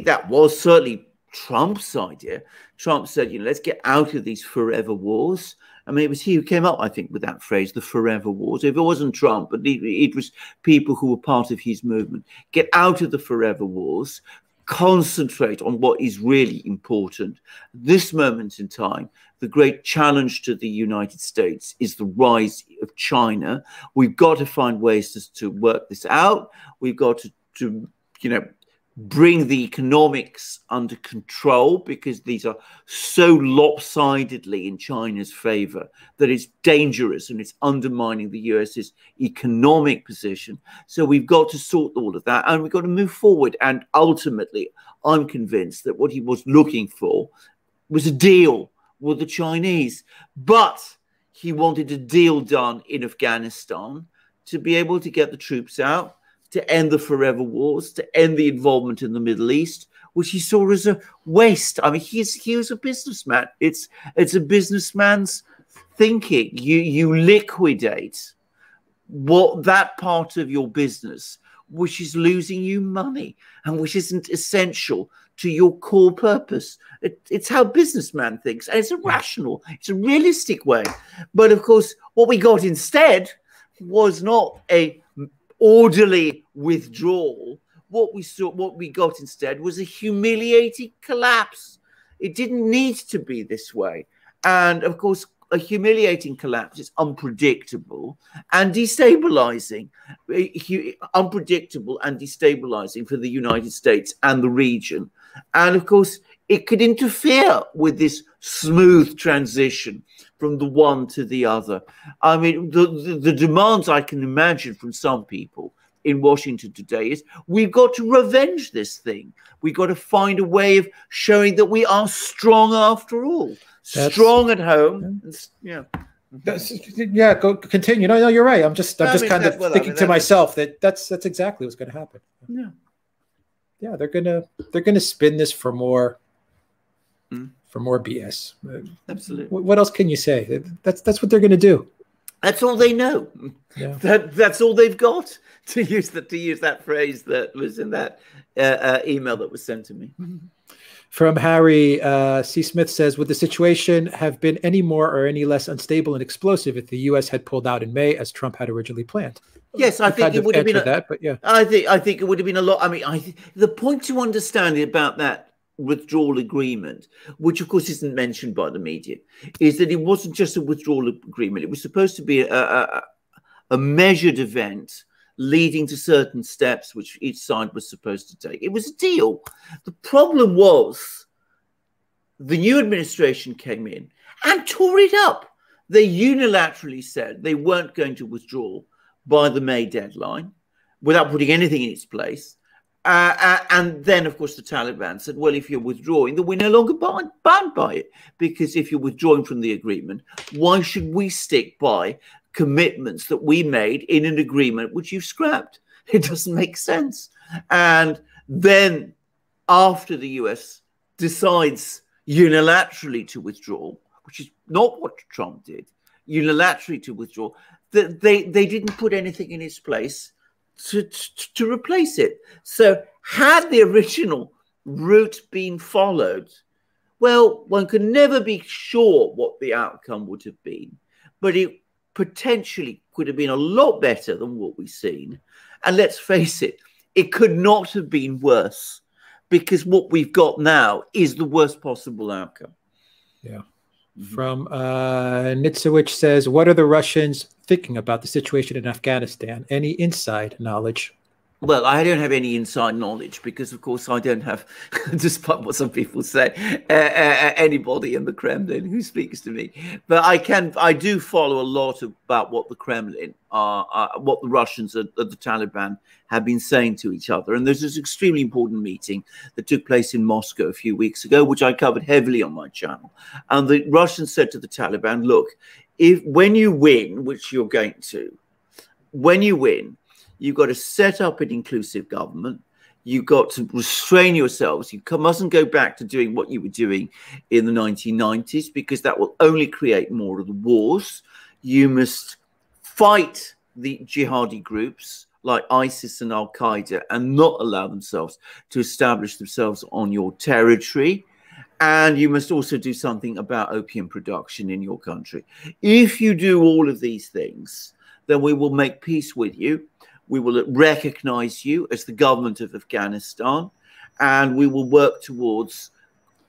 that was certainly Trump's idea. Trump said, you know, let's get out of these forever wars. I mean, it was he who came up, I think, with that phrase, the forever wars. If it wasn't Trump, but it was people who were part of his movement. Get out of the forever wars. Concentrate on what is really important. This moment in time, the great challenge to the United States is the rise of China. We've got to find ways to work this out. We've got to you know, bring the economics under control, because these are so lopsidedly in China's favor that it's dangerous and it's undermining the US's economic position. So we've got to sort all of that, and we've got to move forward. And ultimately, I'm convinced that what he was looking for was a deal with the Chinese, but he wanted a deal done in Afghanistan to be able to get the troops out, to end the forever wars, to end the involvement in the Middle East, which he saw as a waste. I mean, he was a businessman. It's a businessman's thinking. You liquidate that part of your business which is losing you money and which isn't essential to your core purpose. It's how businessman thinks, and it's a rational, it's a realistic way. But of course, what we got instead was not a orderly withdrawal. What we got instead was a humiliating collapse. It didn't need to be this way. And of course, a humiliating collapse is unpredictable and destabilizing. Unpredictable and destabilizing for the United States and the region. And of course, it could interfere with this smooth transition from the one to the other. I mean, the demands I can imagine from some people in Washington today is, we've got to revenge this thing. We've got to find a way of showing that we are strong after all. Strong at home. Yeah. Go continue. No, you're right. I'm just kind of thinking to myself that's exactly what's going to happen. Yeah, they're gonna spin this for more BS. Absolutely. What else can you say? That's what they're gonna do. That's all they know. Yeah. That's all they've got, to use that phrase that was in that email that was sent to me. From Harry C. Smith says, would the situation have been any more or any less unstable and explosive if the U.S. had pulled out in May as Trump had originally planned? Yes, I think it would have been that, but yeah, I think it would have been a lot. I mean, the point to understand about that withdrawal agreement, which of course isn't mentioned by the media, is that it wasn't just a withdrawal agreement. It was supposed to be a measured event leading to certain steps which each side was supposed to take. It was a deal. The problem was the new administration came in and tore it up. They unilaterally said they weren't going to withdraw by the May deadline without putting anything in its place. And then, of course, the Taliban said, well, if you're withdrawing, then we're no longer bound by it. Because if you're withdrawing from the agreement, why should we stick by commitments that we made in an agreement which you scrapped? It doesn't make sense. And then after the US decides unilaterally to withdraw, which is not what Trump did, unilaterally to withdraw, that they didn't put anything in its place to replace it. So had the original route been followed, well, one can never be sure what the outcome would have been, but it potentially could have been a lot better than what we've seen. And let's face it, it could not have been worse, because what we've got now is the worst possible outcome. Yeah. From Nitsowich says, what are the Russians thinking about the situation in Afghanistan? Any inside knowledge? Well, I don't have any inside knowledge because, of course, I don't have, despite what some people say, anybody in the Kremlin who speaks to me. But I do follow a lot about what the Kremlin, what the Russians and the Taliban have been saying to each other. And there's this extremely important meeting that took place in Moscow a few weeks ago, which I covered heavily on my channel. And the Russians said to the Taliban, look, when you win, which you're going to, when you win, you've got to set up an inclusive government. You've got to restrain yourselves. You mustn't go back to doing what you were doing in the 1990s, because that will only create more of the wars. You must fight the jihadi groups like ISIS and Al-Qaeda and not allow themselves to establish themselves on your territory. And you must also do something about opium production in your country. If you do all of these things, then we will make peace with you. We will recognize you as the government of Afghanistan, and we will work towards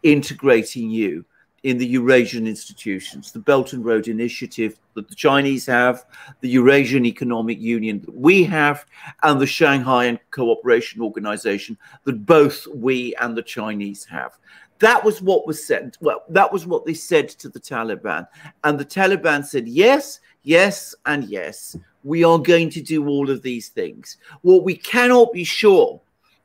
integrating you in the Eurasian institutions, the Belt and Road Initiative that the Chinese have, the Eurasian Economic Union that we have, and the Shanghai Cooperation Organization that both we and the Chinese have. That was what was said. Well, that was what they said to the Taliban. And the Taliban said, yes, yes, and yes. We are going to do all of these things. What we cannot be sure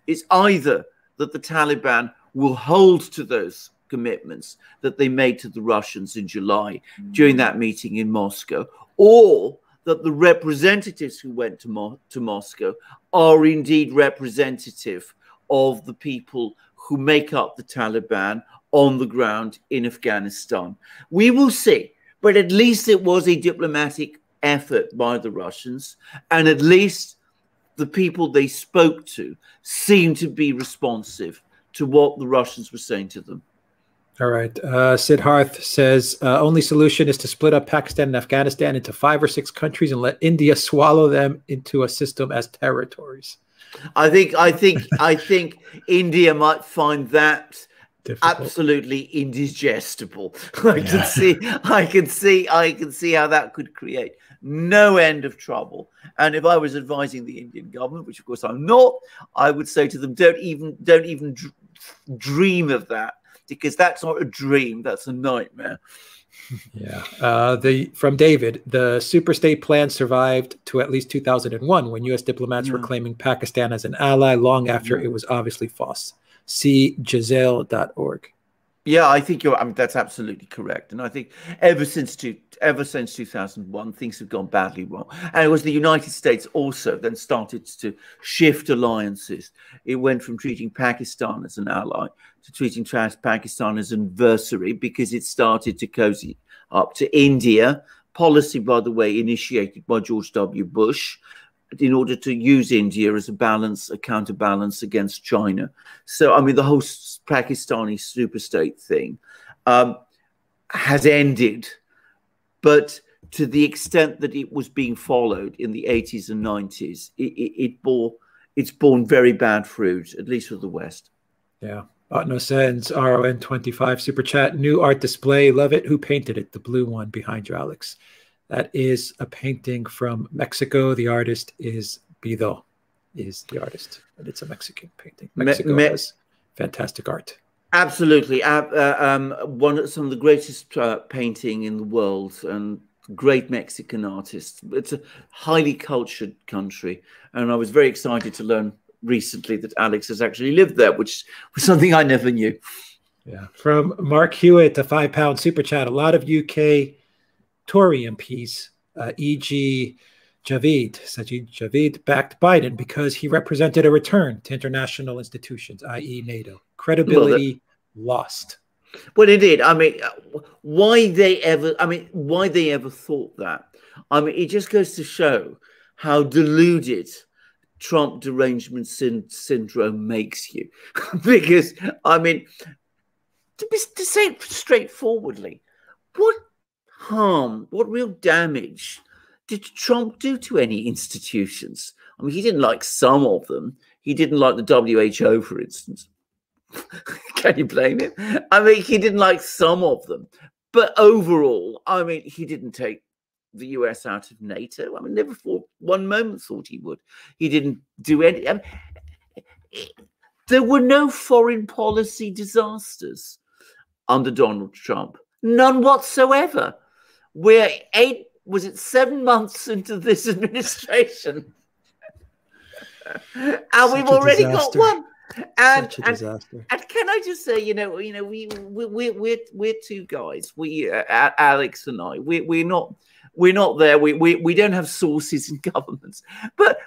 is either that the Taliban will hold to those commitments that they made to the Russians in July during that meeting in Moscow, or that the representatives who went to Moscow are indeed representative of the people who make up the Taliban on the ground in Afghanistan. We will see, but at least it was a diplomatic effort by the Russians, and at least the people they spoke to seemed to be responsive to what the Russians were saying to them. All right. Siddharth says, only solution is to split up Pakistan and Afghanistan into 5 or 6 countries and let India swallow them into a system as territories. I think India might find that difficult. Absolutely indigestible. I can see how that could create no end of trouble. And if I was advising the Indian government, which of course I'm not, I would say to them, don't even dream of that, because that's not a dream, that's a nightmare. Yeah. From David, the superstate plan survived to at least 2001 when U.S. diplomats were claiming Pakistan as an ally long after it was obviously false. See Giselle.org. Yeah, I think that's absolutely correct. And I think ever since 2001, things have gone badly wrong. And it was the United States also then started to shift alliances. It went from treating Pakistan as an ally to treating Pakistan as an adversary, because it started to cozy up to India. Policy, by the way, initiated by George W. Bush, in order to use India as a counterbalance against China. So, I mean, the whole Pakistani superstate thing has ended. But to the extent that it was being followed in the 80s and 90s, it's borne very bad fruit, at least with the West. Yeah. Otno sends RON25 super chat. New art display. Love it. Who painted it? The blue one behind you, Alex. That is a painting from Mexico. The artist is Bido, is the artist. And it's a Mexican painting. Mexico has fantastic art. Absolutely. Some of the greatest painting in the world, and great Mexican artists. It's a highly cultured country. And I was very excited to learn recently that Alex has actually lived there, which was something I never knew. Yeah. From Mark Hewitt, a £5 super chat. A lot of UK Tory MPs, e.g. Sajid Javid, backed Biden because he represented a return to international institutions, i.e. NATO. Credibility lost. Well, it did. I mean, why they ever thought that? I mean, it just goes to show how deluded Trump derangement syndrome makes you. Because, I mean, to say it straightforwardly, what harm, what real damage did Trump do to any institutions? I mean, he didn't like some of them. He didn't like the WHO, for instance. Can you blame him? I mean, he didn't like some of them. But overall, I mean, he didn't take the US out of NATO. I mean, never for one moment thought he would. He didn't do any. I mean, there were no foreign policy disasters under Donald Trump. None whatsoever. We're 7 months into this administration, and we've already got one. And can I just say, we're two guys. Alex and I, we're not there. We don't have sources in governments, but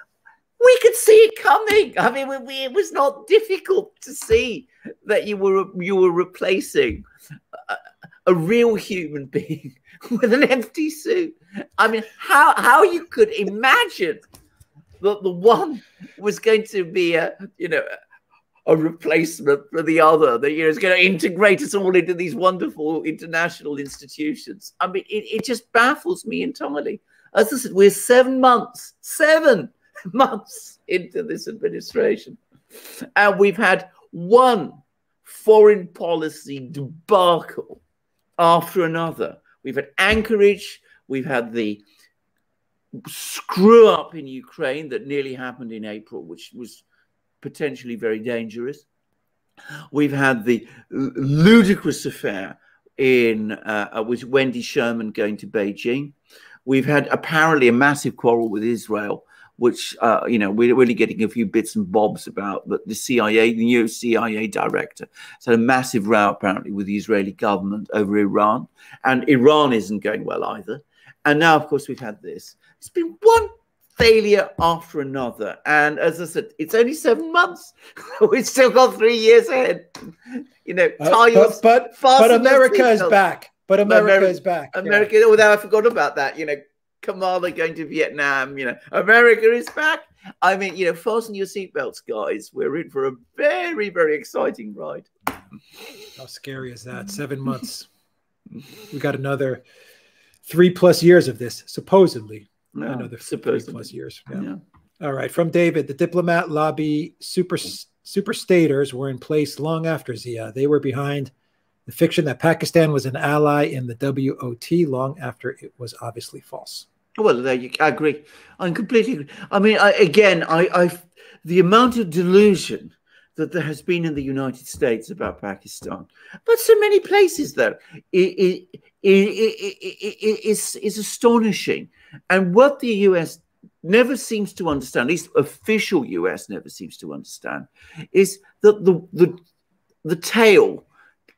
we could see it coming. I mean, it was not difficult to see that you were replacing a real human being with an empty suit. I mean, how you could imagine that the one was going to be a replacement for the other, that is going to integrate us all into these wonderful international institutions. I mean, it just baffles me entirely. As I said, we're 7 months into this administration, and we've had one foreign policy debacle after another. We've had Anchorage, we've had the screw up in Ukraine that nearly happened in April, which was potentially very dangerous. We've had the ludicrous affair with Wendy Sherman going to Beijing. We've had apparently a massive quarrel with Israel, which we're really getting a few bits and bobs about. But the new CIA director, has had a massive row apparently with the Israeli government over Iran, and Iran isn't going well either. And now, of course, we've had this. It's been one failure after another, and as I said, it's only 7 months. We've still got 3 years ahead. But America is back. But America is back. America. Yeah. Although I forgot about that. Kamala going to Vietnam. America is back. I mean, fasten your seatbelts, guys. We're in for a very, very exciting ride. How scary is that? 7 months. We got another 3+ years of this, supposedly. No, another 3+ years. Yeah. Yeah. All right. From David, the diplomat lobby superstaters were in place long after Zia. They were behind the fiction that Pakistan was an ally in the WOT long after it was obviously false. Well, there I agree. I completely agree. I mean, the amount of delusion that there has been in the United States about Pakistan, but so many places though, is astonishing. And what the US never seems to understand, at least official US never seems to understand, is that the tail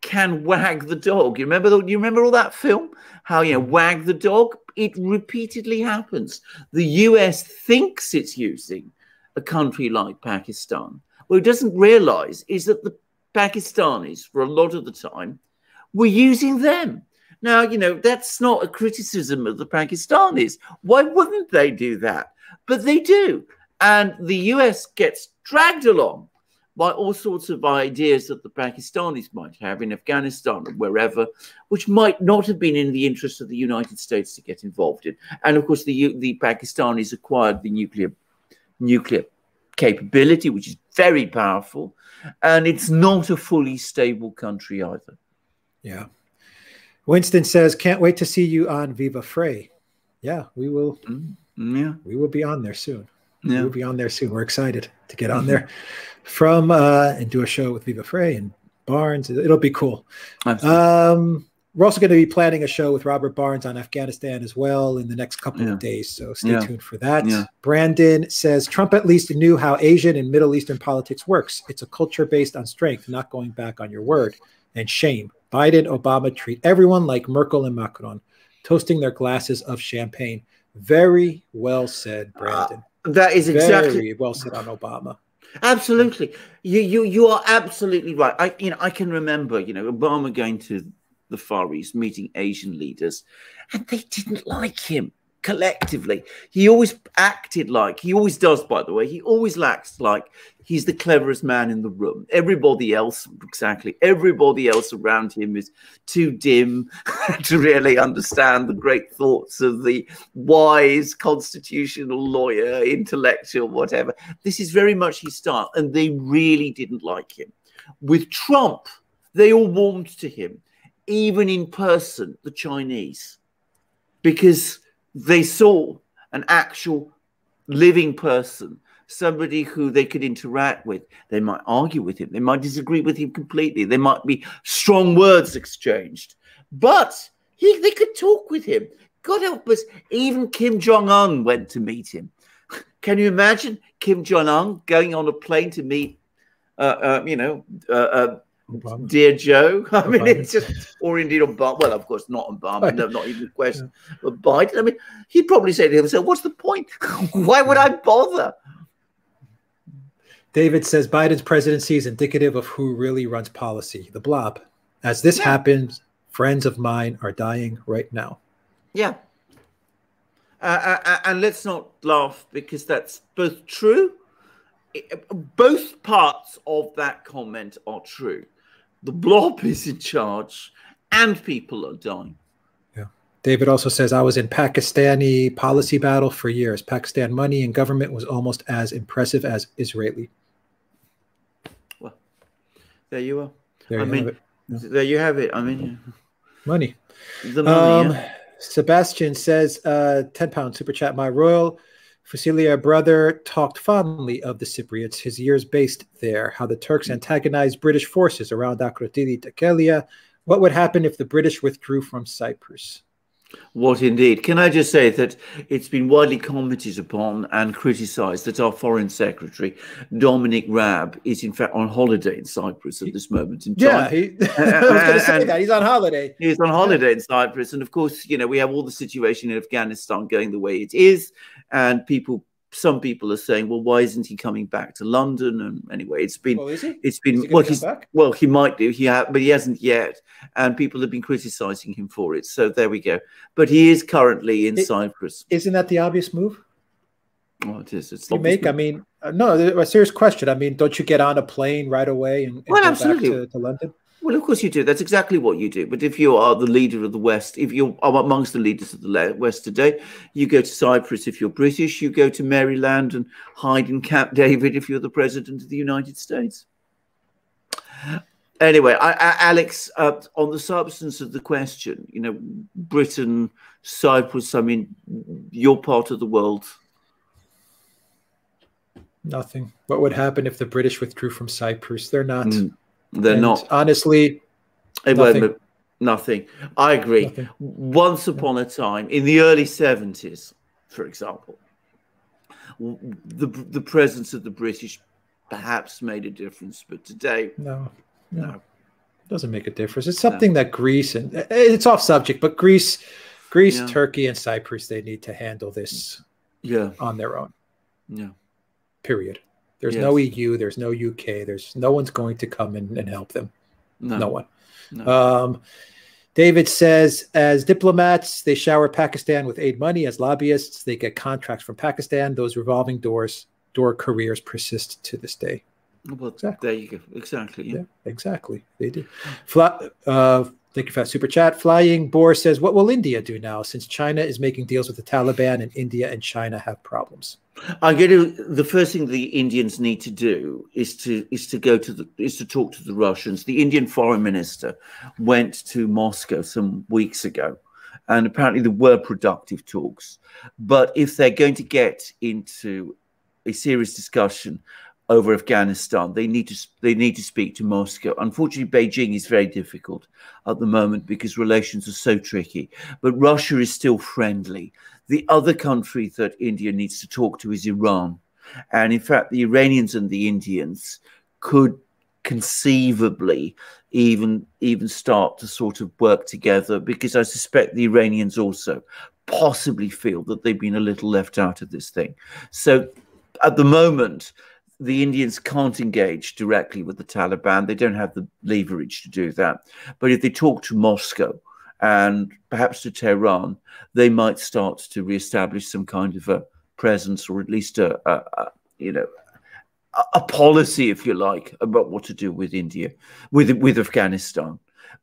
can wag the dog. You remember all that film? How wag the dog? It repeatedly happens. The US thinks it's using a country like Pakistan. What it doesn't realize is that the Pakistanis, for a lot of the time, were using them. Now, that's not a criticism of the Pakistanis. Why wouldn't they do that? But they do. And the US gets dragged along by all sorts of ideas that the Pakistanis might have in Afghanistan or wherever, which might not have been in the interest of the United States to get involved in. And of course, the Pakistanis acquired the nuclear capability, which is very powerful, and it's not a fully stable country either. Yeah. Winston says, can't wait to see you on Viva Frey. Yeah, we will. Yeah, we will be on there soon. Yeah. We'll be on there soon. We're excited to get on there from and do a show with Viva Frey and Barnes. It'll be cool. We're also going to be planning a show with Robert Barnes on Afghanistan as well in the next couple of days. So stay tuned for that. Brandon says, Trump at least knew how Asian and Middle Eastern politics works. It's a culture based on strength, not going back on your word. And shame. Biden, Obama treat everyone like Merkel and Macron, toasting their glasses of champagne. Very well said, Brandon. That is exactly very well said on Obama. Absolutely, you are absolutely right. I can remember Obama going to the Far East, meeting Asian leaders, and they didn't like him collectively. He always acted like, he always does, by the way, he always acts like he's the cleverest man in the room. Everybody else around him is too dim to really understand the great thoughts of the wise constitutional lawyer, intellectual, whatever. This is very much his style, and they really didn't like him. With Trump, they all warmed to him, even in person, the Chinese, because they saw an actual living person, somebody who they could interact with. They might argue with him. They might disagree with him completely. There might be strong words exchanged. But they could talk with him. God help us, even Kim Jong-un went to meet him. Can you imagine Kim Jong-un going on a plane to meet, dear Joe? I mean, it's just, or indeed Obama. Well, of course, not Obama. No, not even a question. But Biden, I mean, he'd probably say to himself, what's the point? Why would I bother? David says Biden's presidency is indicative of who really runs policy, the blob. As this happens, friends of mine are dying right now. Yeah. And let's not laugh, because that's both true. Both parts of that comment are true. The blob is in charge and people are dying. Yeah. David also says, I was in Pakistani policy battle for years. Pakistan money and government was almost as impressive as Israeli. Well, there you are. There you have it. I mean, money. The money, Sebastian says, 10-pound super chat. My royal Fusilia brother talked fondly of the Cypriots, his years based there, how the Turks antagonized British forces around Akrotiri Tekelia. What would happen if the British withdrew from Cyprus? What indeed? Can I just say that it's been widely commented upon and criticised that our Foreign Secretary, Dominic Raab, is in fact on holiday in Cyprus at this moment in time. Yeah, I was going to say that. He's on holiday. He's on holiday in Cyprus. And of course, we have all the situation in Afghanistan going the way it is. And some people are saying, well, why isn't he coming back to London? And anyway, is he? Well, he might do, but he hasn't yet. And people have been criticizing him for it. So there we go. But he is currently in Cyprus. Isn't that the obvious move? Well, it is. It's I mean, no, a serious question. I mean, don't you get on a plane right away and go absolutely. back to London? Well, of course you do. That's exactly what you do. But if you are the leader of the West, if you're amongst the leaders of the West today, you go to Cyprus if you're British, you go to Maryland and hide in Camp David if you're the president of the United States. Anyway, Alex, on the substance of the question, Britain, Cyprus, I mean, your part of the world. Nothing. What would happen if the British withdrew from Cyprus? They're not. They're not. Honestly, nothing. I agree. Nothing. Once upon a time, in the early 70s, for example, the presence of the British perhaps made a difference. But today, no. Doesn't make a difference. It's something that Greece, and it's off subject, but Greece, Turkey, and Cyprus, they need to handle this on their own. Yeah. Period. There's no EU, there's no UK, there's no one's going to come and help them. No one. No. David says, as diplomats, they shower Pakistan with aid money. As lobbyists, they get contracts from Pakistan. Those revolving door careers persist to this day. Well, Exactly. there you go. Exactly. Yeah, exactly. They do. Thank you for that super chat. Flying Boar says, what will India do now since China is making deals with the Taliban and India and China have problems? The first thing the Indians need to do is to talk to the Russians. The Indian foreign minister went to Moscow some weeks ago, and apparently there were productive talks. But if they're going to get into a serious discussion over Afghanistan, they need to speak to Moscow. Unfortunately, Beijing is very difficult at the moment because relations are so tricky. But Russia is still friendly. The other country that India needs to talk to is Iran. And in fact, the Iranians and the Indians could conceivably even start to sort of work together, because I suspect the Iranians also possibly feel that they've been a little left out of this thing. So at the moment, the Indians can't engage directly with the Taliban. They don't have the leverage to do that. But if they talk to Moscow and perhaps to Tehran, they might start to reestablish some kind of a presence, or at least a policy, if you like, about what to do with India, with Afghanistan.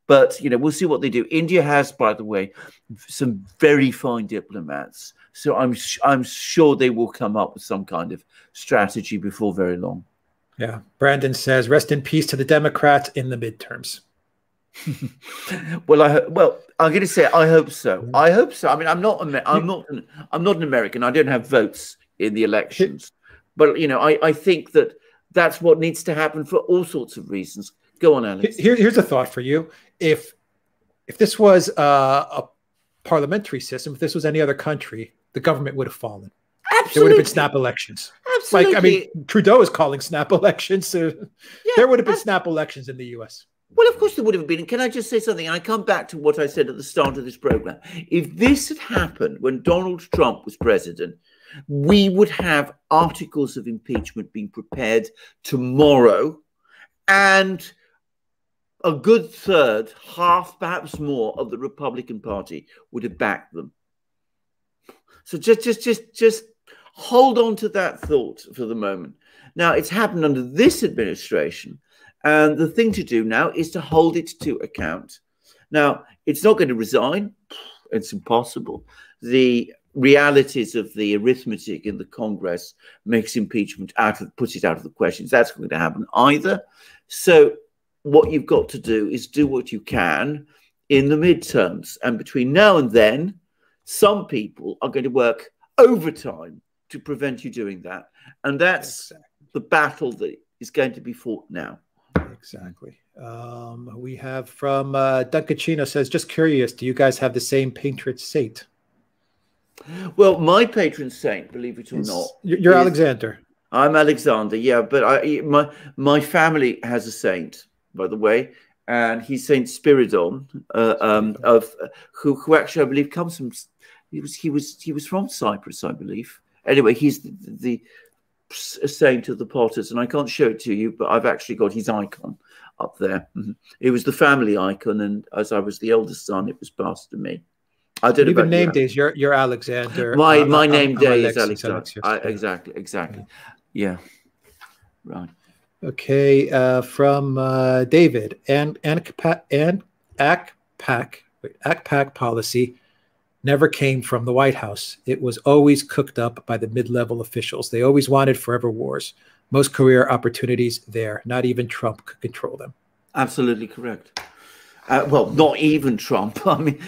But, we'll see what they do. India has, by the way, some very fine diplomats. So I'm sure they will come up with some kind of strategy before very long. Yeah. Brandon says, rest in peace to the Democrats in the midterms. Well, I'm going to say I hope so. I hope so. I mean, I'm not an American. I don't have votes in the elections. But, I think that's what needs to happen for all sorts of reasons. Go on, Alex. Here's a thought for you. If this was a parliamentary system, if this was any other country, the government would have fallen. Absolutely. There would have been snap elections. Absolutely. Like, I mean, Trudeau is calling snap elections. So there would have been snap elections in the US. Well, of course there would have been. And can I just say something? I come back to what I said at the start of this program. If this had happened when Donald Trump was president, we would have articles of impeachment being prepared tomorrow, and a good third, half, perhaps more, of the Republican Party would have backed them. So just hold on to that thought for the moment. Now, it's happened under this administration, and the thing to do now is to hold it to account. Now, it's not going to resign. It's impossible. The realities of the arithmetic in the Congress makes impeachment puts it out of the question. That's not going to happen either. So what you've got to do is do what you can in the midterms. And between now and then, some people are going to work overtime to prevent you doing that. And that's the battle that is going to be fought now. Exactly. We have from Dunkachino says, just curious, do you guys have the same patron saint? Well, my patron saint, believe it or not, you're Alexander. I'm Alexander, yeah, but my family has a saint, by the way, and he's Saint Spiridon, who actually I believe comes from he was from Cyprus, I believe. Anyway, he's the saint of the potters, and I can't show it to you, but I've actually got his icon up there. It was the family icon, and as I was the eldest son, it was passed to me. I don't know. Even name days, you're Alexander. My name day is Alexander. Exactly. Yeah. Right. Okay. From David, and ACPAC policy never came from the White House. It was always cooked up by the mid-level officials. They always wanted forever wars. Most career opportunities there. Not even Trump could control them. Absolutely correct. Well, not even Trump. I mean,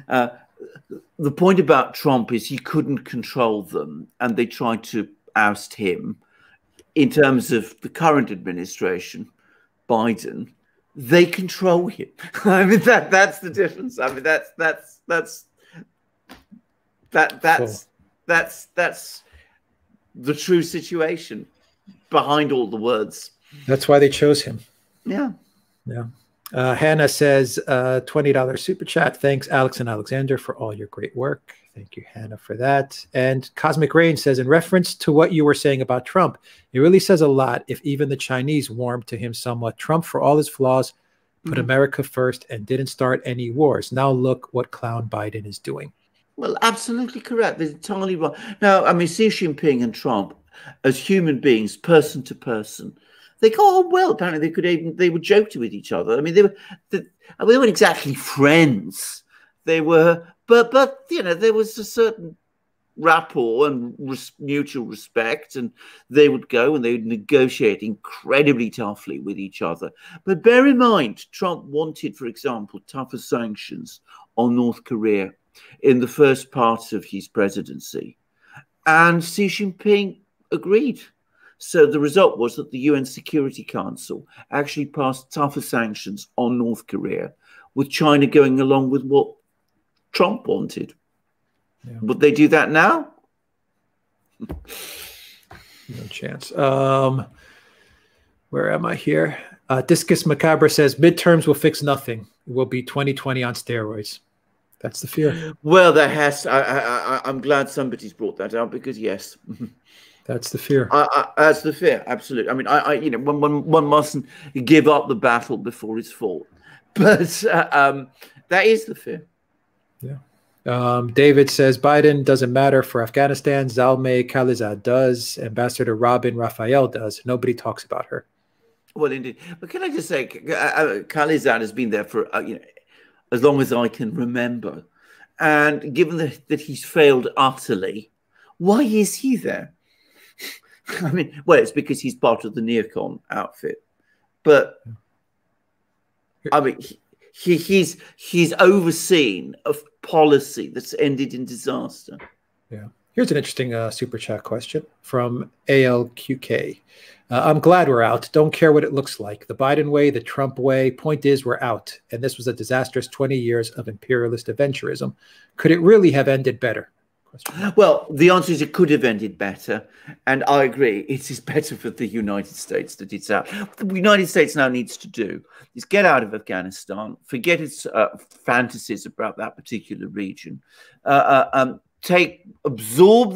the point about Trump is he couldn't control them, and they tried to oust him. In terms of the current administration, Biden, they control him. I mean, that's the difference. I mean, that's the true situation behind all the words. That's why they chose him. Yeah. Yeah. Hannah says, $20 super chat. Thanks, Alex and Alexander, for all your great work. Thank you, Hannah, for that. And Cosmic Rain says, in reference to what you were saying about Trump, it really says a lot if even the Chinese warmed to him somewhat. Trump, for all his flaws, put America first and didn't start any wars. Now look what clown Biden is doing. Well, absolutely correct. That's entirely right. Now, I mean, Xi Jinping and Trump, as human beings, person to person, they got on well. Apparently, they were joking with each other. I mean, they weren't exactly friends. They were, but you know, there was a certain rapport and mutual respect, and they would go and they would negotiate incredibly toughly with each other. But bear in mind, Trump wanted, for example, tougher sanctions on North Korea in the first part of his presidency, and Xi Jinping agreed. So the result was that the UN Security Council actually passed tougher sanctions on North Korea, with China going along with what Trump wanted. Yeah. Would they do that now? No chance. Where am I here? Discus Macabre says midterms will fix nothing. It will be 2020 on steroids. That's the fear. Well, there has. I'm glad somebody's brought that out, because yes, that's the fear. That's the fear. Absolutely. I mean, you know, one mustn't give up the battle before it's fought, but that is the fear. Yeah. David says Biden doesn't matter for Afghanistan. Zalmay Khalilzad does. Ambassador Robin Raphael does. Nobody talks about her. Well, indeed. But can I just say, Khalilzad has been there for you know, as long as I can remember, and given that he's failed utterly, why is he there? I mean, well, it's because he's part of the neocon outfit, but I mean. He's overseen a policy that's ended in disaster. Yeah. Here's an interesting super chat question from ALQK. I'm glad we're out. Don't care what it looks like. The Biden way, the Trump way. Point is, we're out. And this was a disastrous 20 years of imperialist adventurism. Could it really have ended better? Well, the answer is it could have ended better. And I agree. It is better for the United States that it's out. What the United States now needs to do is get out of Afghanistan, forget its fantasies about that particular region, absorb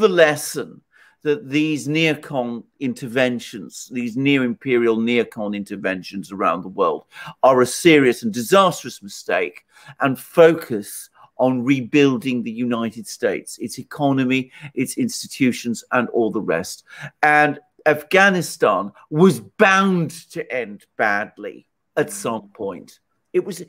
the lesson that these neocon interventions, these near-imperial neocon interventions around the world are a serious and disastrous mistake, and focus on rebuilding the United States, its economy, its institutions, and all the rest. And Afghanistan was bound to end badly at some point. It was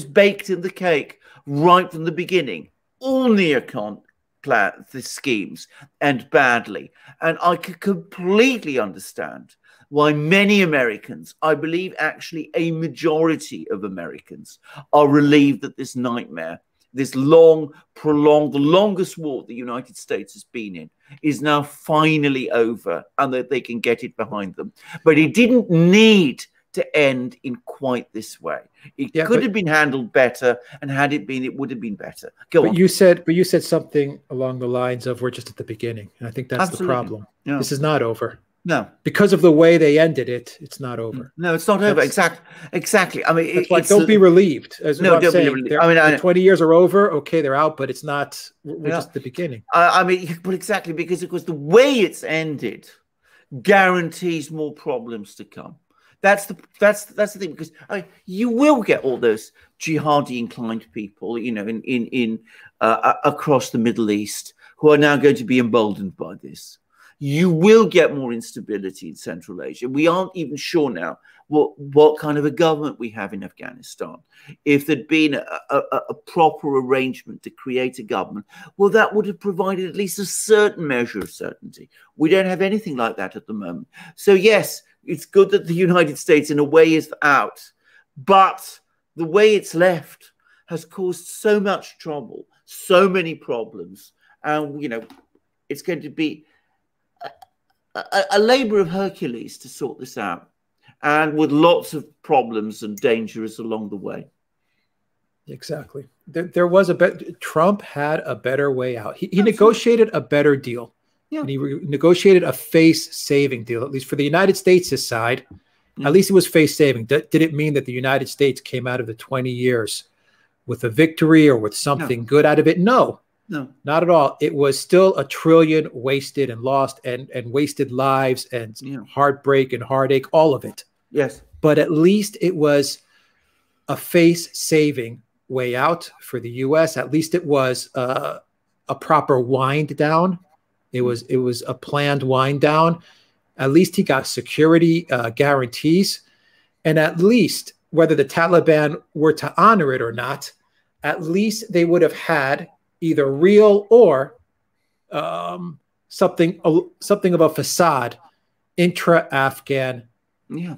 baked in the cake right from the beginning. All neocon the schemes end badly. And I could completely understand why many Americans, I believe actually a majority of Americans, are relieved that this nightmare, this long, prolonged, the longest war the United States has been in, is now finally over, and that they can get it behind them. But it didn't need to end in quite this way. It could have been handled better, and had it been, it would have been better. Go on. You said something along the lines of we're just at the beginning, and I think that's the problem. Yeah. This is not over. No, because of the way they ended it, it's not over. No, it's not over. Exactly. I mean, don't be relieved. No, don't be relieved. I mean, 20 years are over. Okay, they're out, but it's not. We're just at the beginning. I mean, well, exactly, because of course the way it's ended guarantees more problems to come. That's the thing, because I mean, you will get all those jihadi inclined people, you know, in across the Middle East, who are now going to be emboldened by this. You will get more instability in Central Asia. We aren't even sure now what kind of a government we have in Afghanistan. If there'd been a proper arrangement to create a government, well, that would have provided at least a certain measure of certainty. We don't have anything like that at the moment. So yes, it's good that the United States in a way is out, but the way it's left has caused so much trouble, so many problems. And, you know, it's going to be a labor of Hercules to sort this out, and with lots of problems and dangers along the way. Exactly. There was Trump had a better way out. He negotiated a better deal. Yeah. And he negotiated a face-saving deal, at least for the United States' side. At least it was face-saving. Did it mean that the United States came out of the 20 years with a victory or with something good out of it? No. No, not at all. It was still $1 trillion wasted and lost, and wasted lives and heartbreak and heartache, all of it. Yes. But at least it was a face-saving way out for the U.S. At least it was a proper wind down. It was a planned wind down. At least he got security guarantees. And at least, whether the Taliban were to honor it or not, at least they would have had either real or something of a facade intra-Afghan. Yeah.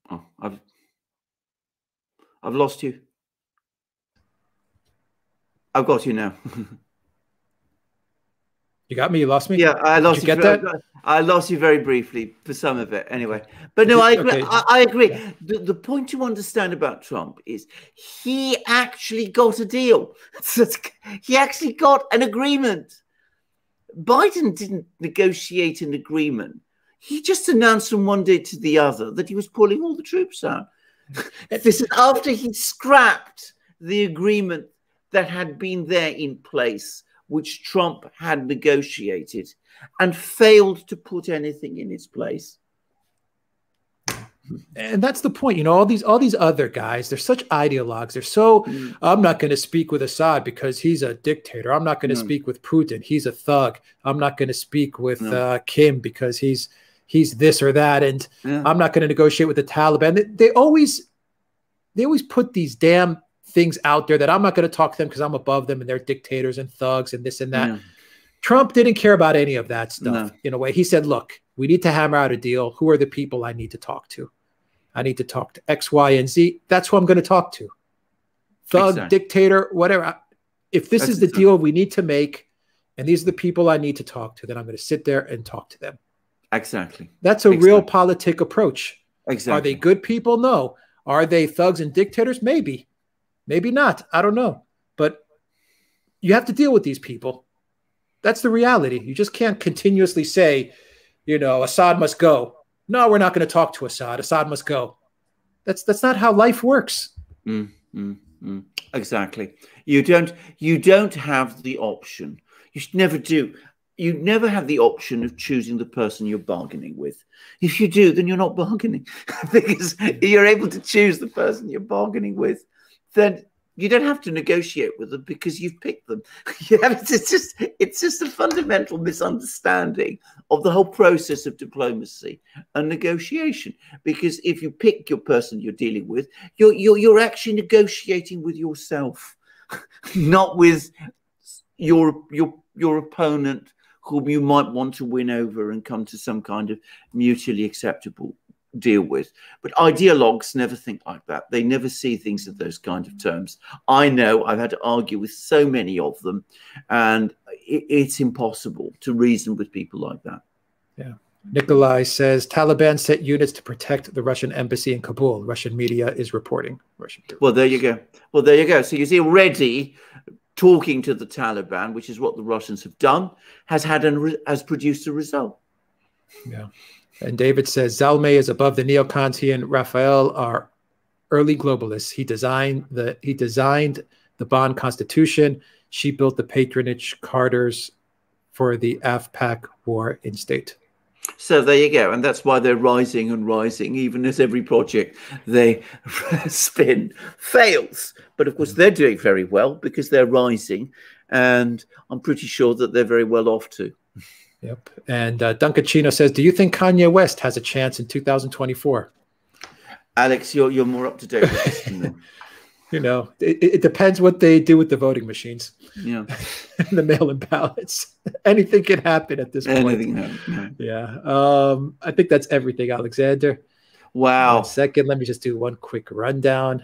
Oh, I've lost you. I've got you now. You got me? You lost me? Yeah, I lost you. Get that? I lost you very briefly for some of it anyway. But no, I agree. Okay. I agree. Yeah. The point to understand about Trump is he actually got a deal. He actually got an agreement. Biden didn't negotiate an agreement. He just announced from one day to the other that he was pulling all the troops out. This is after he scrapped the agreement that had been there in place, which Trump had negotiated, and failed to put anything in its place. And that's the point. You know, all these other guys, they're such ideologues. They're so, I'm not going to speak with Assad because he's a dictator. I'm not going to speak with Putin. He's a thug. I'm not going to speak with Kim because he's this or that. And I'm not going to negotiate with the Taliban. They always put these damn things out there that I'm not going to talk to them because I'm above them and they're dictators and thugs and this and that. Yeah. Trump didn't care about any of that stuff. In a way, he said, look, we need to hammer out a deal. Who are the people I need to talk to? I need to talk to X, Y, and Z. That's who I'm going to talk to. Thug, dictator, whatever. If this is the deal we need to make, and these are the people I need to talk to, then I'm going to sit there and talk to them. Exactly. That's a real politic approach. Exactly. Are they good people? No. Are they thugs and dictators? Maybe. Maybe not. I don't know. But you have to deal with these people. That's the reality. You just can't continuously say, you know, Assad must go. No, we're not going to talk to Assad. Assad must go. That's not how life works. Exactly. You don't have the option. You should never do. You never have the option of choosing the person you're bargaining with. If you do, then you're not bargaining. Because you're able to choose the person you're bargaining with, then you don't have to negotiate with them because you've picked them. It's just a fundamental misunderstanding of the whole process of diplomacy and negotiation. Because if you pick your person you're dealing with, you're actually negotiating with yourself, not with your opponent, whom you might want to win over and come to some kind of mutually acceptable deal with. But ideologues never think like that. They never see things in those kind of terms. I know I've had to argue with so many of them, and it's impossible to reason with people like that. Yeah. Nikolai says Taliban sent units to protect the Russian embassy in Kabul. Russian media is reporting. Well, there you go. Well, there you go. So you see, already talking to the Taliban, which is what the Russians have done, has produced a result. Yeah. And David says Zalmay is above the neocons. He and Raphael are early globalists. He designed the Bond Constitution. She built the patronage Carters for the AfPak war in state. So there you go. And that's why they're rising and rising, even as every project they spin fails. But of course, they're doing very well because they're rising. And I'm pretty sure that they're very well off too. Yep. And Duncan Chino says, do you think Kanye West has a chance in 2024? Alex, you're more up to date with this than me. You know, it depends what they do with the voting machines. Yeah. And the mail-in ballots. Anything can happen at this point. Anything can happen. Yeah. I think that's everything, Alexander. Wow. 1 second. Let me just do one quick rundown.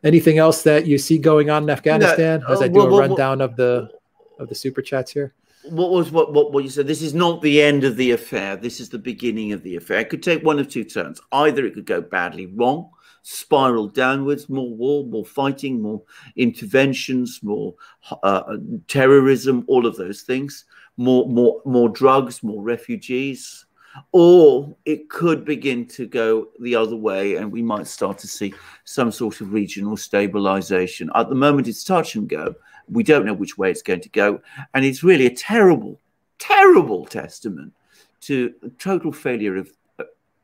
Anything else that you see going on in Afghanistan as I do a rundown of the super chats here? What you said? This is not the end of the affair. This is the beginning of the affair. It could take one of two turns. Either it could go badly wrong, spiral downwards, more war, more fighting, more interventions, more terrorism, all of those things, more drugs, more refugees, or it could begin to go the other way, and we might start to see some sort of regional stabilization. At the moment, it's touch and go. We don't know which way it's going to go. And it's really a terrible, terrible testament to the total failure of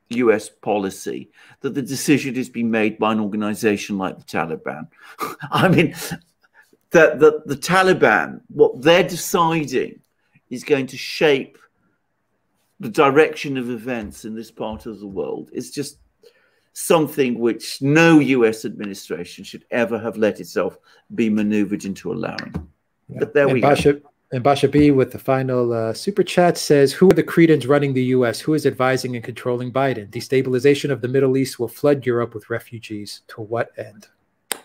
US policy that the decision has been made by an organization like the Taliban. I mean, the Taliban, what they're deciding is going to shape the direction of events in this part of the world is just something which no US administration should ever have let itself be maneuvered into allowing. Yeah. But there we go. And Basha B with the final super chat says, who are the cretins running the US? Who is advising and controlling Biden? Destabilization of the Middle East will flood Europe with refugees. To what end?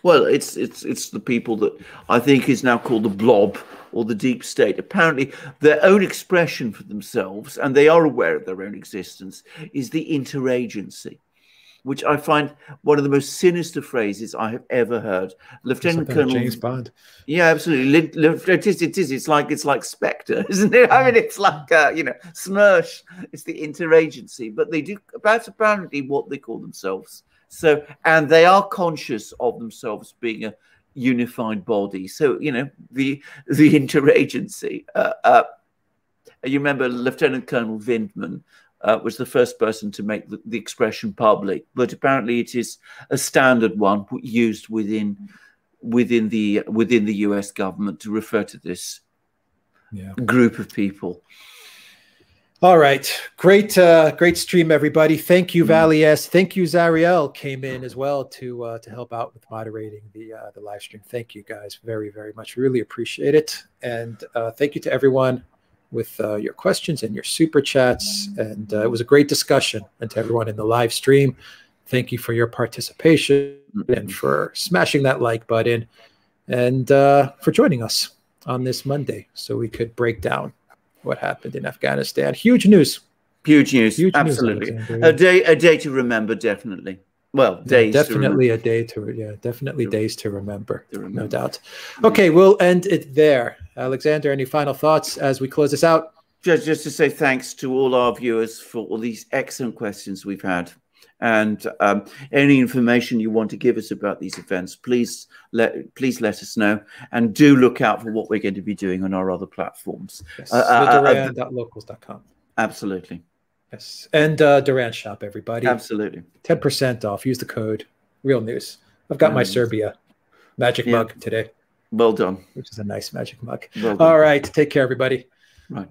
Well, it's the people that I think is now called the blob or the deep state. Apparently, their own expression for themselves, and they are aware of their own existence, is the interagency, which I find one of the most sinister phrases I have ever heard. Lieutenant Colonel James Bond. Yeah, absolutely. It is. It's like Spectre, isn't it? I mean, it's like Smersh. It's the interagency, but they do about apparently what they call themselves. So, and they are conscious of themselves being a unified body. So, the interagency. You remember Lieutenant Colonel Vindman was the first person to make the expression public, but apparently it is a standard one used within the US government to refer to this group of people. All right, great stream, everybody. Thank you, Valley S. Thank you, Zariel came in as well to help out with moderating the live stream. Thank you guys very, very much. Really appreciate it, and thank you to everyone with your questions and your super chats. And it was a great discussion. And to everyone in the live stream, thank you for your participation and for smashing that like button and for joining us on this Monday so we could break down what happened in Afghanistan. Huge news. Huge news. Absolutely. A day to remember, definitely. Well, days. Definitely a day to definitely days to remember. No doubt. Okay, we'll end it there. Alexander, any final thoughts as we close this out? Just to say thanks to all our viewers for all these excellent questions we've had. And any information you want to give us about these events, please let us know. And do look out for what we're going to be doing on our other platforms. Yes, Duran.locals.com. Absolutely. Yes, and Duran shop, everybody. Absolutely. 10% off. Use the code. Real news. I've got my Serbia magic mug today. Well done. Which is a nice magic mug. Well done. All right. Take care, everybody. Right.